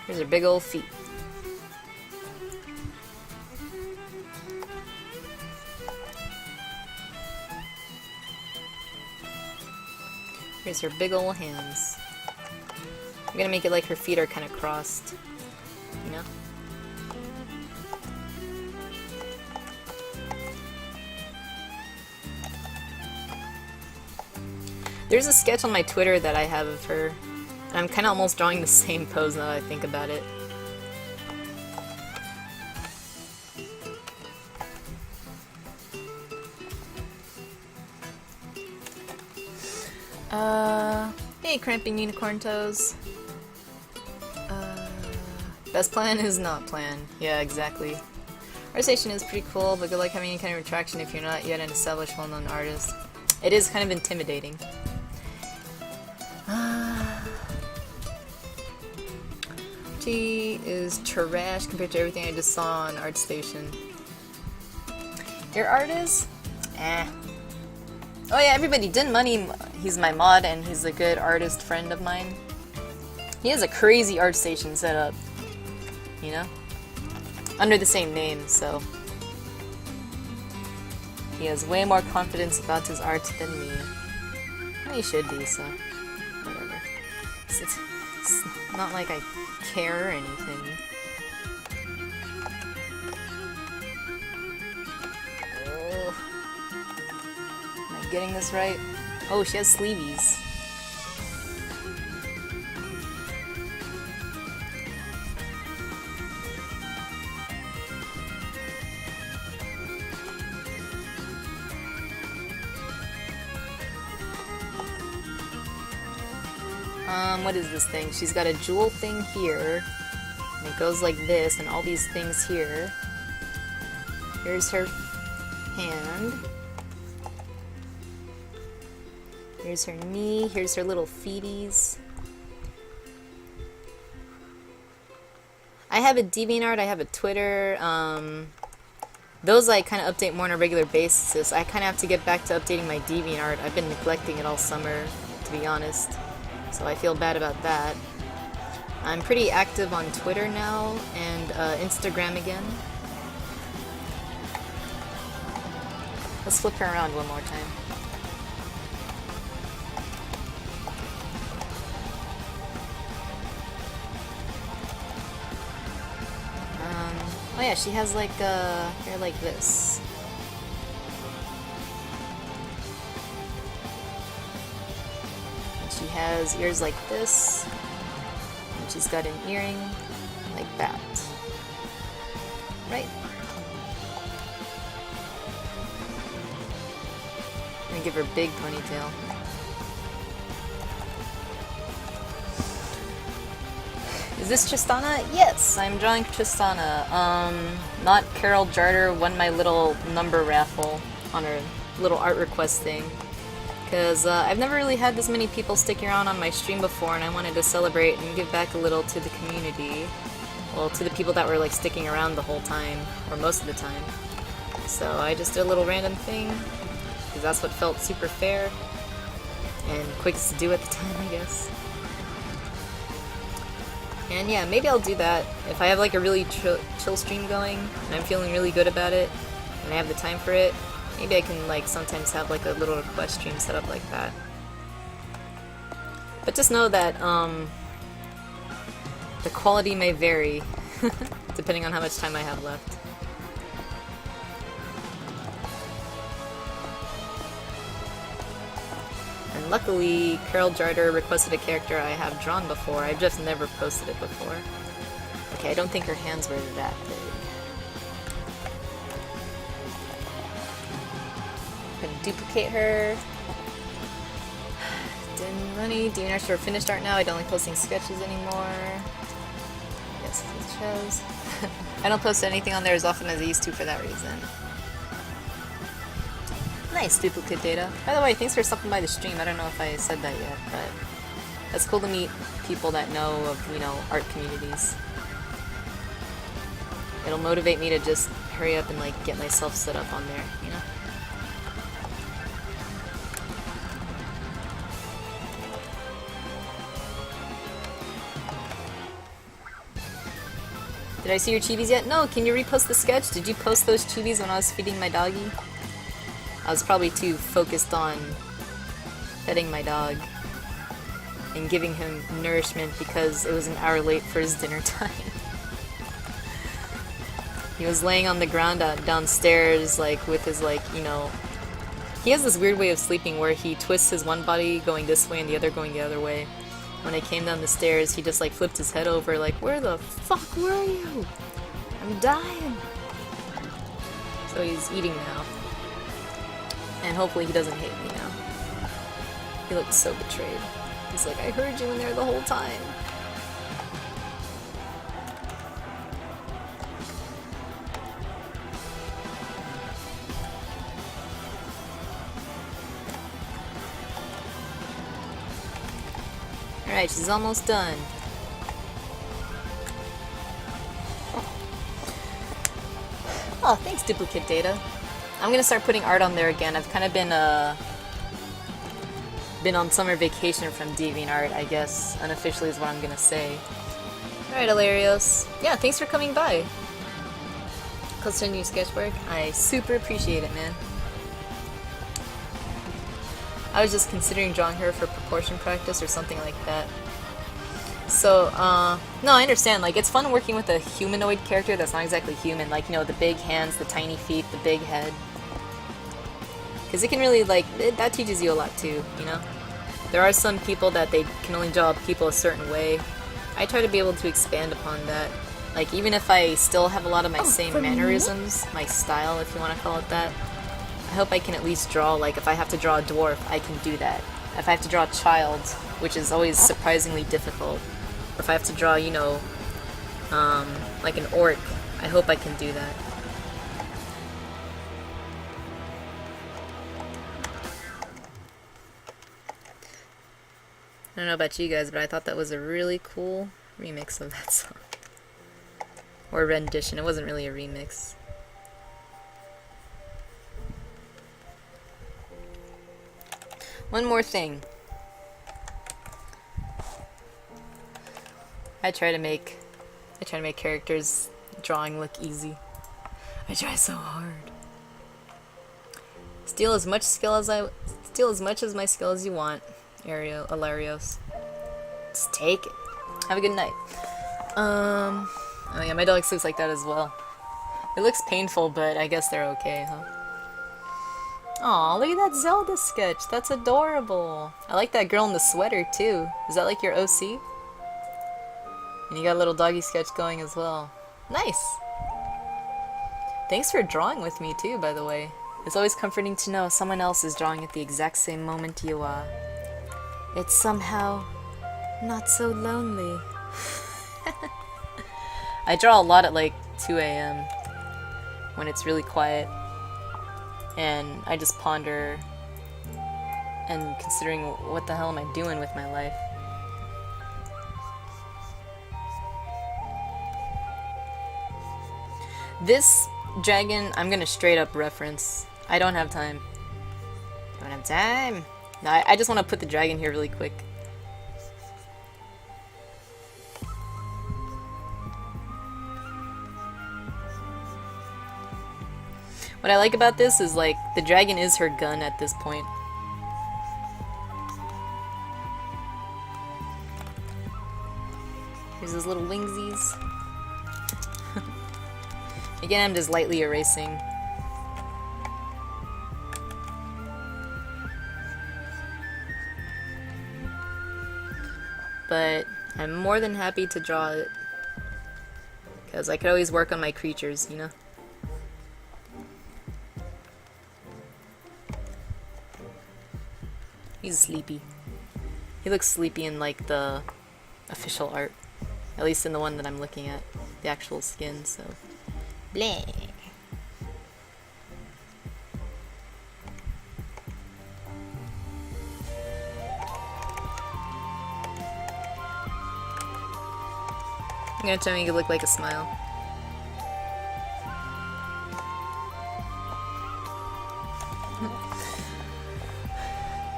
Here's her big old feet. Here's her big old hands. I'm gonna make it like her feet are kind of crossed. You know? There's a sketch on my Twitter that I have of her. And I'm kind of almost drawing the same pose now that I think about it. Hey, Cramping Unicorn Toes. Best plan is not plan. Yeah, exactly. Art station is pretty cool, but good luck having any kind of attraction if you're not yet an established well-known artist. It is kind of intimidating. She is trash compared to everything I just saw on ArtStation. Your artist? Eh. Oh yeah, everybody, Din Money, he's my mod and he's a good artist friend of mine. He has a crazy ArtStation set up, you know? Under the same name, so... He has way more confidence about his art than me. Well, he should be, so... whatever. It's not like I care or anything. Oh. Am I getting this right? Oh, she has sleeveys. What is this thing? She's got a jewel thing here, and it goes like this, and all these things here. Here's her hand. Here's her knee. Here's her little feeties. I have a DeviantArt, I have a Twitter. Those I kind of update more on a regular basis. I kind of have to get back to updating my DeviantArt. I've been neglecting it all summer, to be honest. So I feel bad about that. I'm pretty active on Twitter now, and Instagram again. Let's flip her around one more time. Oh yeah, she has like hair like this. She has ears like this, and she's got an earring like that. Right? I'm gonna give her a big ponytail. Is this Tristana? Yes, I'm drawing Tristana. Not Carol Jarder won my little number raffle on her little art request thing. Because I've never really had this many people sticking around on my stream before, and I wanted to celebrate and give back a little to the community. Well, to the people that were like sticking around the whole time, or most of the time. So I just did a little random thing, because that's what felt super fair, and quickest to do at the time, I guess. And yeah, maybe I'll do that. If I have like a really chill stream going, and I'm feeling really good about it, and I have the time for it, maybe I can like sometimes have like a little request stream set up like that. But just know that the quality may vary depending on how much time I have left. And luckily, Carol Jarder requested a character I have drawn before. I've just never posted it before. Okay, I don't think her hands were that big. Gonna duplicate her. Din Money, DeviantArt are finished art now. I don't like posting sketches anymore. Yes, it shows. I don't post anything on there as often as I used to for that reason. Nice duplicate data. By the way, thanks for stopping by the stream. I don't know if I said that yet, but that's cool to meet people that know of, you know, art communities. It'll motivate me to just hurry up and like get myself set up on there, you know? Did I see your chibis yet? No, can you repost the sketch? Did you post those chibis when I was feeding my doggy? I was probably too focused on petting my dog and giving him nourishment because it was an hour late for his dinner time. He was laying on the ground downstairs, like, with his, like, you know... He has this weird way of sleeping where he twists his one body going this way and the other going the other way. When I came down the stairs, he just, like, flipped his head over, like, where the fuck were you? I'm dying! So he's eating now. And hopefully he doesn't hate me now. He looks so betrayed. He's like, I heard you in there the whole time. Alright, she's almost done. Oh, thanks, duplicate data. I'm gonna start putting art on there again. I've kind of been on summer vacation from DeviantArt, I guess. Unofficially is what I'm gonna say. Alright, Hilarios. Yeah, thanks for coming by. Close to a new sketchwork. I super appreciate it, man. I was just considering drawing her for proportion practice or something like that. So, no, I understand. Like, it's fun working with a humanoid character that's not exactly human. Like, you know, the big hands, the tiny feet, the big head. Because it can really, like, that teaches you a lot too, you know? There are some people that they can only draw people a certain way. I try to be able to expand upon that. Like, even if I still have a lot of my same mannerisms, my style, if you want to call it that, I hope I can at least draw, like, if I have to draw a dwarf, I can do that. If I have to draw a child, which is always surprisingly difficult, or if I have to draw, you know, like an orc, I hope I can do that. I don't know about you guys, but I thought that was a really cool remix of that song. Or rendition. It wasn't really a remix. One more thing. I try to make characters drawing look easy. I try so hard. Steal as much of my skill as you want, Hilarios. Just take it. Have a good night. Oh yeah, my dog looks like that as well. It looks painful, but I guess they're okay, huh? Aw, look at that Zelda sketch. That's adorable. I like that girl in the sweater, too. Is that like your OC? And you got a little doggy sketch going as well. Nice! Thanks for drawing with me, too, by the way. It's always comforting to know someone else is drawing at the exact same moment you are. It's somehow not so lonely. I draw a lot at like 2 a.m. when it's really quiet. And I just ponder and considering what the hell am I doing with my life. This dragon, I'm gonna straight up reference. I don't have time. Don't have time. No, I just want to put the dragon here really quick. What I like about this is, like, the dragon is her gun at this point. Here's his little wingsies. Again, I'm just lightly erasing. But I'm more than happy to draw it. Because I could always work on my creatures, you know? He's sleepy. He looks sleepy in, like, the official art. At least in the one that I'm looking at. The actual skin, so... Bleh. I'm gonna try to make it look like a smile.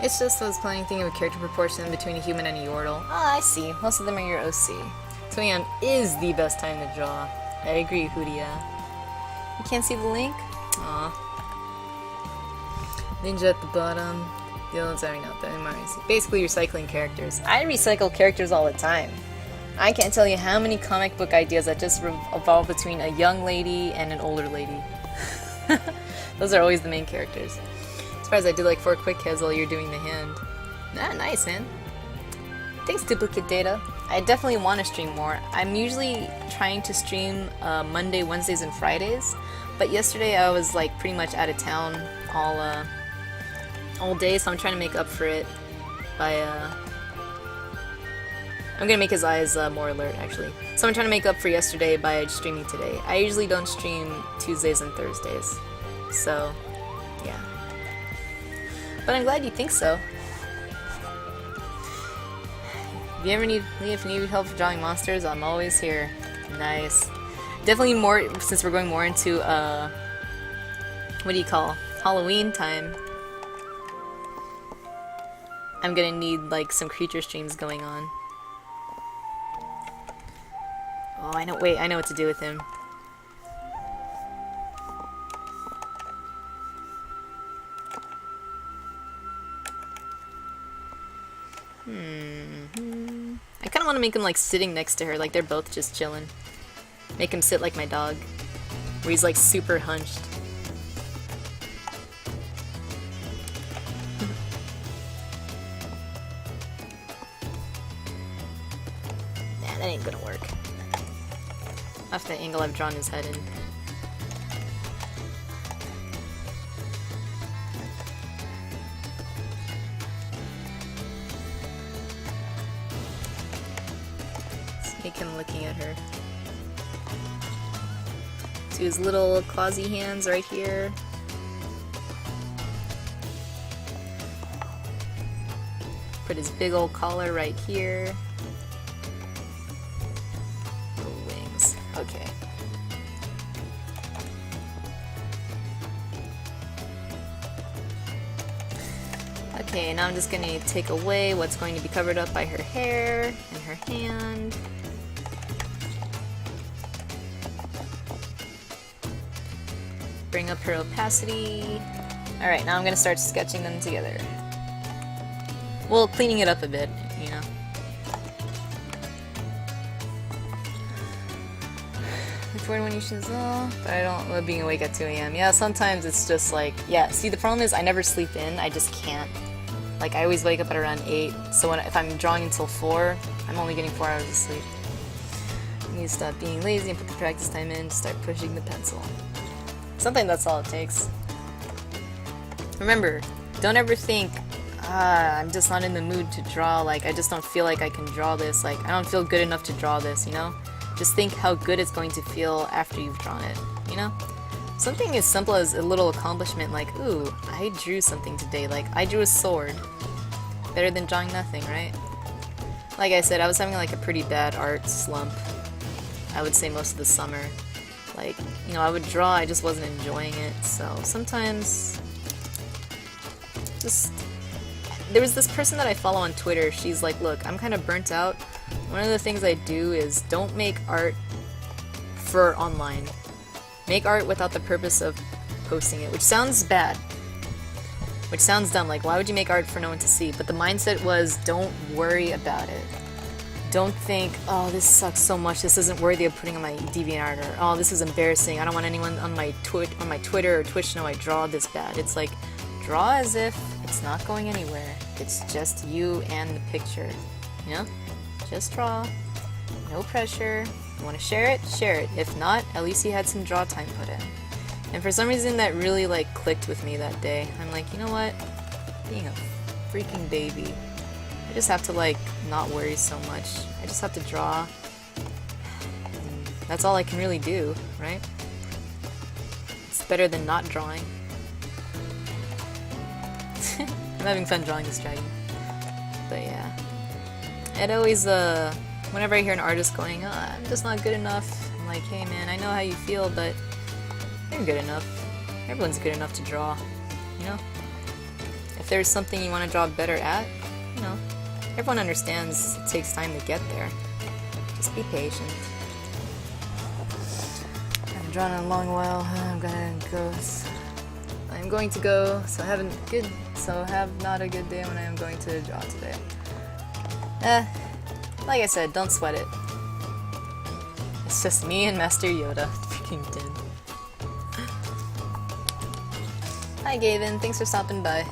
It's just I was planning thinking of a character proportion between a human and a yordle. Ah, I see. Most of them are your OC. 2 a.m. is the best time to draw. I agree, Hoodia. You can't see the link? Aw. Ninja at the bottom. The others are not that anymore. Basically recycling characters. I recycle characters all the time. I can't tell you how many comic book ideas that just evolve between a young lady and an older lady. Those are always the main characters. As far as I did like 4 quick heads while you're doing the hand. Ah, nice, man. Thanks, duplicate data. I definitely want to stream more. I'm usually trying to stream Monday, Wednesdays, and Fridays, but yesterday I was like pretty much out of town all day, so I'm trying to make up for it by I'm gonna make his eyes more alert, actually. So I'm trying to make up for yesterday by streaming today. I usually don't stream Tuesdays and Thursdays, so yeah. But I'm glad you think so. If you need help drawing monsters, I'm always here. Nice. Definitely more, since we're going more into, what do you call? Halloween time. I'm gonna need, like, some creature streams going on. Oh, I know, wait, I know what to do with him. I kinda wanna make him, like, sitting next to her, like they're both just chilling. Make him sit like my dog. Where he's, like, super hunched. Nah, that ain't gonna work. Off the angle I've drawn his head in. Let's make him looking at her. Do his little clawsy hands right here. Put his big old collar right here. Little wings. Okay. Okay, now I'm just gonna take away what's going to be covered up by her hair and her hand. Bring up her opacity. Alright, now I'm gonna start sketching them together. Well, cleaning it up a bit, you know. Record when you should, but I don't love being awake at 2 AM. Yeah, sometimes it's just like, yeah, see the problem is I never sleep in, I just can't. Like, I always wake up at around 8, so if I'm drawing until 4, I'm only getting 4 hours of sleep. I need to stop being lazy and put the practice time in to start pushing the pencil. Sometimes that's all it takes. Remember, don't ever think, I'm just not in the mood to draw, like, I just don't feel like I can draw this, like, I don't feel good enough to draw this, you know? Just think how good it's going to feel after you've drawn it, you know? Something as simple as a little accomplishment like, ooh, I drew something today, like, I drew a sword. Better than drawing nothing, right? Like I said, I was having, like, a pretty bad art slump, I would say most of the summer. Like, you know, I would draw, I just wasn't enjoying it, so sometimes just... There was this person that I follow on Twitter, she's like, look, I'm kind of burnt out. One of the things I do is don't make art for online. Make art without the purpose of posting it, which sounds bad. Which sounds dumb, like why would you make art for no one to see? But the mindset was don't worry about it. Don't think, oh, this sucks so much, this isn't worthy of putting on my DeviantArt, or oh, this is embarrassing, I don't want anyone on my Twitter or Twitch to know I draw this bad. It's like, draw as if it's not going anywhere. It's just you and the picture, you know? Just draw, no pressure. You want to share it? Share it. If not, at least you had some draw time put in. And for some reason that really like clicked with me that day. I'm like, you know what? Being a freaking baby. I just have to like not worry so much. I just have to draw. And that's all I can really do, right? It's better than not drawing. I'm having fun drawing this dragon. But yeah. It always, whenever I hear an artist going, oh, I'm just not good enough, I'm like, hey man, I know how you feel, but you're good enough. Everyone's good enough to draw, you know? If there's something you want to draw better at, you know, everyone understands it takes time to get there. Just be patient. I haven't drawn in a long while. I'm going to go, so have not a good day when I am going to draw today. Like I said, don't sweat it. It's just me and Master Yoda. Freaking dead. Hi Gavin, thanks for stopping by.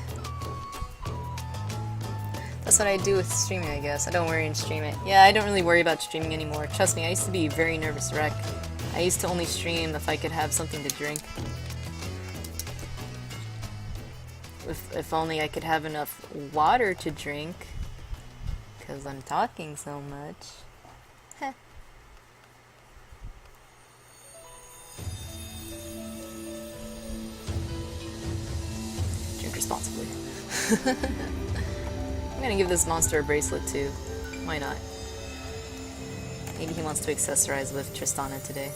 That's what I do with streaming, I guess. I don't worry and stream it. Yeah, I don't really worry about streaming anymore. Trust me, I used to be a very nervous wreck. I used to only stream if I could have something to drink. If only I could have enough water to drink. Because I'm talking so much. Heh. Drink responsibly. I'm gonna give this monster a bracelet too. Why not? Maybe he wants to accessorize with Tristana today.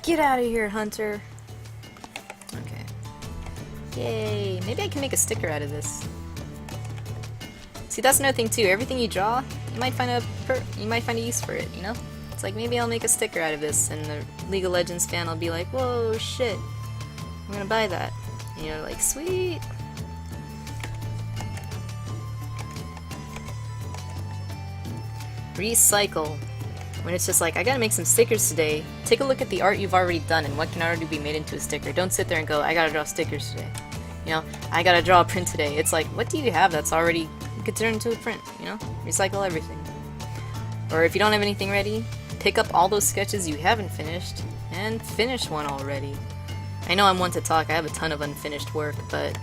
Get out of here, Hunter! Okay. Yay! Maybe I can make a sticker out of this. See, that's another thing too. Everything you draw, you might find a use for it. You know? It's like maybe I'll make a sticker out of this, and the League of Legends fan will be like, "Whoa, shit! I'm gonna buy that." And you're like, "Sweet." Recycle. When it's just like, I gotta make some stickers today. Take a look at the art you've already done and what can already be made into a sticker. Don't sit there and go, I gotta draw stickers today. You know, I gotta draw a print today. It's like, what do you have that's already, you could turn into a print, you know? Recycle everything. Or if you don't have anything ready, pick up all those sketches you haven't finished and finish one already. I know I'm one to talk, I have a ton of unfinished work, but,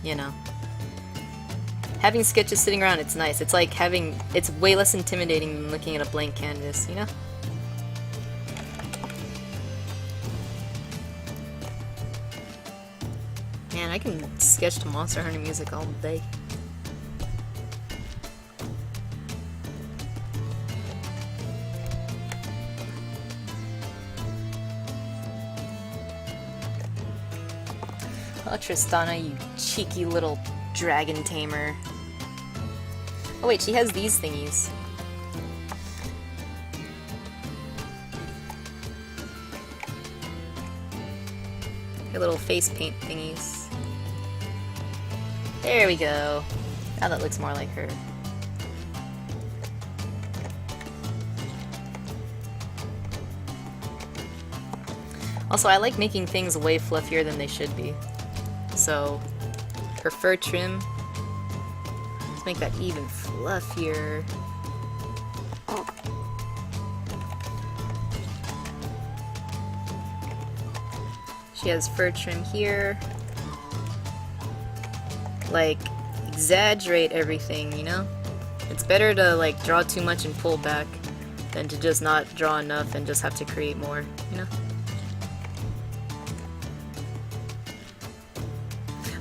you know. Having sketches sitting around, it's nice. It's like having, it's way less intimidating than looking at a blank canvas, you know? Man, I can sketch to Monster Hunter music all day. Oh, Tristana, you cheeky little dragon tamer. Oh wait, she has these thingies. Her little face paint thingies. There we go. Now that looks more like her. Also, I like making things way fluffier than they should be. So, her fur trim, let's make that even fluffier. She has fur trim here. Like, exaggerate everything, you know? It's better to, like, draw too much and pull back than to just not draw enough and just have to create more, you know?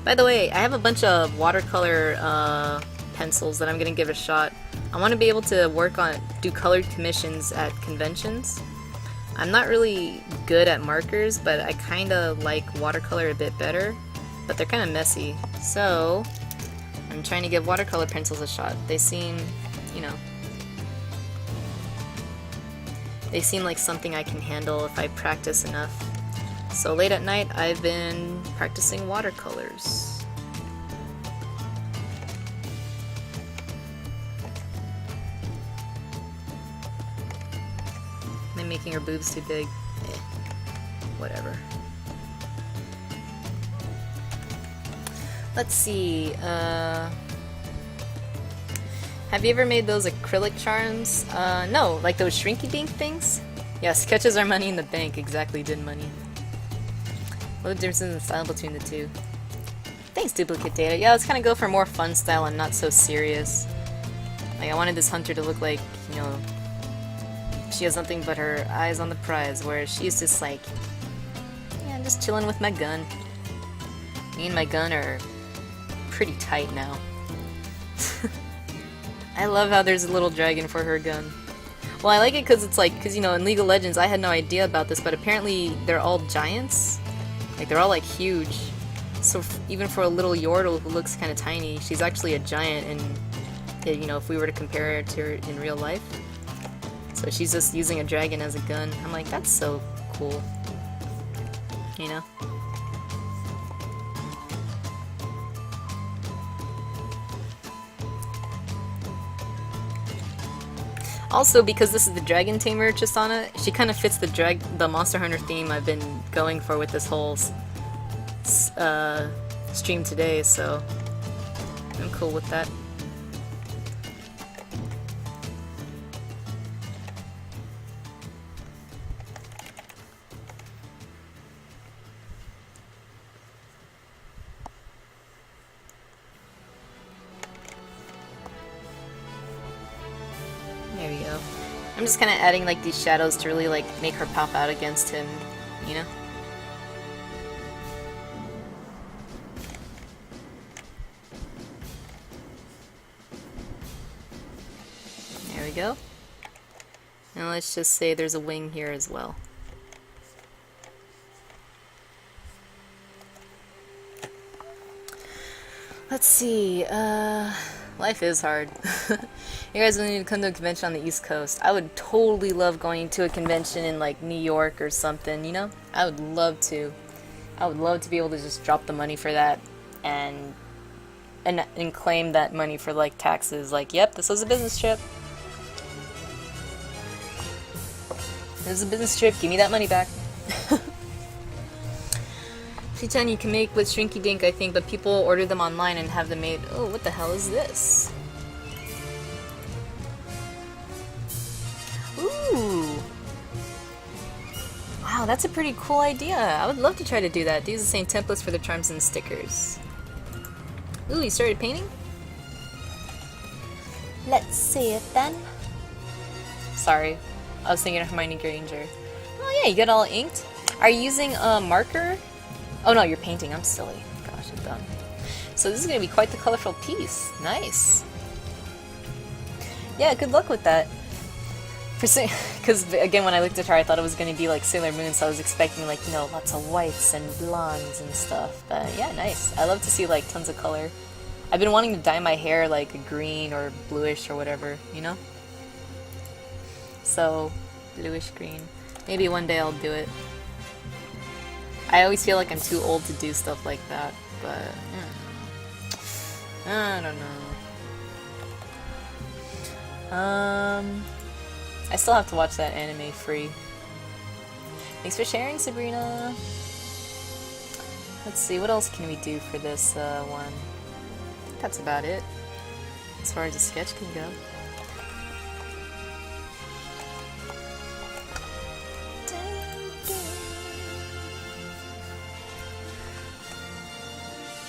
By the way, I have a bunch of watercolor pencils that I'm gonna give a shot. I want to be able to do colored commissions at conventions. I'm not really good at markers, but I kinda like watercolor a bit better, but they're kinda messy. So, I'm trying to give watercolor pencils a shot. They seem, you know, they seem like something I can handle if I practice enough. So late at night, I've been practicing watercolors. Am I making her boobs too big? Eh, whatever. Let's see, have you ever made those acrylic charms? No, like those shrinky dink things? Yeah, sketches are money in the bank, exactly, did money. What the difference in the style between the two? Thanks, Duplicate Data. Yeah, let's kind of go for more fun style and not so serious. Like, I wanted this hunter to look like, you know, she has nothing but her eyes on the prize, whereas she's just like, yeah, I'm just chilling with my gun. Me and my gun are pretty tight now. I love how there's a little dragon for her gun. Well, I like it because it's like, because, you know, in League of Legends, I had no idea about this, but apparently they're all giants. Like, they're all, like, huge. So even for a little Yordle who looks kind of tiny, she's actually a giant, and, you know, if we were to compare her to her in real life. So she's just using a dragon as a gun. I'm like, that's so cool. You know? Also, because this is the Dragon Tamer Tristana, she kind of fits the Monster Hunter theme I've been going for with this whole stream today, so I'm cool with that. There we go. I'm just kind of adding like these shadows to really like make her pop out against him, you know? we go. And let's just say there's a wing here as well. Let's see, life is hard. You guys will need to come to a convention on the East Coast. I would totally love going to a convention in like New York or something, you know? I would love to. I would love to be able to just drop the money for that and claim that money for like taxes. Like, yep, this was a business trip. This is a business trip, give me that money back. P10 you can make with Shrinky Dink, I think, but people order them online and have them made. Oh, what the hell is this? Ooh. Wow, that's a pretty cool idea. I would love to try to do that. These are the same templates for the charms and stickers. Ooh, you started painting? Let's see it then. Sorry, I was thinking of Hermione Granger. Oh yeah, you got all inked? Are you using a marker? Oh no, you're painting. I'm silly. Gosh, I'm dumb. So this is going to be quite the colorful piece. Nice. Yeah, good luck with that. Because again, when I looked at her, I thought it was going to be like Sailor Moon, so I was expecting like, you know, lots of whites and blondes and stuff. But yeah, nice. I love to see like tons of color. I've been wanting to dye my hair like a green or bluish or whatever, you know? So, bluish green. Maybe one day I'll do it. I always feel like I'm too old to do stuff like that, but I don't know. I still have to watch that anime free. Thanks for sharing, Sabrina. Let's see, what else can we do for this one? I think that's about it, as far as a sketch can go.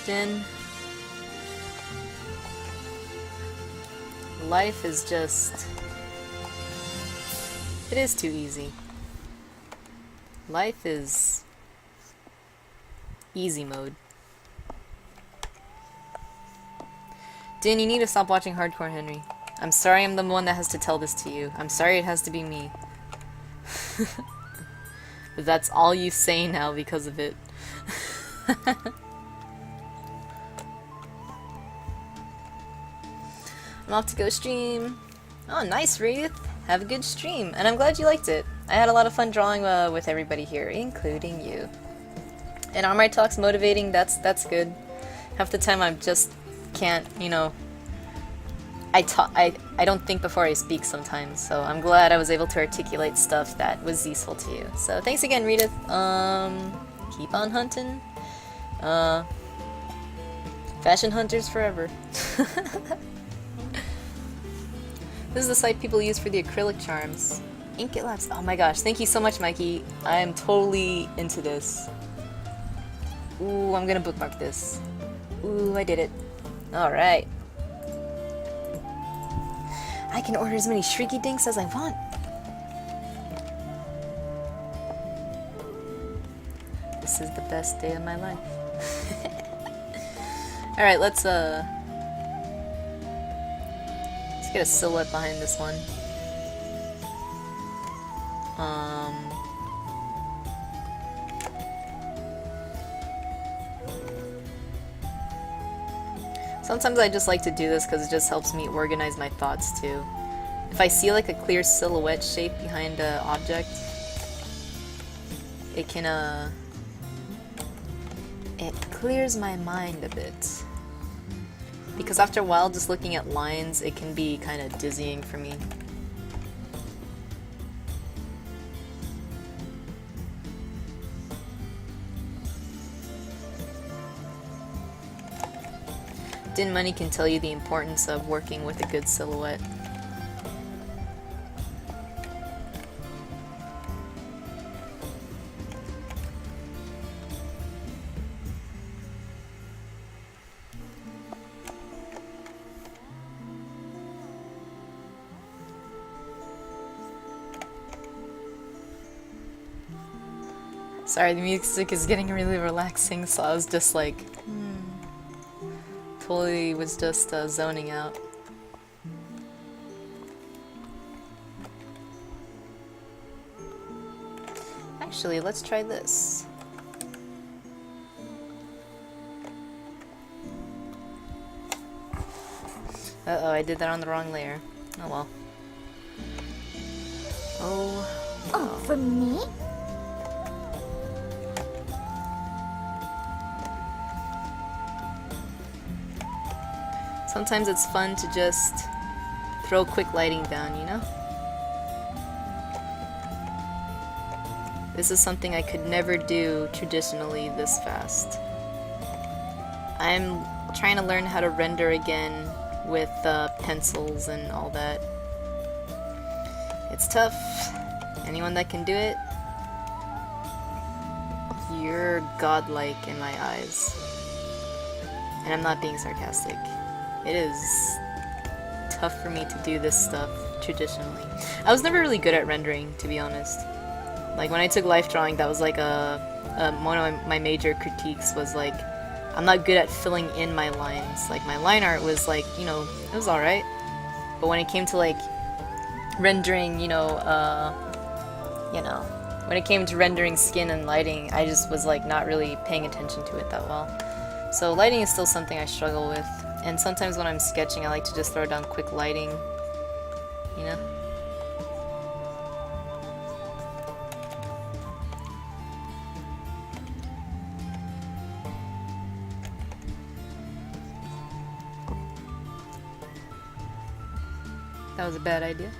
Then life is just, it is too easy. Life is easy mode. Din, you need to stop watching Hardcore Henry. I'm sorry I'm the one that has to tell this to you. I'm sorry it has to be me. But that's all you say now because of it. I'm off to go stream. Oh, nice, Wraith. Have a good stream. And I'm glad you liked it. I had a lot of fun drawing with everybody here, including you. And Armor Talk's motivating. That's good. Half the time I just can't, you know... I don't think before I speak sometimes, so I'm glad I was able to articulate stuff that was useful to you. So thanks again, Rita. Keep on hunting. Fashion hunters forever. This is the site people use for the acrylic charms. Ink It Labs. Oh my gosh, thank you so much, Mikey. I am totally into this. Ooh, I'm gonna bookmark this. Ooh, I did it. Alright. I can order as many Shrieky Dinks as I want. This is the best day of my life. Alright, let's get a silhouette behind this one. Sometimes I just like to do this because it just helps me organize my thoughts too. If I see like a clear silhouette shape behind an object, it can it clears my mind a bit. Because after a while, just looking at lines, it can be kind of dizzying for me. Din Money can tell you the importance of working with a good silhouette. Sorry, the music is getting really relaxing, so I was just like, totally was just zoning out. Actually, let's try this. Uh-oh, I did that on the wrong layer. Oh well. Oh. Oh, for me? Sometimes it's fun to just throw quick lighting down, you know? This is something I could never do traditionally this fast. I'm trying to learn how to render again with pencils and all that. It's tough. Anyone that can do it, you're godlike in my eyes. And I'm not being sarcastic. It is tough for me to do this stuff traditionally. I was never really good at rendering, to be honest. Like when I took life drawing, that was like one of my major critiques was like, I'm not good at filling in my lines. Like my line art was like, you know, it was alright. But when it came to like rendering, when it came to rendering skin and lighting, I just was like not really paying attention to it that well. So lighting is still something I struggle with. And sometimes when I'm sketching, I like to just throw down quick lighting, you know? That was a bad idea.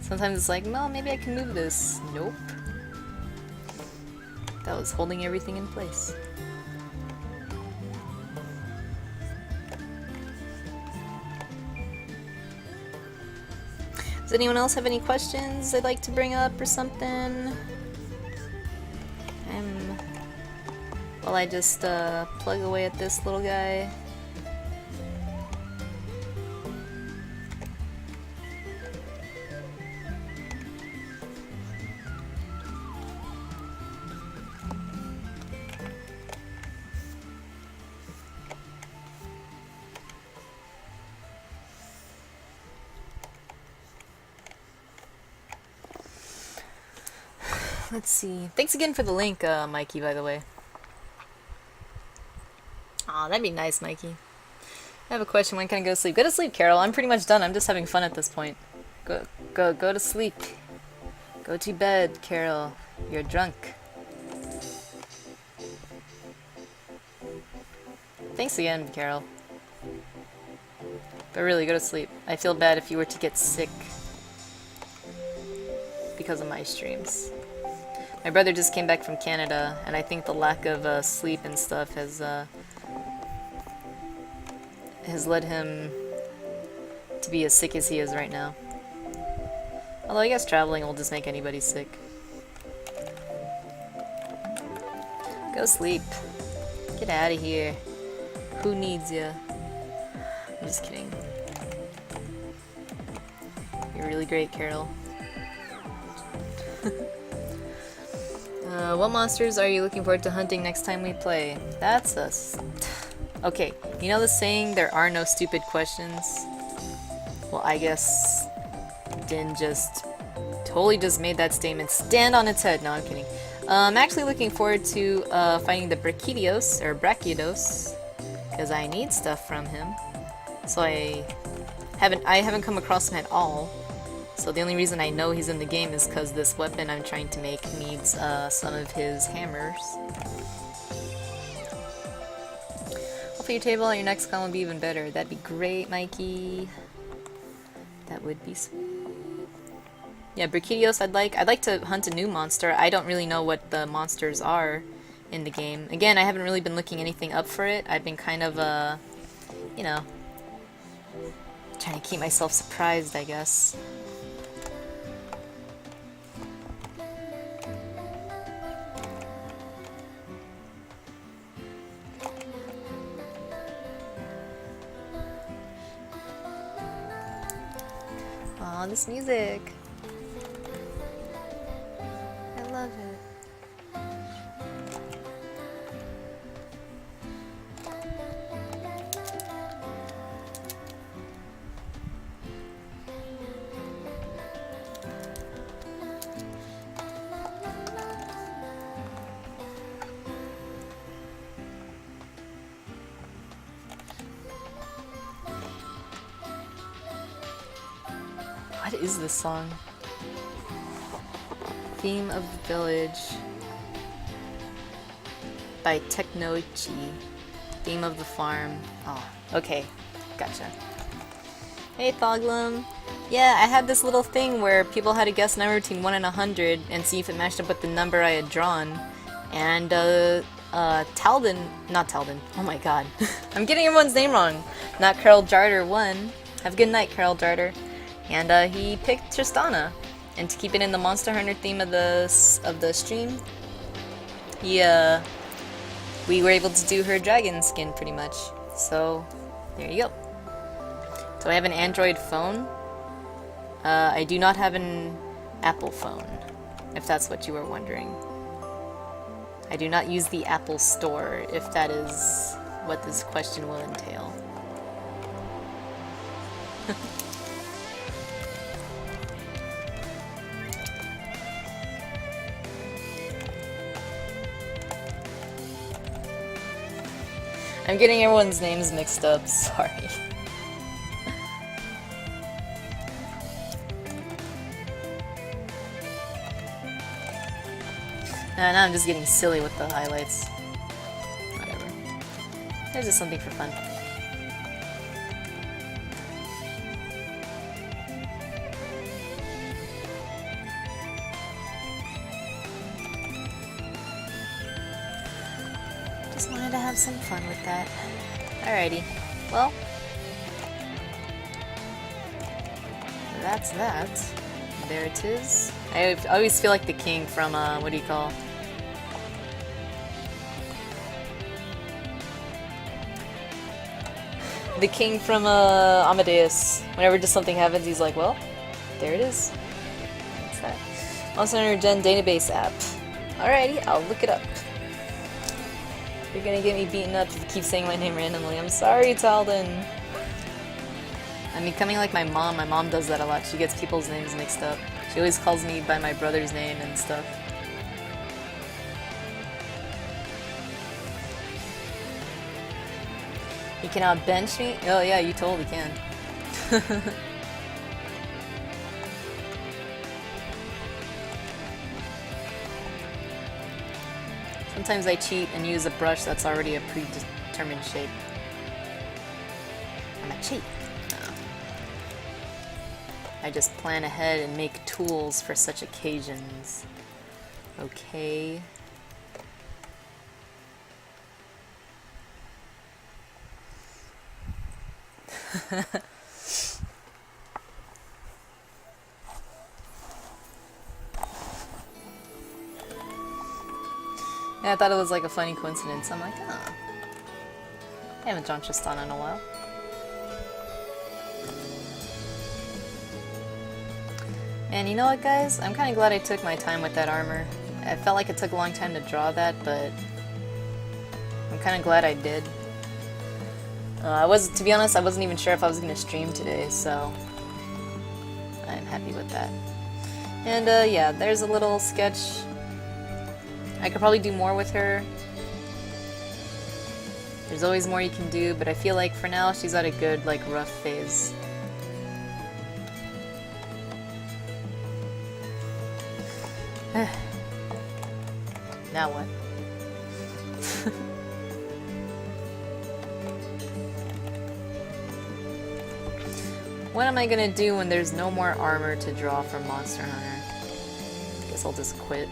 Sometimes it's like, well, maybe I can move this. Nope. That was holding everything in place. Does anyone else have any questions they'd like to bring up or something? While I just plug away at this little guy. Let's see. Thanks again for the link, Mikey, by the way. Aw, that'd be nice, Mikey. I have a question. When can I go to sleep? Go to sleep, Carol. I'm pretty much done. I'm just having fun at this point. Go to sleep. Go to bed, Carol. You're drunk. Thanks again, Carol. But really, go to sleep. I feel bad if you were to get sick because of my streams. My brother just came back from Canada, and I think the lack of sleep and stuff has led him to be as sick as he is right now. Although I guess traveling will just make anybody sick. Go sleep. Get out of here. Who needs you? I'm just kidding. You're really great, Carol. What monsters are you looking forward to hunting next time we play? That's us. Okay, you know the saying, there are no stupid questions? Well, I guess Din just totally just made that statement stand on its head. No, I'm kidding. I'm actually looking forward to finding the Brachiodos, because I need stuff from him. So I haven't come across him at all. So the only reason I know he's in the game is because this weapon I'm trying to make needs some of his hammers. Hopefully your table on your next con will be even better. That'd be great, Mikey. That would be sweet. Yeah, Brachiodos I'd like to hunt a new monster. I don't really know what the monsters are in the game. Again, I haven't really been looking anything up for it. I've been kind of, you know, trying to keep myself surprised, I guess. Aw, this music. I love it. What is this song? Theme of the Village by Technoichi. Theme of the Farm. Oh, okay. Gotcha. Hey, Thoglum. Yeah, I had this little thing where people had to guess a number between 1 and 100 and see if it matched up with the number I had drawn. And, not Talden. Oh my god. I'm getting everyone's name wrong. Not Carol Jarder won. Have a good night, Carol Jarder. And, he picked Tristana. And to keep it in the Monster Hunter theme of the stream, we were able to do her dragon skin pretty much. So, there you go. So I have an Android phone. I do not have an Apple phone, if that's what you were wondering. I do not use the Apple Store, if that is what this question will entail. I'm getting everyone's names mixed up, sorry. Now I'm just getting silly with the highlights. Whatever. There's just something for fun. Just wanted to have some fun with that. Alrighty. Well, that's that. There it is. I always feel like the king from, what do you call? The king from, Amadeus. Whenever just something happens, he's like, well, there it is. What's that? Monster Hunter Gen database app. Alrighty, I'll look it up. You're gonna get me beaten up if you keep saying my name randomly. I'm sorry, Talden. I'm becoming like my mom. My mom does that a lot. She gets people's names mixed up. She always calls me by my brother's name and stuff. You can outbench me? Oh yeah, you totally can. Sometimes I cheat and use a brush that's already a predetermined shape. I'm a cheat. No. I just plan ahead and make tools for such occasions. Okay. Yeah, I thought it was like a funny coincidence. I'm like, oh. I haven't drawn Tristana in a while. And you know what, guys? I'm kind of glad I took my time with that armor. I felt like it took a long time to draw that, but I'm kind of glad I did. To be honest, I wasn't even sure if I was going to stream today, so I'm happy with that. And yeah, there's a little sketch. I could probably do more with her. There's always more you can do, but I feel like for now she's at a good, like, rough phase. Now what? What am I gonna do when there's no more armor to draw for Monster Hunter? Guess I'll just quit.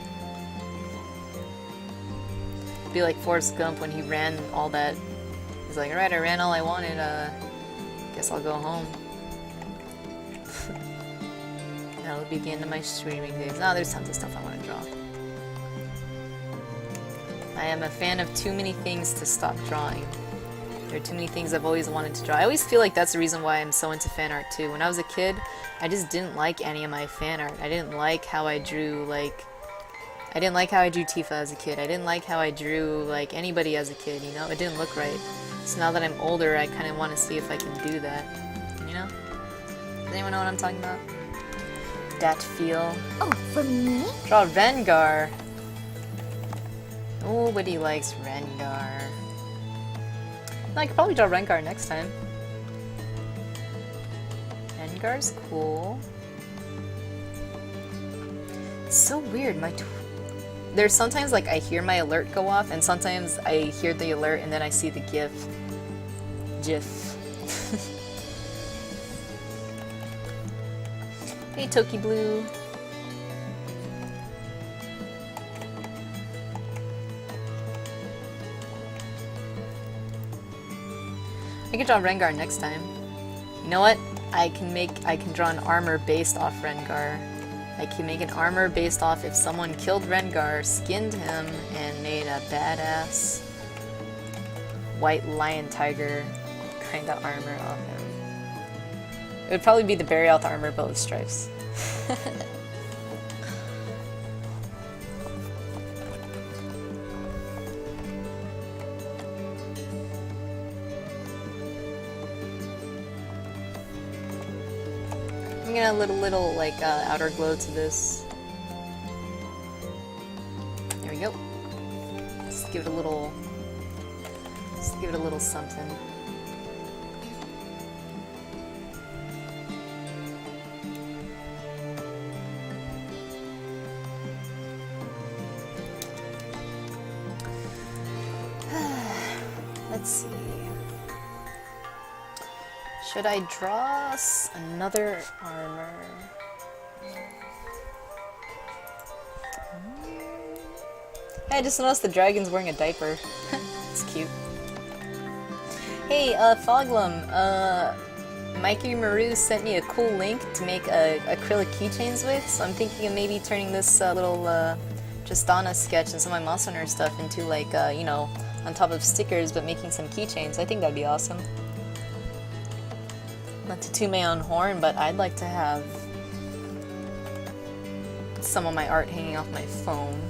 Be like Forrest Gump when he ran all that. He's like, alright, I ran all I wanted, guess I'll go home. That'll be the end of my streaming days. No, there's tons of stuff I want to draw. I am a fan of too many things to stop drawing. There are too many things I've always wanted to draw. I always feel like that's the reason why I'm so into fan art too. When I was a kid, I just didn't like any of my fan art. I didn't like how I drew, like... I didn't like how I drew Tifa as a kid. I didn't like how I drew, like, anybody as a kid, you know? It didn't look right. So now that I'm older, I kind of want to see if I can do that. You know? Does anyone know what I'm talking about? That feel. Oh, for me? Draw Rengar. Nobody likes Rengar. No, I could probably draw Rengar next time. Rengar's cool. So weird. There's sometimes like I hear my alert go off, and sometimes I hear the alert and then I see the GIF. Hey, Toki Blue. I can draw Rengar next time. You know what? I can draw an armor based off Rengar. I can make an armor based off if someone killed Rengar, skinned him, and made a badass white lion tiger kind of armor off him. It would probably be the Barioth armor, but with stripes. I'm gonna add a little like outer glow to this. There we go. Just give it a little something. Let's see. Should I draw another armor? I just noticed the dragon's wearing a diaper. It's cute. Hey, Foglum, Mikey Maru sent me a cool link to make acrylic keychains with, so I'm thinking of maybe turning this little Tristana sketch and some of my Monster Hunter stuff into like, you know, on top of stickers, but making some keychains. I think that'd be awesome. Not to toot my own horn, but I'd like to have some of my art hanging off my phone.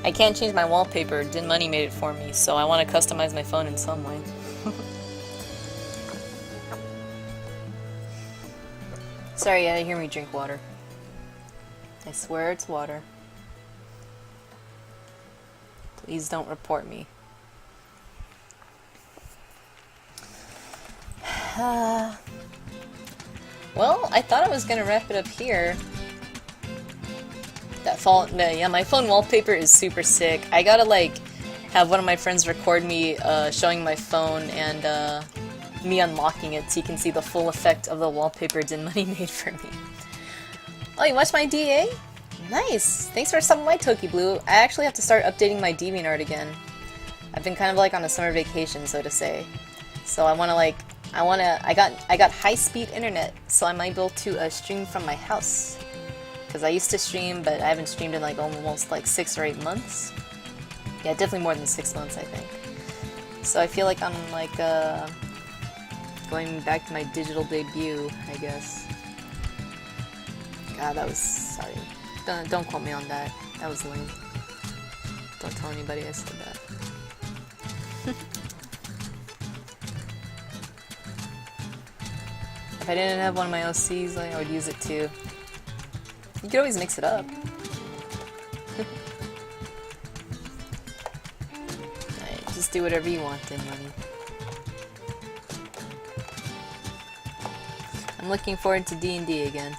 I can't change my wallpaper. Din Money made it for me, so I want to customize my phone in some way. Sorry, you had to hear me drink water. I swear it's water. Please don't report me. Well, I thought I was gonna wrap it up here. Yeah, my phone wallpaper is super sick. I gotta like have one of my friends record me showing my phone and me unlocking it so you can see the full effect of the wallpaper Din Money made for me. Oh, you watched my DA? Nice! Thanks for stopping by, Toki Blue. I actually have to start updating my DeviantArt again. I've been kind of like on a summer vacation, so to say. So I got high-speed internet, so I might be able to stream from my house. Because I used to stream, but I haven't streamed in like almost like 6 or 8 months. Yeah, definitely more than 6 months, I think. So I feel like I'm like going back to my digital debut, I guess. God, that was... sorry. Don't quote me on that. That was lame. Don't tell anybody I said that. If I didn't have one of my OCs, like, I would use it too. You could always mix it up. Alright, just do whatever you want then, Money. I'm looking forward to D&D again.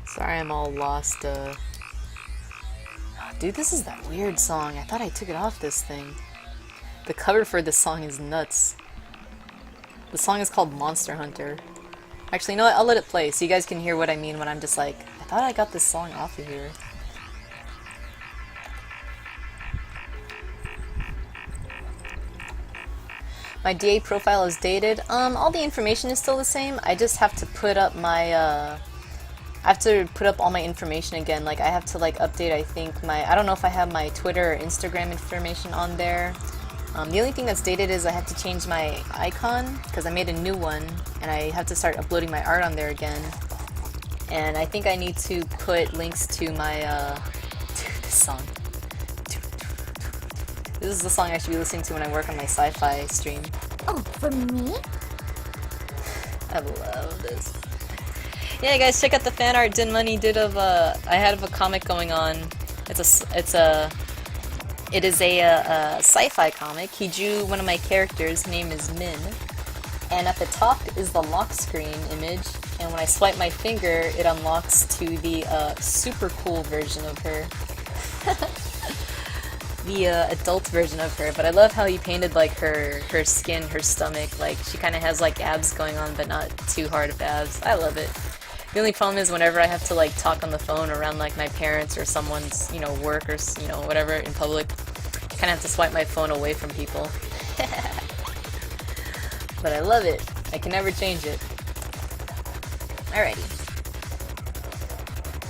Sorry, I'm all lost. Dude, this is that weird song. I thought I took it off this thing. The cover for this song is nuts. The song is called Monster Hunter. Actually, you know what? I'll let it play so you guys can hear what I mean when I'm just like, I thought I got this song off of here. My DA profile is dated. All the information is still the same. I just have to put up my, I have to put up all my information again. Like, I have to, like, update, I think, I don't know if I have my Twitter or Instagram information on there. The only thing that's dated is I have to change my icon, because I made a new one, and I have to start uploading my art on there again. And I think I need to put links to my, dude, this song. This is the song I should be listening to when I work on my sci-fi stream. Oh, for me? I love this. Yeah, guys, check out the fan art Din Money did of I had a comic going on. It is a sci-fi comic. He drew one of my characters. His name is Min, and at the top is the lock screen image. And when I swipe my finger, it unlocks to the super cool version of her, the adult version of her. But I love how he painted like her skin, her stomach. Like she kind of has like abs going on, but not too hard of abs. I love it. The only problem is whenever I have to like talk on the phone around like my parents or someone's, you know, work or, you know, whatever in public, I kind of have to swipe my phone away from people. But I love it. I can never change it. Alrighty.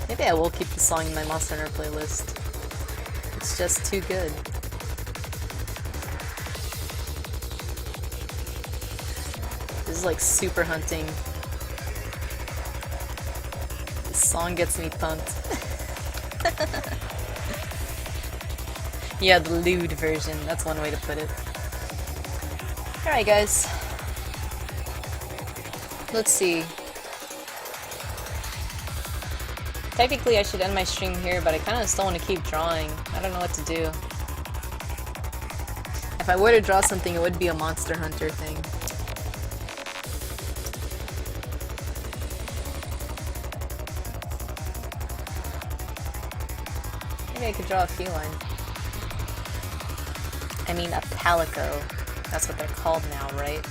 Maybe I will keep the song in my Monster Hunter playlist. It's just too good. This is like super hunting. Song gets me pumped. Yeah, the lewd version. That's one way to put it. Alright, guys. Let's see. Technically, I should end my stream here, but I kind of still want to keep drawing. I don't know what to do. If I were to draw something, it would be a Monster Hunter thing. Maybe I could draw a feline. I mean a palico. That's what they're called now, right?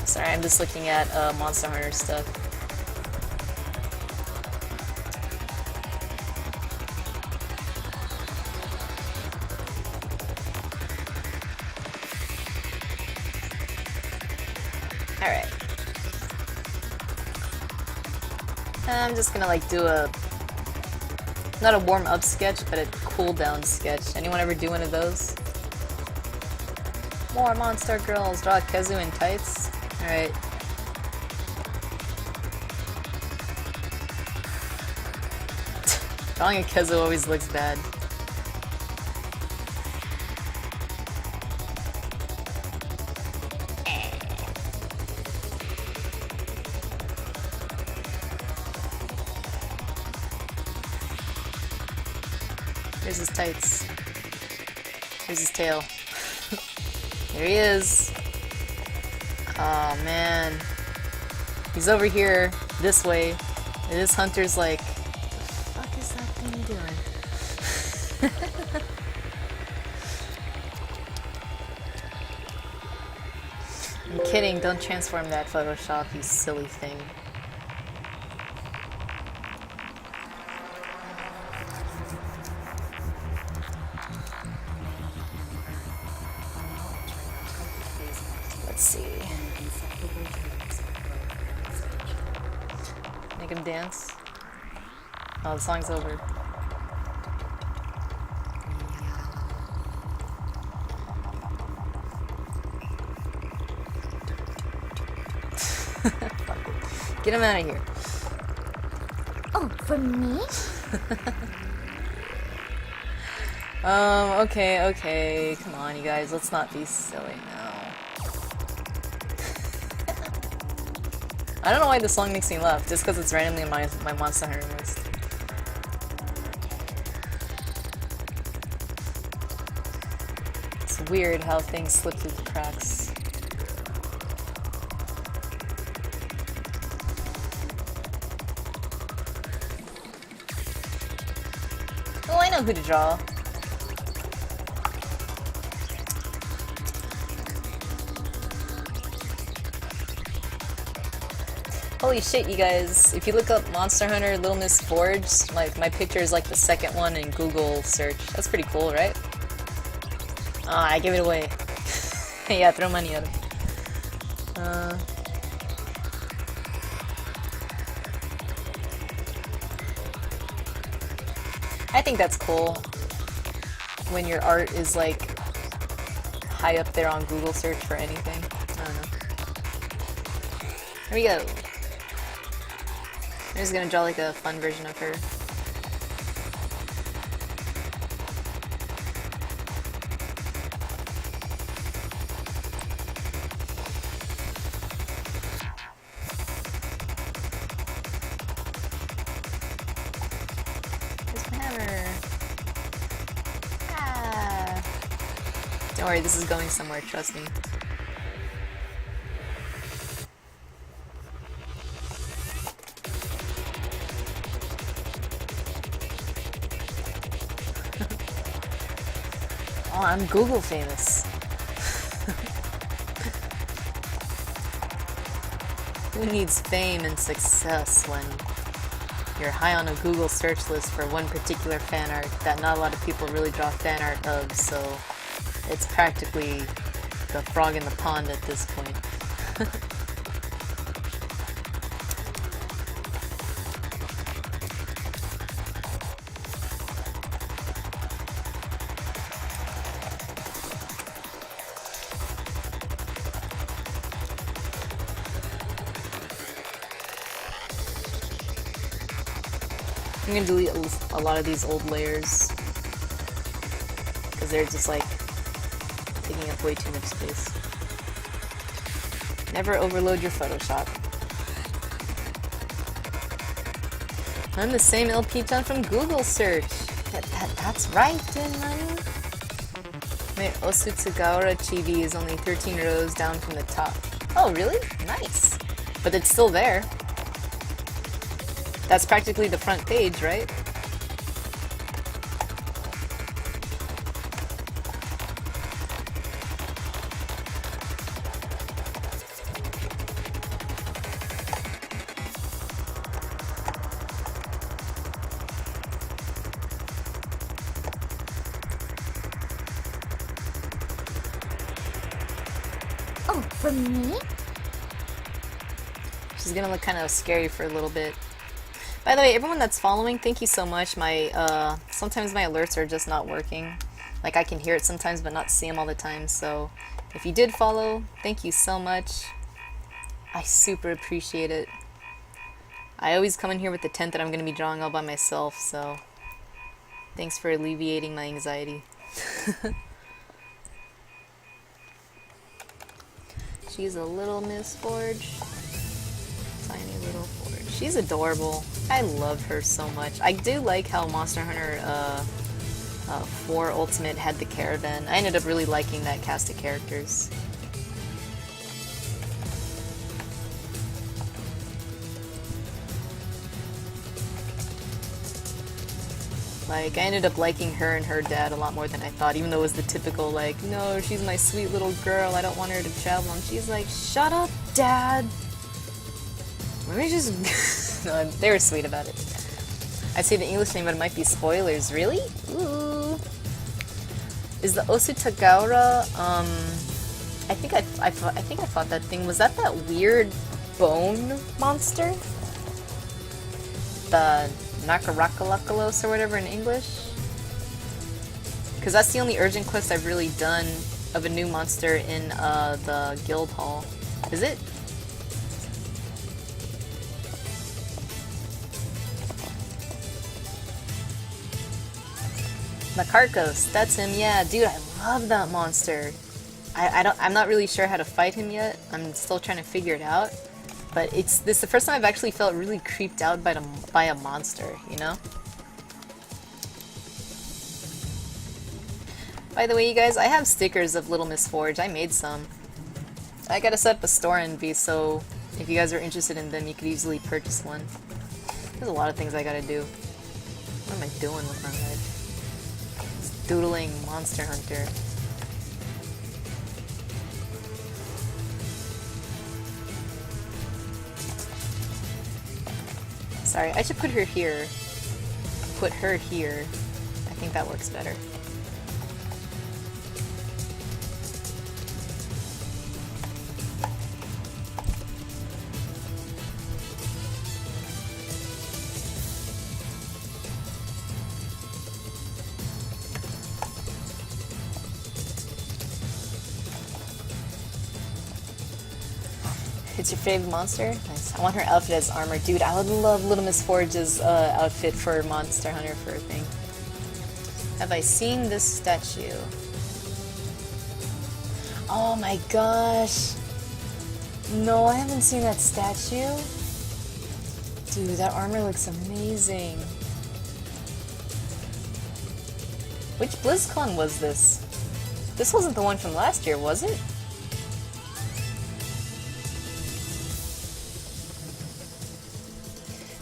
Sorry, I'm just looking at Monster Hunter stuff. Alright. I'm just gonna like do a, not a warm-up sketch, but a cool-down sketch. Anyone ever do one of those? More monster girls, draw Kezu in tights. Alright. Drawing a Kezu always looks bad. Here's his tights. Here's his tail. There he is. Oh man. He's over here, this way. And this hunter's like, what the fuck is that thing doing? I'm kidding, don't transform that Photoshop, you silly thing. Let's see. Make him dance. Oh, the song's over. Get him out of here. Oh, for me? Okay. Come on, you guys. Let's not be silly now. I don't know why this song makes me laugh, just because it's randomly in my Monster Hunter list. It's weird how things slip through the cracks. Oh, I know who to draw. Holy shit, you guys. If you look up Monster Hunter Little Miss Forge, like, my picture is like the second one in Google search. That's pretty cool, right? Ah, I gave it away. Yeah, throw money at him. I think that's cool when your art is like high up there on Google search for anything. I don't know. Here we go. I'm just gonna draw like a fun version of her. Here's my hammer. Ah. Don't worry, this is going somewhere, trust me. Oh, I'm Google famous. Who needs fame and success when you're high on a Google search list for one particular fan art that not a lot of people really draw fan art of, so it's practically the frog in the pond at this point. I'm gonna delete a lot of these old layers because they're just like taking up way too much space. Never overload your Photoshop. I'm the same LP done from Google search. That's right, Dinman. My Osutsugawara chibi is only 13 rows down from the top. Oh, really? Nice. But it's still there. That's practically the front page, right? Oh, for me? She's gonna look kind of scary for a little bit. By the way, everyone that's following, thank you so much. Sometimes my alerts are just not working. Like, I can hear it sometimes, but not see them all the time. So, if you did follow, thank you so much. I super appreciate it. I always come in here with the tent that I'm going to be drawing all by myself, so thanks for alleviating my anxiety. She's a little Miss Forge. Tiny little Forge. She's adorable. I love her so much. I do like how Monster Hunter 4 Ultimate had the caravan. I ended up really liking that cast of characters. Like, I ended up liking her and her dad a lot more than I thought, even though it was the typical, like, no, she's my sweet little girl, I don't want her to travel, and she's like, shut up, Dad! Let me just... No, they were sweet about it. I say the English name, but it might be spoilers. Really? Ooh. Is the Osutagawara, I think I fought that thing. Was that weird bone monster? The Nakarakalokalos or whatever in English? Because that's the only urgent quest I've really done of a new monster in the guild hall. Is it? Makarkos, that's him, yeah. Dude, I love that monster. I'm not really sure how to fight him yet. I'm still trying to figure it out. But this is the first time I've actually felt really creeped out by a monster, you know? By the way, you guys, I have stickers of Little Miss Forge. I made some. I gotta set up a store envy, so if you guys are interested in them, you could easily purchase one. There's a lot of things I gotta do. What am I doing with my life? Doodling Monster Hunter. Sorry, I should put her here. Put her here. I think that works better. It's your favorite monster? Nice. I want her outfit as armor. Dude, I would love Little Miss Forge's outfit for Monster Hunter for a thing. Have I seen this statue? Oh my gosh. No, I haven't seen that statue. Dude, that armor looks amazing. Which BlizzCon was this? This wasn't the one from last year, was it?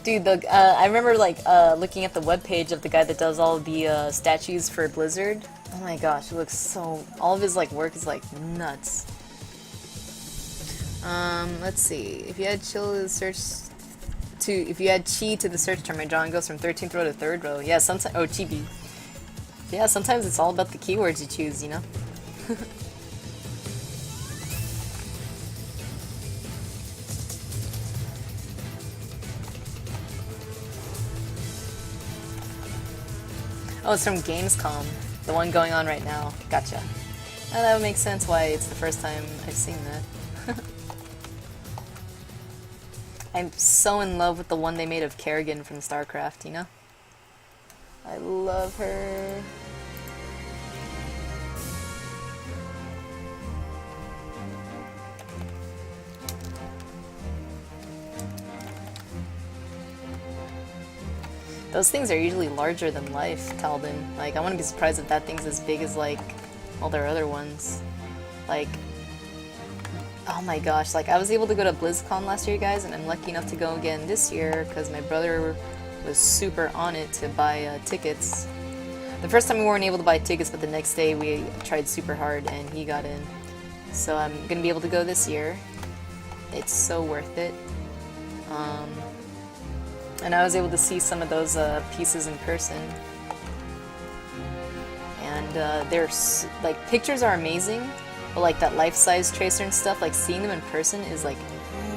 Dude, I remember like looking at the webpage of the guy that does all the statues for Blizzard. Oh my gosh, it looks so. All of his like work is like nuts. Let's see. If you had chill to the search to, if you had chi to the search term, my drawing goes from 13th row to 3rd row. Yeah, sometimes. Oh, chibi. Yeah, sometimes it's all about the keywords you choose, you know. Oh, it's from Gamescom, the one going on right now. Gotcha. Oh, that would make sense why it's the first time I've seen that. I'm so in love with the one they made of Kerrigan from StarCraft, you know? I love her. Those things are usually larger than life, Talbin. Like, I wouldn't be surprised if that thing's as big as, like, all their other ones. Like, oh my gosh, like, I was able to go to BlizzCon last year, guys, and I'm lucky enough to go again this year, because my brother was super on it to buy tickets. The first time we weren't able to buy tickets, but the next day we tried super hard, and he got in. So I'm gonna be able to go this year. It's so worth it. And I was able to see some of those pieces in person. And they're, like, pictures are amazing, but like that life-size tracer and stuff, like seeing them in person is like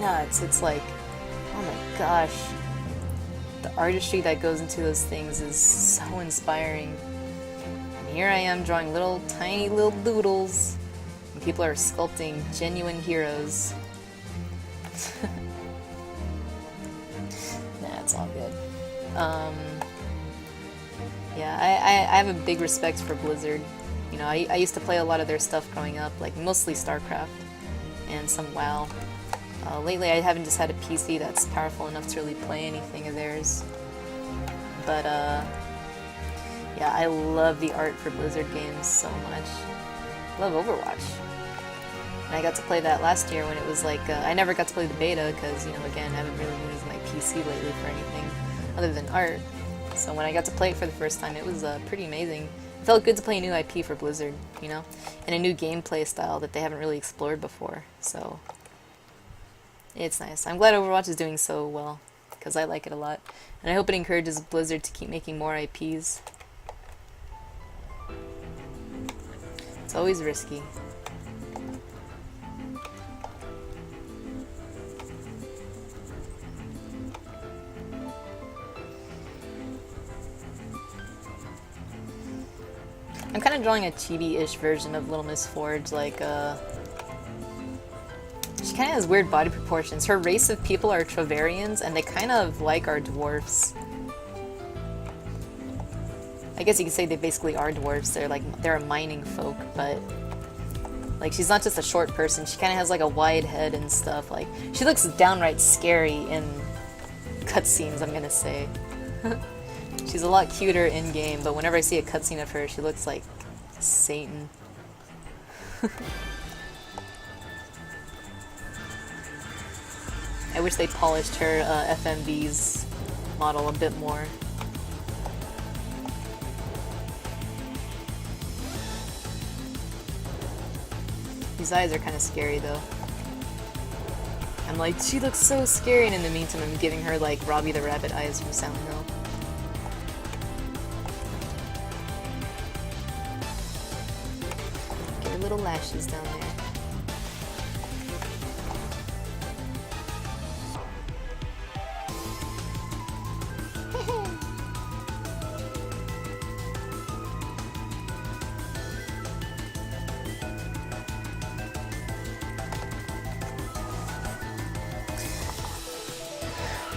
nuts. It's like, oh my gosh. The artistry that goes into those things is so inspiring. And here I am drawing little, tiny little doodles, and people are sculpting genuine heroes. It's all good. Yeah, I have a big respect for Blizzard. You know, I used to play a lot of their stuff growing up, like mostly StarCraft and some WoW. Lately I haven't just had a PC that's powerful enough to really play anything of theirs. But yeah, I love the art for Blizzard games so much. I love Overwatch. And I got to play that last year when it was like, I never got to play the beta because, you know, again, I haven't really been using my PC lately for anything other than art. So when I got to play it for the first time, it was pretty amazing. It felt good to play a new IP for Blizzard, you know, and a new gameplay style that they haven't really explored before. So it's nice. I'm glad Overwatch is doing so well because I like it a lot. And I hope it encourages Blizzard to keep making more IPs. It's always risky. I'm kind of drawing a chibi-ish version of Little Miss Forge, like, she kind of has weird body proportions. Her race of people are Trovarians, and they kind of like our dwarfs. I guess you could say they basically are dwarfs. They're a mining folk, but, like, she's not just a short person. She kind of has, like, a wide head and stuff. Like, she looks downright scary in cutscenes, I'm gonna say. She's a lot cuter in-game, but whenever I see a cutscene of her, she looks like Satan. I wish they polished her FMV's model a bit more. These eyes are kind of scary, though. I'm like, she looks so scary, and in the meantime, I'm giving her, like, Robbie the Rabbit eyes from Silent Hill. Little lashes down there.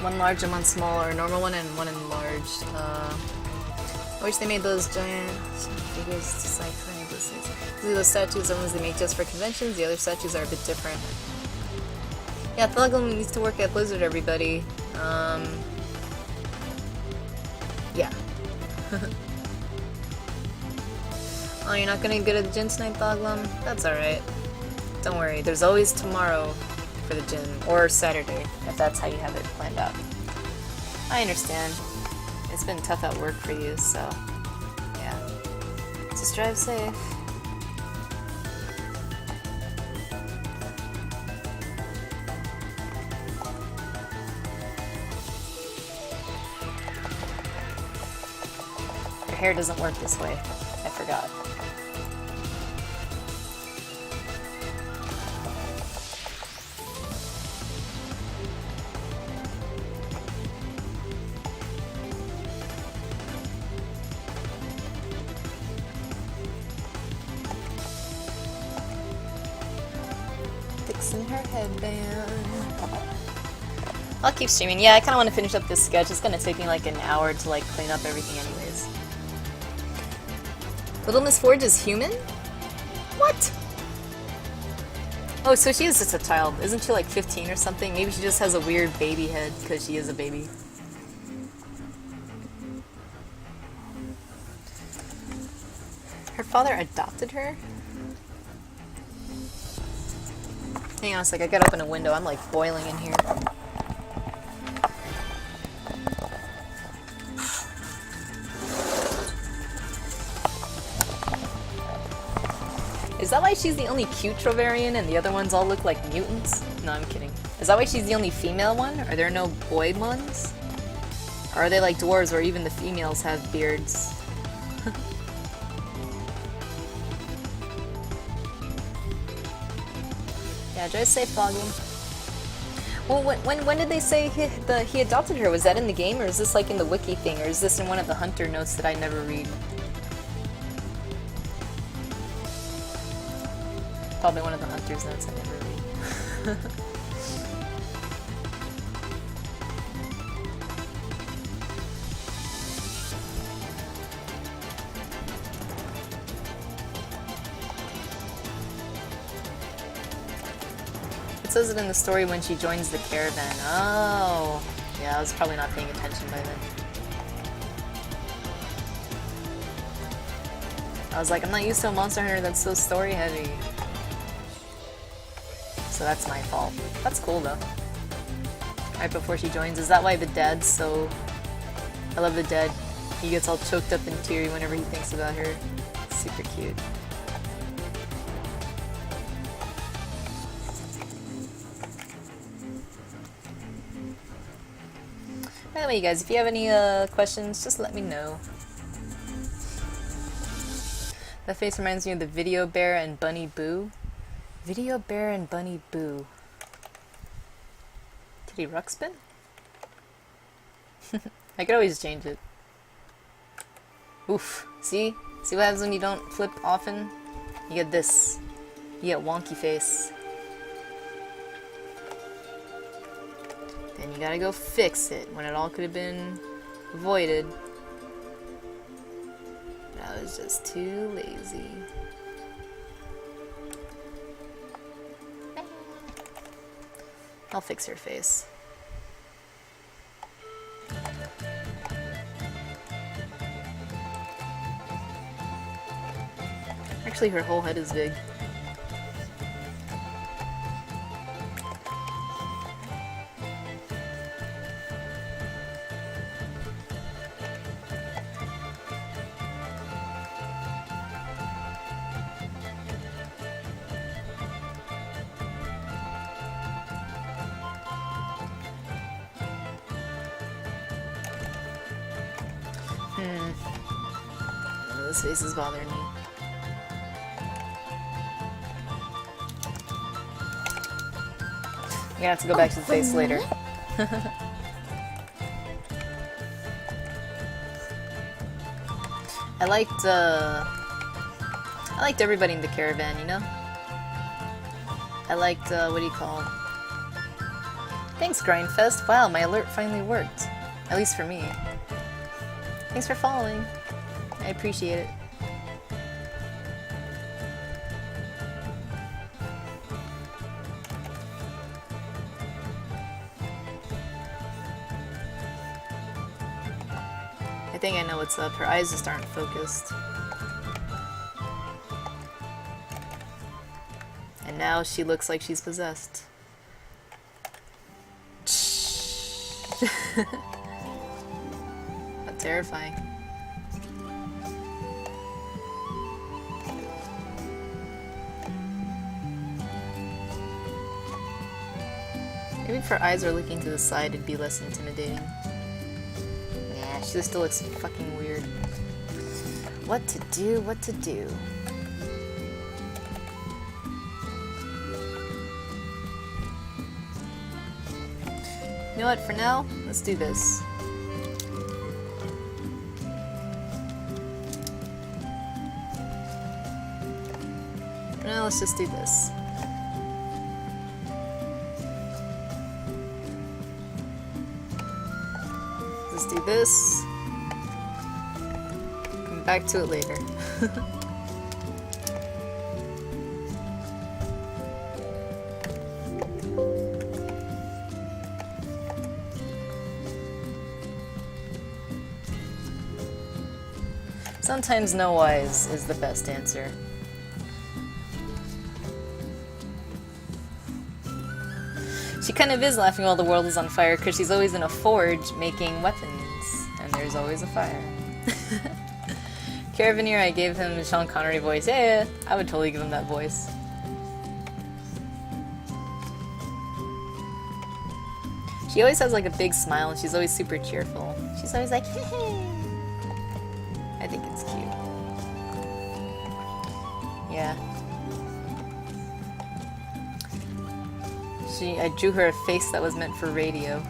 One large and one small, or a normal one and one enlarged. I wish they made those giant figures just like kind of those things. Those statues are ones they make just for conventions. The other statues are a bit different. Yeah, Thugum needs to work at Blizzard, everybody. Yeah. Oh, you're not gonna get a gym tonight, Thoglum? That's alright. Don't worry, there's always tomorrow for the gym, or Saturday, if that's how you have it planned out. I understand. It's been tough at work for you, so yeah. Just drive safe. Your hair doesn't work this way. I forgot. Fixing her headband. I'll keep streaming. Yeah, I kind of want to finish up this sketch. It's gonna take me like an hour to like clean up everything anyways. Little Miss Forge is human? What? Oh, so she is just a child. Isn't she like 15 or something? Maybe she just has a weird baby head because she is a baby. Her father adopted her? Hang on a sec, I gotta open a window. I'm like boiling in here. Is that why she's the only cute Trovarian and the other ones all look like mutants? No, I'm kidding. Is that why she's the only female one? Are there no boy ones? Or are they like dwarves where even the females have beards? Yeah, drive safe, Foggy. Well, when did they say he adopted her? Was that in the game, or is this like in the wiki thing, or is this in one of the hunter notes that I never read? Probably one of the hunter's notes I never read. It says it in the story when she joins the caravan. Oh, yeah, I was probably not paying attention by then. I was like, I'm not used to a Monster Hunter that's so story heavy. So that's my fault. That's cool though. Right before she joins. Is that why the dad's so... I love the dad. He gets all choked up and teary whenever he thinks about her. It's super cute. By the way, you guys, if you have any questions, just let me know. That face reminds me of the Video Bear and Bunny Boo. Video Bear and Bunny Boo. Kitty Ruxpin? I could always change it. Oof. See? See what happens when you don't flip often? You get this. You get wonky face. Then you gotta go fix it when it all could have been avoided. I was just too lazy. I'll fix her face. Actually, her whole head is big. This face is bothering me. I'm gonna have to go back to the face later. I liked everybody in the caravan, you know? I liked, what do you call it? Thanks, Grindfest. Wow, my alert finally worked. At least for me. Thanks for following. I appreciate it. I think I know what's up. Her eyes just aren't focused. And now she looks like she's possessed. How terrifying. Maybe if her eyes are looking to the side, it'd be less intimidating. Yeah, she still looks fucking weird. What to do, what to do. You know what, for now, let's do this. For now, let's just do this. Let's do this. Come back to it later. Sometimes no wise is the best answer. She kind of is laughing while the world is on fire because she's always in a forge making weapons, and there's always a fire. Caravaneer, I gave him a Sean Connery voice. Yeah, I would totally give him that voice. She always has like a big smile and she's always super cheerful. She's always like, hey, hey. I think it's cute. Yeah. I drew her a face that was meant for radio.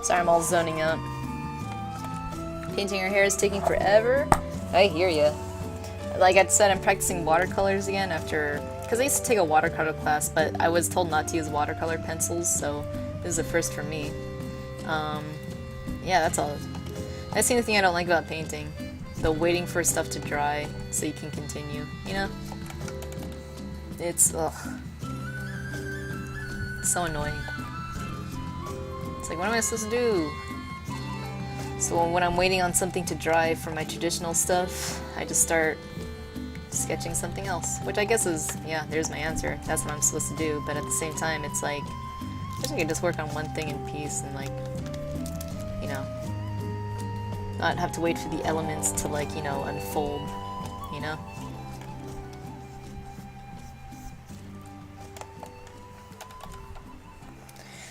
Sorry, I'm all zoning out. Painting her hair is taking forever. I hear ya. Like I said, I'm practicing watercolors again after... Because I used to take a watercolor class, but I was told not to use watercolor pencils, so this is a first for me. Yeah, that's all. That's the only thing I don't like about painting. The waiting for stuff to dry so you can continue, you know? It's... ugh. It's so annoying. It's like, what am I supposed to do? So when I'm waiting on something to dry for my traditional stuff, I just start sketching something else. Which I guess is, yeah, there's my answer. That's what I'm supposed to do. But at the same time, it's like, I wish I could just work on one thing in peace and like, you know, not have to wait for the elements to like, you know, unfold, you know?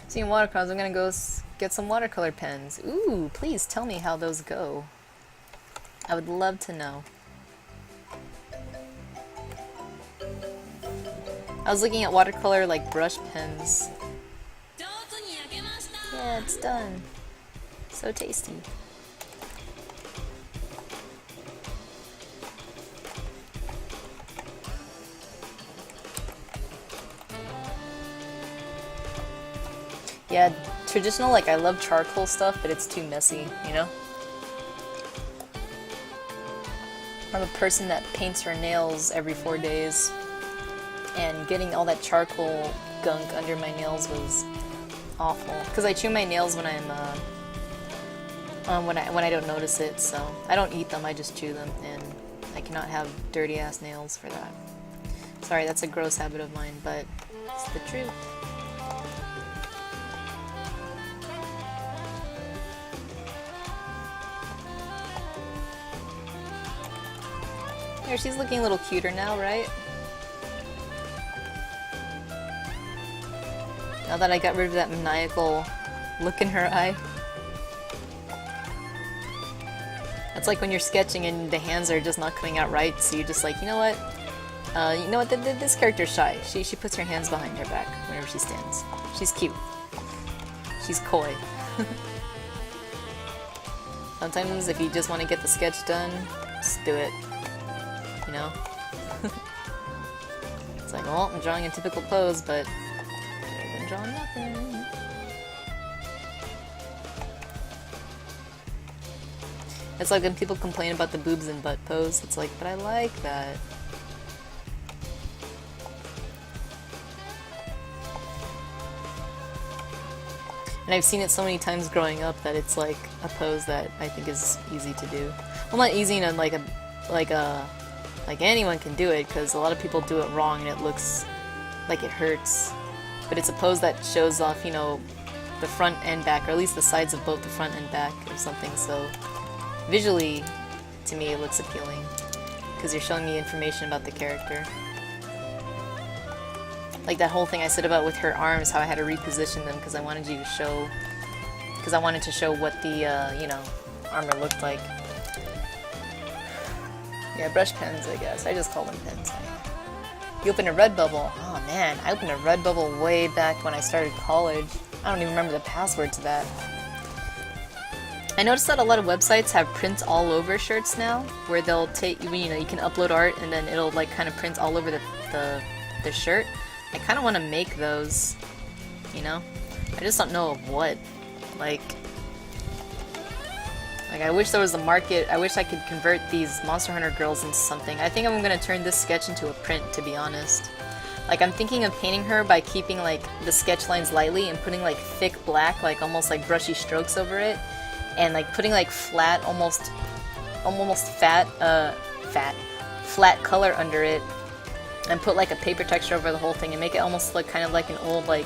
Seeing watercolors, I'm gonna go get some watercolor pens. Ooh, please tell me how those go. I would love to know. I was looking at watercolor like brush pens. Yeah, it's done. So tasty. Yeah, traditional, like I love charcoal stuff, but it's too messy, you know? I'm a person that paints her nails every 4 days, and getting all that charcoal gunk under my nails was awful. Because I chew my nails when I'm, when I don't notice it, so I don't eat them, I just chew them, and I cannot have dirty ass nails for that. Sorry, that's a gross habit of mine, but it's the truth. There, she's looking a little cuter now, right? Now that I got rid of that maniacal look in her eye. That's like when you're sketching and the hands are just not coming out right, so you're just like, you know what? This character's shy. She puts her hands behind her back whenever she stands. She's cute. She's coy. Sometimes if you just want to get the sketch done, just do it. You know? It's like, well, I'm drawing a typical pose, but better than drawing nothing. It's like when people complain about the boobs and butt pose, it's like, but I like that. And I've seen it so many times growing up that it's like a pose that I think is easy to do. Well, not easy in like anyone can do it, because a lot of people do it wrong and it looks like it hurts. But it's a pose that shows off, you know, the front and back, or at least the sides of both the front and back or something, so visually, to me, it looks appealing, because you're showing me information about the character. Like that whole thing I said about with her arms, how I had to reposition them, because I wanted you to show, because I wanted to show what the, you know, armor looked like. Yeah, brush pens, I guess. I just call them pens. You open a Redbubble. Oh man, I opened a Redbubble way back when I started college. I don't even remember the password to that. I noticed that a lot of websites have print all over shirts now, where they'll take, you know, you can upload art and then it'll like kind of print all over the shirt. I kind of want to make those, you know? I just don't know of what. Like I wish there was a market. I wish I could convert these Monster Hunter girls into something. I think I'm gonna turn this sketch into a print, to be honest. Like, I'm thinking of painting her by keeping like the sketch lines lightly and putting like thick black, like almost like brushy strokes over it, and like putting like flat, almost flat color under it, and put like a paper texture over the whole thing and make it almost look kind of like an old, like,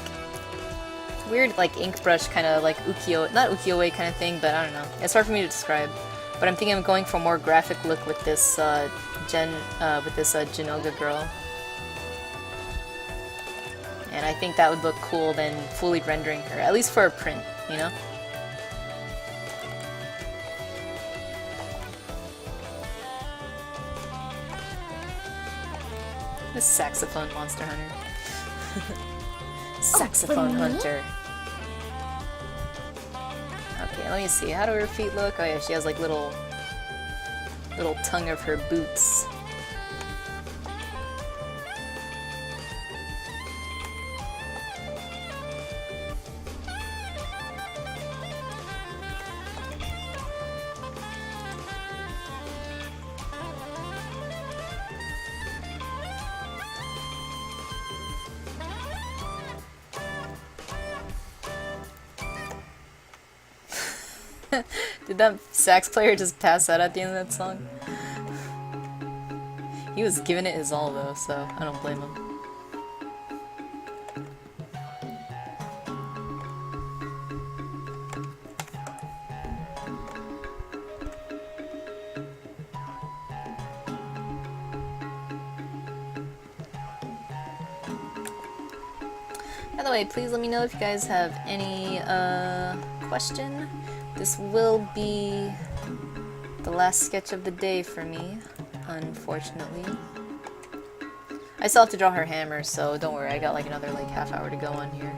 weird, like, ink brush kind of like not ukiyo-e kind of thing, but I don't know. It's hard for me to describe. But I'm thinking of going for a more graphic look with this Zinogre girl. And I think that would look cool than fully rendering her, at least for a print, you know? The saxophone monster hunter. Saxophone hunter. Okay, let me see. How do her feet look? Oh yeah, she has like little tongue of her boots. Did that sax player just pass out at the end of that song? He was giving it his all though, so I don't blame him. By the way, please let me know if you guys have any question. This will be the last sketch of the day for me, unfortunately. I still have to draw her hammer, so don't worry, I got like another like half hour to go on here.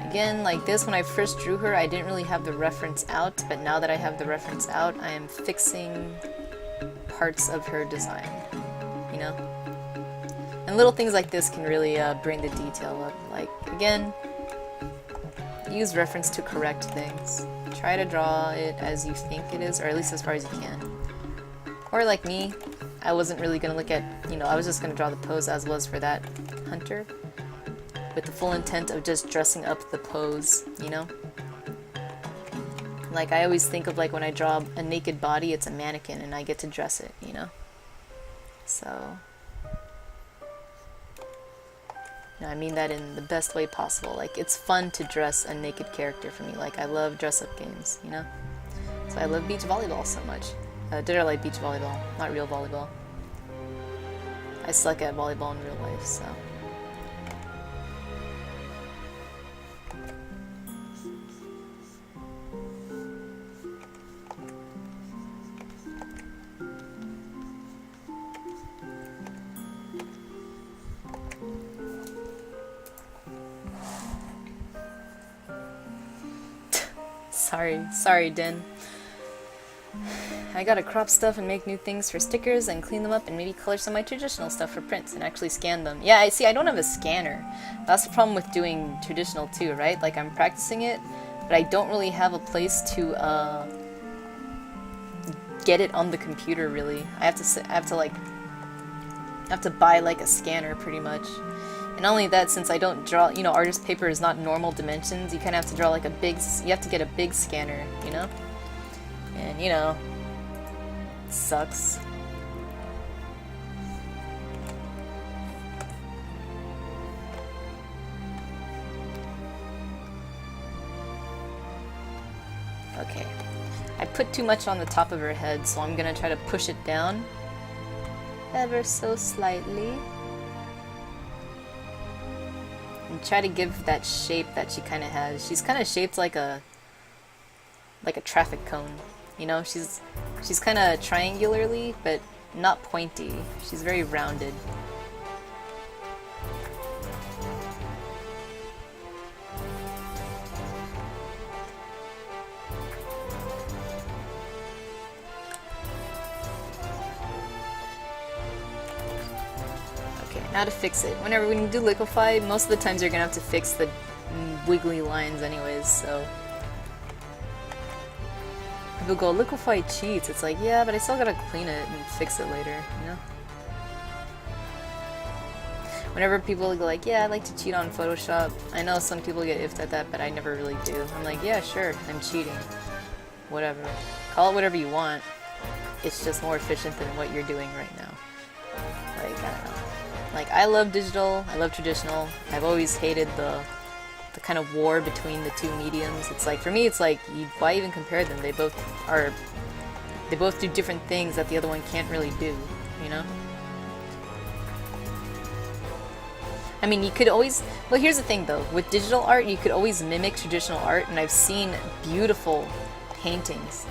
Again, like this, when I first drew her, I didn't really have the reference out, but now that I have the reference out, I am fixing parts of her design, you know? And little things like this can really bring the detail up. Like, again, use reference to correct things. Try to draw it as you think it is, or at least as far as you can. Or like me, I wasn't really going to look at, you know, I was just going to draw the pose as was for that hunter, with the full intent of just dressing up the pose, you know? Like, I always think of, like, when I draw a naked body, it's a mannequin, and I get to dress it, you know? So... No, I mean that in the best way possible. Like, it's fun to dress a naked character for me. Like, I love dress-up games, you know? So I love beach volleyball so much. Digital like beach volleyball, not real volleyball. I suck at volleyball in real life, so... Sorry, Din. I gotta crop stuff and make new things for stickers and clean them up and maybe color some of my traditional stuff for prints and actually scan them. Yeah, I see, I don't have a scanner. That's the problem with doing traditional too, right? Like, I'm practicing it, but I don't really have a place to get it on the computer, really. I have to buy like a scanner pretty much. And not only that, since I don't draw, you know, artist paper is not normal dimensions, you kind of have to draw like you have to get a big scanner, you know? And, you know, it sucks. Okay. I put too much on the top of her head, so I'm gonna try to push it down ever so slightly. And try to give that shape that she kind of has. She's kind of shaped like a traffic cone, you know? She's kind of triangularly, but not pointy. She's very rounded. Now to fix it. When you do liquefy, most of the times you're gonna have to fix the wiggly lines anyways, so... People go, liquefy cheats. It's like, yeah, but I still gotta clean it and fix it later, you know? Whenever people go like, yeah, I like to cheat on Photoshop, I know some people get iffed at that, but I never really do. I'm like, yeah, sure, I'm cheating. Whatever. Call it whatever you want. It's just more efficient than what you're doing right now. Like, I don't know. Like, I love digital, I love traditional. I've always hated the kind of war between the two mediums. It's like, for me, it's like, why even compare them? They both do different things that the other one can't really do, you know? I mean, you could always... Well, here's the thing, though. With digital art, you could always mimic traditional art, and I've seen beautiful paintings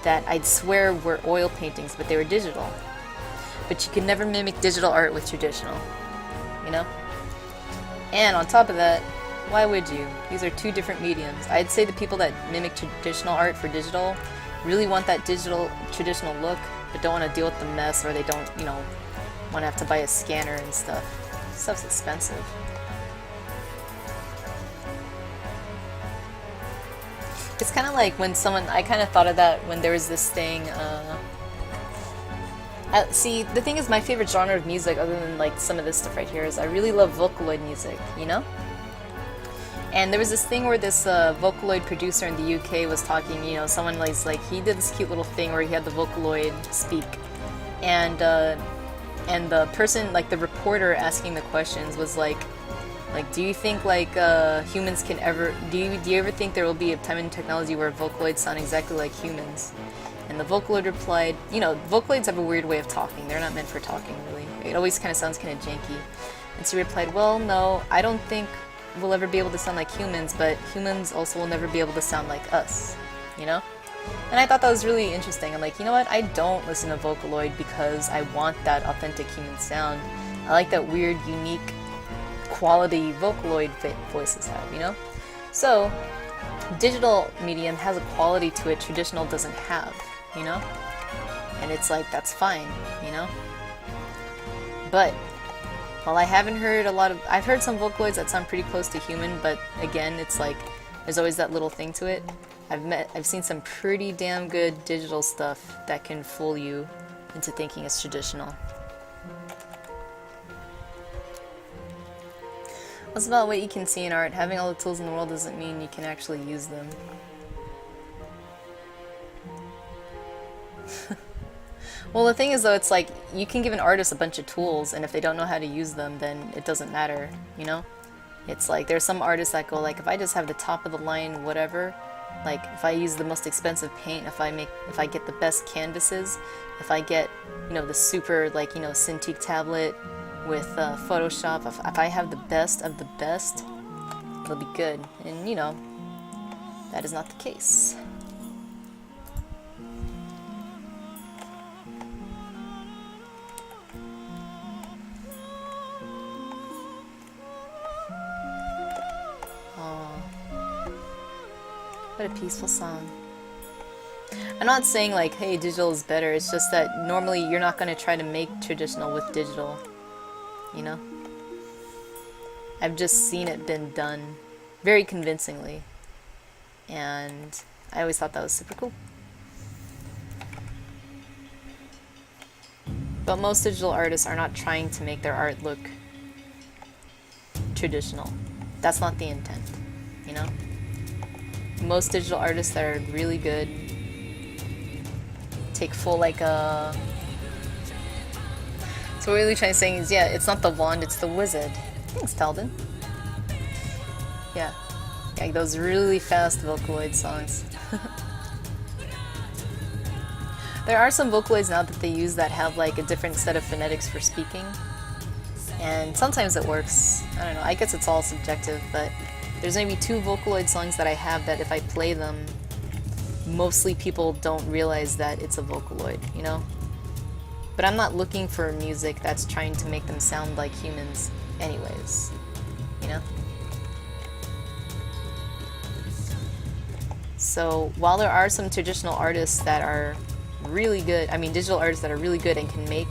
that I'd swear were oil paintings, but they were digital. But you can never mimic digital art with traditional, you know? And on top of that, why would you? These are two different mediums. I'd say the people that mimic traditional art for digital really want that traditional look, but don't want to deal with the mess, or they don't, you know, want to have to buy a scanner and stuff. Stuff's expensive. It's kind of like when I kind of thought of that when there was this thing, see, the thing is, my favorite genre of music, other than like some of this stuff right here, is I really love Vocaloid music, you know? And there was this thing where this Vocaloid producer in the UK was talking, you know, someone like he did this cute little thing where he had the Vocaloid speak. And the person, like the reporter asking the questions was like, do you think like humans can ever, do you ever think there will be a time in technology where Vocaloids sound exactly like humans? And the Vocaloid replied, you know, Vocaloids have a weird way of talking. They're not meant for talking, really. It always kind of sounds kind of janky. And so he replied, well, no, I don't think we'll ever be able to sound like humans, but humans also will never be able to sound like us, you know? And I thought that was really interesting. I'm like, you know what? I don't listen to Vocaloid because I want that authentic human sound. I like that weird, unique quality Vocaloid voices have, you know? So, digital medium has a quality to it traditional doesn't have, you know? And it's like, that's fine, you know? But, while I haven't heard I've heard some Vocaloids that sound pretty close to human, but again, it's like, there's always that little thing to it. I've seen some pretty damn good digital stuff that can fool you into thinking it's traditional. What's about what you can see in art? Having all the tools in the world doesn't mean you can actually use them. Well, the thing is though, it's like you can give an artist a bunch of tools, and if they don't know how to use them, then it doesn't matter, you know? It's like there's some artists that go like, if I just have the top of the line whatever, like if I use the most expensive paint, if I get the best canvases, if I get, you know, the super like, you know, Cintiq tablet with Photoshop, if I have the best of the best, it'll be good. And you know, that is not the case. What a peaceful song. I'm not saying like, hey, digital is better, it's just that normally you're not going to try to make traditional with digital, you know? I've just seen it been done very convincingly, and I always thought that was super cool. But most digital artists are not trying to make their art look traditional. That's not the intent, you know? Most digital artists that are really good take full like a... So what we're really trying to say is, yeah, it's not the wand, it's the wizard. Thanks, Talden. Yeah. Like those really fast Vocaloid songs. There are some Vocaloids now that they use that have like a different set of phonetics for speaking. And sometimes it works. I don't know, I guess it's all subjective, but there's maybe 2 Vocaloid songs that I have that if I play them, mostly people don't realize that it's a Vocaloid, you know? But I'm not looking for music that's trying to make them sound like humans anyways, you know? So while there are some traditional artists that are really good, I mean digital artists that are really good and can make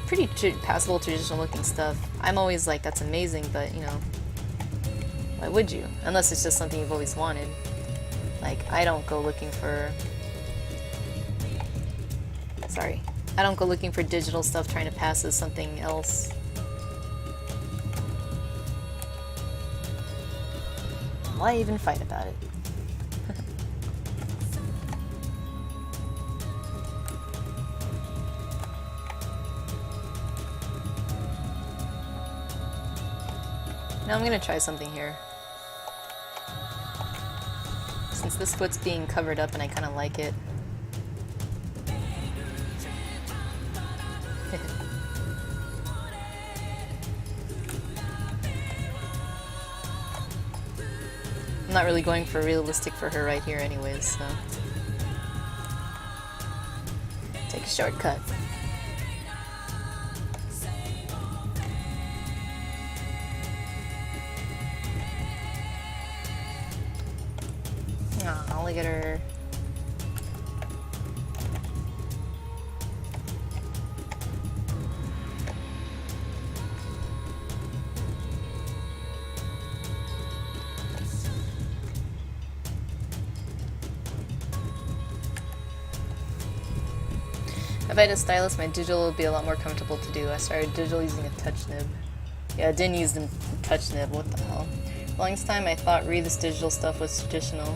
pretty passable traditional looking stuff, I'm always like, that's amazing, but you know, why would you? Unless it's just something you've always wanted. Like, I don't go looking for... Sorry. I don't go looking for digital stuff trying to pass as something else. Why even fight about it? Now I'm gonna try something here. Since this foot's being covered up and I kind of like it. I'm not really going for realistic for her right here anyways, so... Take a shortcut. Aw, look at her. If I had a stylus, my digital would be a lot more comfortable to do. I started digital using a touch nib. Yeah, I didn't use the touch nib, what the hell. For the longest time I thought this digital stuff was traditional.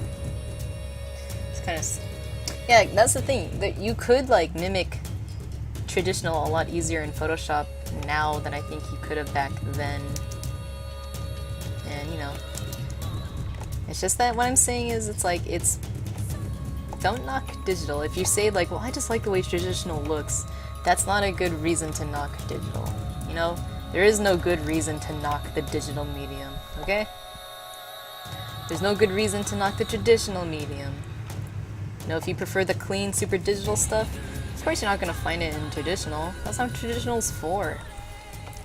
It's kind of... Yeah, that's the thing, that you could like mimic traditional a lot easier in Photoshop now than I think you could have back then. And you know, it's just that what I'm saying is it's like, it's... Don't knock digital. If you say like, well, I just like the way traditional looks, that's not a good reason to knock digital. You know, there is no good reason to knock the digital medium, okay? There's no good reason to knock the traditional medium. You know, if you prefer the clean, super digital stuff, of course you're not gonna find it in traditional. That's not what traditional's for,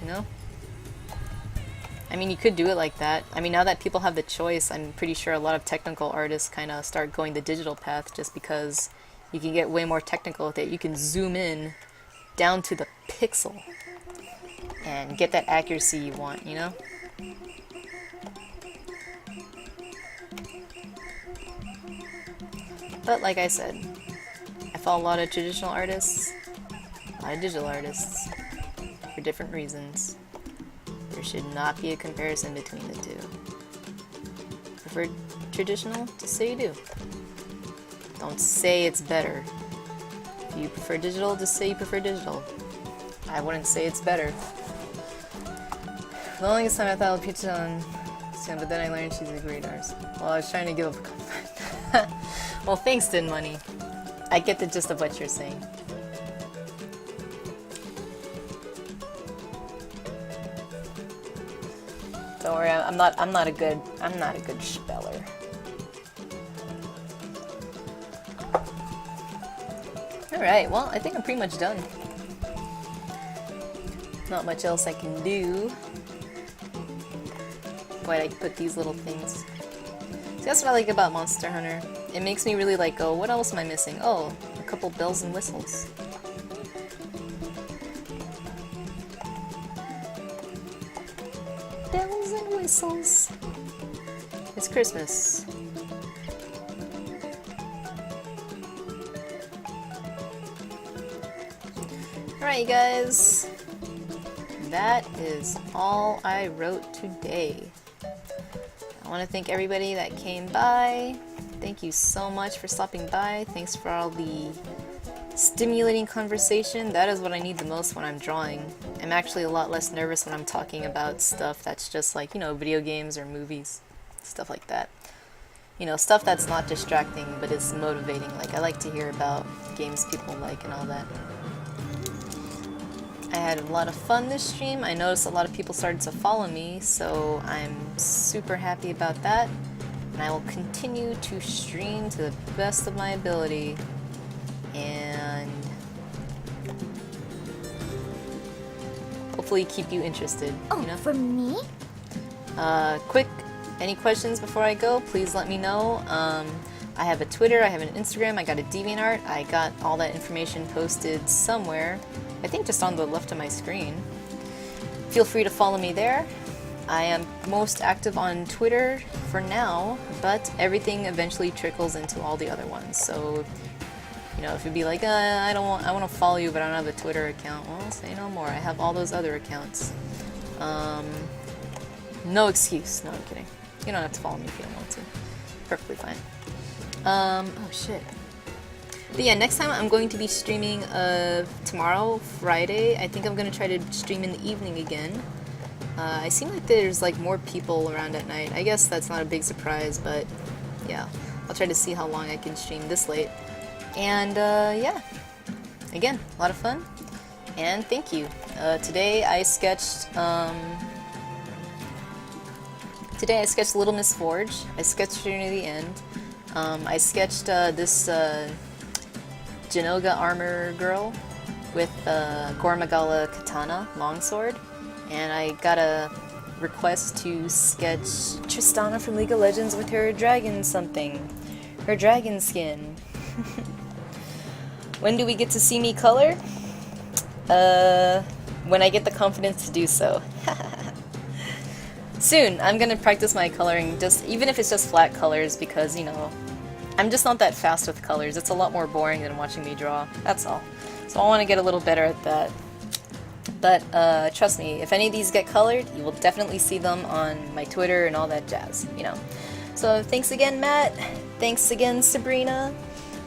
you know? I mean, you could do it like that. I mean, now that people have the choice, I'm pretty sure a lot of technical artists kind of start going the digital path just because you can get way more technical with it. You can zoom in down to the pixel and get that accuracy you want, you know? But like I said, I follow a lot of traditional artists, a lot of digital artists, for different reasons. There should not be a comparison between the two. Prefer traditional? Just say you do. Don't say it's better. If you prefer digital, just say you prefer digital. I wouldn't say it's better. The longest time I thought I would pitch on Sam, but then I learned she's a great artist. Well, I was trying to give up a compliment. Well, thanks, Din Money. I get the gist of what you're saying. Don't worry, I'm not a good speller. Alright, well, I think I'm pretty much done. Not much else I can do. Why'd I put these little things? See, that's what I like about Monster Hunter. It makes me really like, oh, what else am I missing? Oh, a couple bells and whistles. Bells and whistles. It's Christmas. Alright, you guys. That is all I wrote today. I want to thank everybody that came by. Thank you so much for stopping by. Thanks for all the stimulating conversation. That is what I need the most when I'm drawing. I'm actually a lot less nervous when I'm talking about stuff that's just like, you know, video games or movies. Stuff like that. You know, stuff that's not distracting but is motivating. Like, I like to hear about games people like and all that. I had a lot of fun this stream. I noticed a lot of people started to follow me, so I'm super happy about that. And I will continue to stream to the best of my ability. And hopefully keep you interested. Oh, you know? for me? Quick, any questions before I go, please let me know. I have a Twitter, I have an Instagram, I got a DeviantArt. I got all that information posted somewhere. I think just on the left of my screen. Feel free to follow me there. I am most active on Twitter for now, but everything eventually trickles into all the other ones. So, you know, if you'd be like, I want to follow you, but I don't have a Twitter account. Well, say no more. I have all those other accounts. No excuse. No, I'm kidding. You don't have to follow me if you don't want to. Perfectly fine. Oh shit. But yeah, next time I'm going to be streaming tomorrow, Friday. I think I'm going to try to stream in the evening again. I seem like there's like more people around at night. I guess that's not a big surprise, but yeah. I'll try to see how long I can stream this late. And yeah, again, a lot of fun. And thank you. Today I sketched Little Miss Forge. I sketched her near the end. I sketched this Zinogre armor girl with Gormagala katana longsword, and I got a request to sketch Tristana from League of Legends with her dragon her dragon skin. When do we get to see me color? When I get the confidence to do so. Soon. I'm gonna practice my coloring, even if it's just flat colors, because, you know, I'm just not that fast with colors. It's a lot more boring than watching me draw. That's all. So I want to get a little better at that. But trust me, if any of these get colored, you will definitely see them on my Twitter and all that jazz, you know. So thanks again, Matt. Thanks again, Sabrina.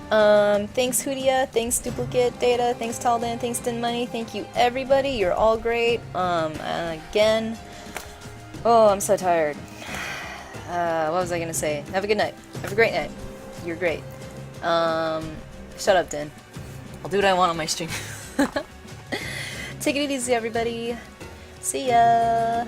Thanks, Hoodia. Thanks, Duplicate Data. Thanks, Taldan. Thanks, Din Money. Thank you, everybody. You're all great. And again, oh, I'm so tired. What was I gonna say? Have a good night. Have a great night. You're great. Shut up, Din. I'll do what I want on my stream. Take it easy, everybody. See ya.